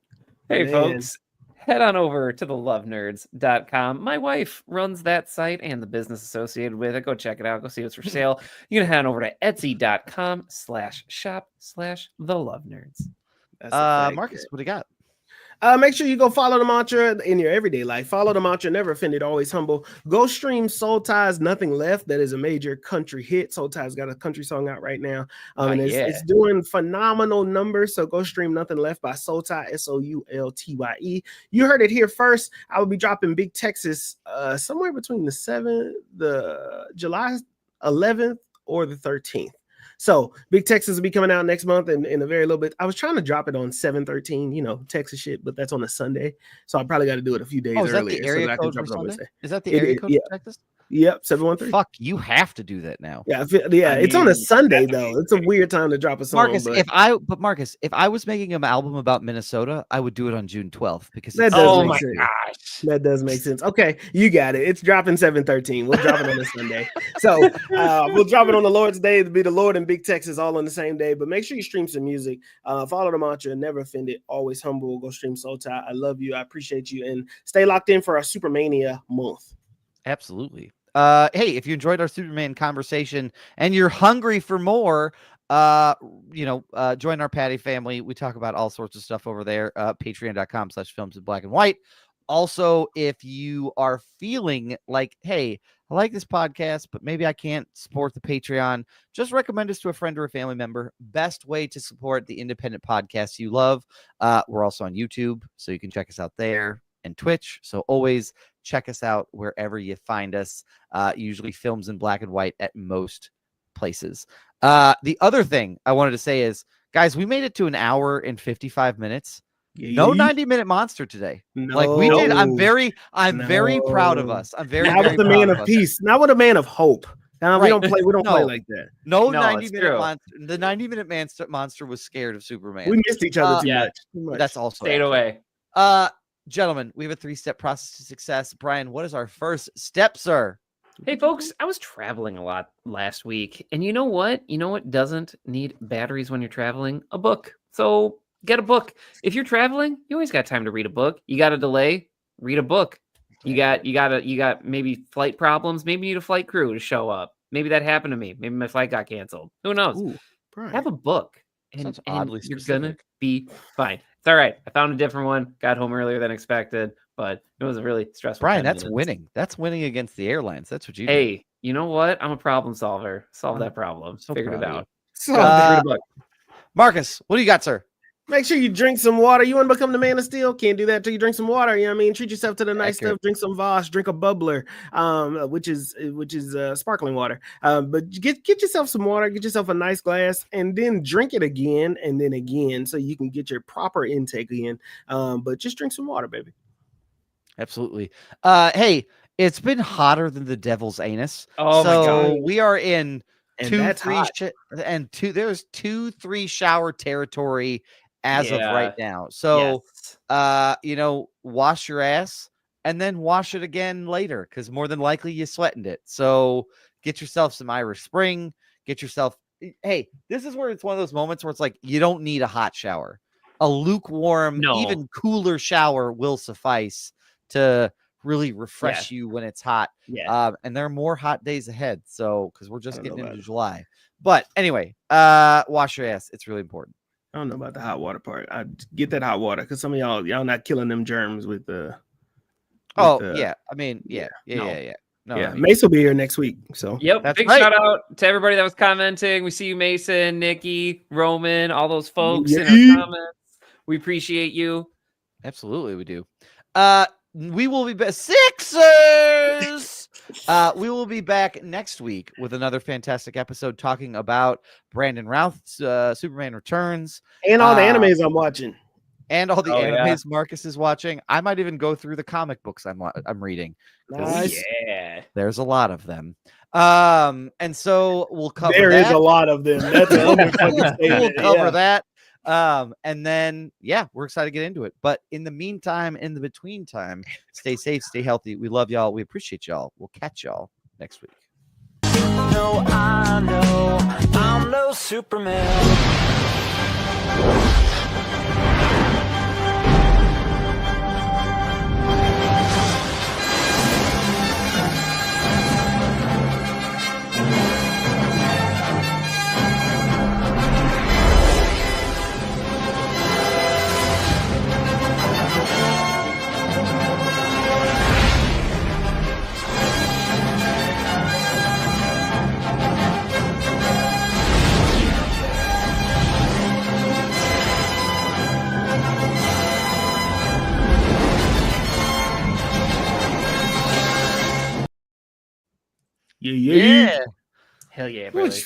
Hey, Man. folks, head on over to thelovenerds.com. My wife runs that site and the business associated with it. Go check it out. Go see what's for sale. You can head on over to etsy.com/shop/thelovenerds. That's a fact. Marcus, what do you got? Make sure you go follow the mantra in your everyday life. Follow the mantra, never offended, always humble. Go stream Soul Tie's Nothing Left. That is a major country hit. Soul Tie's got a country song out right now. And it's doing phenomenal numbers. So go stream Nothing Left by Soul Tie, SOULTYE. You heard it here first. I will be dropping Big Texas somewhere between the July 11th or the 13th. So Big Texas will be coming out next month in a very little bit. I was trying to drop it on 7/13, Texas shit, but that's on a Sunday. So I probably got to do it a few days Is that earlier. the area so that I can code drop for it on Sunday? Wednesday. Is that the area code for Texas? Yep, 713. Fuck, you have to do that now. Yeah, it's on a Sunday though. It's a weird time to drop a song. Marcus, if I was making an album about Minnesota, I would do it on June 12th because that it's does Oh make my sense. gosh. That does make sense. Okay, you got it. It's dropping 7/13. We'll drop it on a Sunday. So we'll drop it on the Lord's Day. It'll be the Lord and Big Texas all on the same day. But make sure you stream some music. Follow the mantra, never offended, always humble. Go stream Soul Tie. I love you. I appreciate you. And stay locked in for our Supermania month. Absolutely. Hey, if you enjoyed our Superman conversation and you're hungry for more, join our Patty family. We talk about all sorts of stuff over there. Patreon.com/films in black and white. Also, if you are feeling like, hey, I like this podcast, but maybe I can't support the Patreon, just recommend us to a friend or a family member. Best way to support the independent podcasts you love. We're also on YouTube, so you can check us out there, and Twitch. So always check us out wherever you find us. Usually films in black and white at most places. The other thing I wanted to say is, guys, we made it to an hour and 55 minutes. No 90-minute monster today. No, Like we did. I'm very proud of us. I'm very, not very with the proud man of of us. peace, not with a man of hope. We don't play No. like that. No, No, 90-minute true. monster. The 90-minute monster was scared of Superman. We missed each other too yeah. much. Too much. That's also Stayed accurate. away. Gentlemen, we have a 3-step process to success. Brian, what is our first step, sir? Hey, folks, I was traveling a lot last week. And you know what? You know what doesn't need batteries when you're traveling? A book. So get a book. If you're traveling, you always got time to read a book. You got a delay, read a book. You got maybe flight problems. Maybe you need a flight crew to show up. Maybe that happened to me. Maybe my flight got canceled. Who knows? Ooh, Brian. Have a book. Sounds And oddly you're specific. gonna be fine. It's all right. I found a different one. Got home earlier than expected, but it was a really stressful. Brian, 10 that's minutes. winning. That's winning against the airlines. That's what you do. Hey, you know what? I'm a problem solver. Solve that problem. so Figured it proud of you. out. So Read a book. Marcus, what do you got, sir? make sure you drink some water. You want to become the man of steel? Can't do that till you drink some water. You know what I mean? Treat yourself to the nice Accurate. stuff. Drink some Voss. Drink a bubbler, which is sparkling water. But get yourself some water. Get yourself a nice glass, and then drink it again and then again, so you can get your proper intake in. But just drink some water, baby. Absolutely. Hey, it's been hotter than the devil's anus. Oh my so God. we are in And 2, that's 3 hot. there's 2-3 shower territory as of Yeah. right now. So Yes. wash your ass and then wash it again later, because more than likely you sweatened it. So get yourself some Irish Spring. Get yourself. Hey, this is where it's one of those moments where it's like you don't need a hot shower. A lukewarm, No. even cooler shower will suffice to really refresh you when it's hot. Yeah. And there are more hot days ahead. So because we're just I don't getting know into about July. But anyway, wash your ass. It's really important. I don't know about the hot water part. I get that hot water because some of y'all not killing them germs with the. Yeah. I mean, yeah. no. No, Yeah, I mean, Mace will be here next week. So Yep. That's Big right. shout out to everybody that was commenting. We see you, Mason, Nikki, Roman, all those folks in Yeah. our comments. We appreciate you. absolutely we do. We will be back. Sixers. We will be back next week with another fantastic episode talking about Brandon Routh's Superman Returns. and all the animes I'm watching. and all the Oh, yeah. animes Marcus is watching. I might even go through the comic books I'm reading. Nice. Yeah. There's a lot of them. And so we'll cover There is that. a lot of them. That's an underfucking We'll statement. cover Yeah. that. And then we're excited to get into it. But in the meantime, in the between time, stay safe, stay healthy. We love y'all. We appreciate y'all. We'll catch y'all next week. No, I know I'm no Superman. Yeah. Hell yeah, brother. Which,